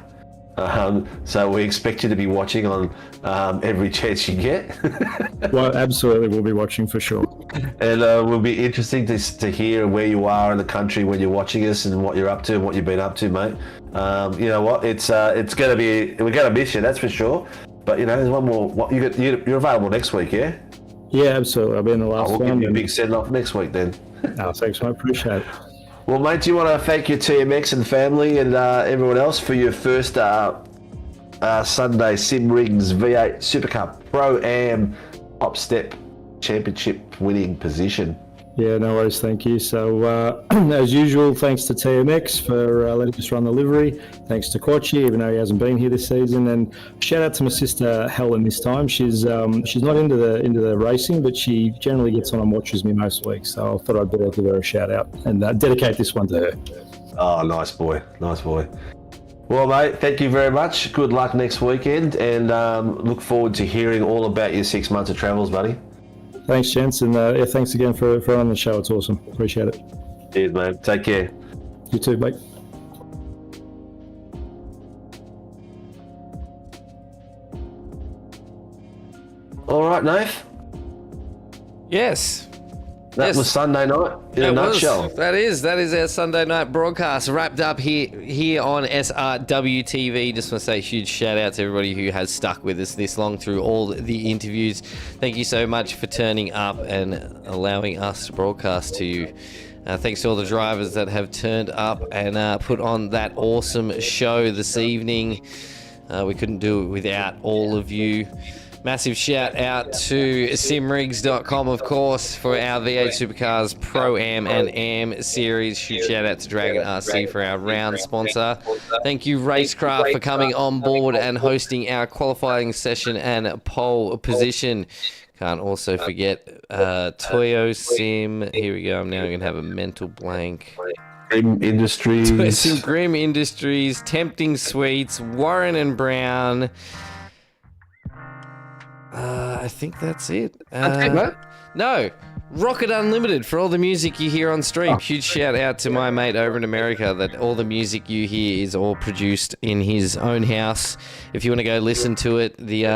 So we expect you to be watching on every chance you get. Well, absolutely, we'll be watching for sure. And will be interesting to hear where you are in the country when you're watching us and what you're up to and what you've been up to, mate. You know what? It's going to be, we're going to miss you, that's for sure. But you know, there's one more. You're available next week, yeah? Yeah, absolutely. I'll be in the last one. We'll give you a big send off next week then. No, thanks, I appreciate it. Well, mate, do you want to thank your TMX and family and everyone else for your first Sunday Sim Rings V8 Supercar ProAm Top Step Championship winning position? Yeah, no worries, thank you. So, as usual, thanks to TMX for letting us run the livery. Thanks to Quachi, even though he hasn't been here this season. And shout out to my sister Helen this time. She's not into the racing, but she generally gets on and watches me most weeks. So I thought I'd better give her a shout out and dedicate this one to her. Oh, nice boy, nice boy. Well, mate, thank you very much. Good luck next weekend, and look forward to hearing all about your 6 months of travels, buddy. Thanks, gents, and thanks again for on the show. It's awesome. Appreciate it. Cheers, mate. Take care. You too, mate. All right, Nath. Yes. That was Sunday night in a nutshell. That is our Sunday night broadcast wrapped up here on SRW TV. Just want to say a huge shout out to everybody who has stuck with us this long through all the interviews. Thank you so much for turning up and allowing us to broadcast to you. Thanks to all the drivers that have turned up and put on that awesome show this evening. We couldn't do it without all of you. Massive shout out to simrigs.com, of course, for our V8 Supercars ProAm and Am Series. Huge shout out to Dragon RC for our round sponsor. Thank you, Racecraft, for coming on board and hosting our qualifying session and pole position. Can't also forget Toyo Sim. Here we go. I'm now going to have a mental blank. Grim Industries. Some Grim Industries, Tempting Sweets, Warren and Brown. I think that's it. No, Rocket Unlimited for all the music you hear on stream. Huge shout out to my mate over in America that all the music you hear is all produced in his own house. If you want to go listen to it, the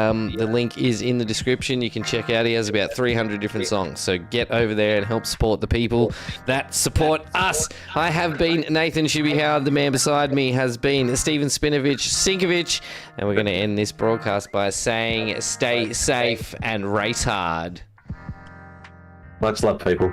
link is in the description. You can check out. He has about 300 different songs. So get over there and help support the people that support us. I have been Nathan ShiBBy Howard. The man beside me has been Stephen Spinovich, Sinkovic, and we're going to end this broadcast by saying stay safe and race hard. Much love, people.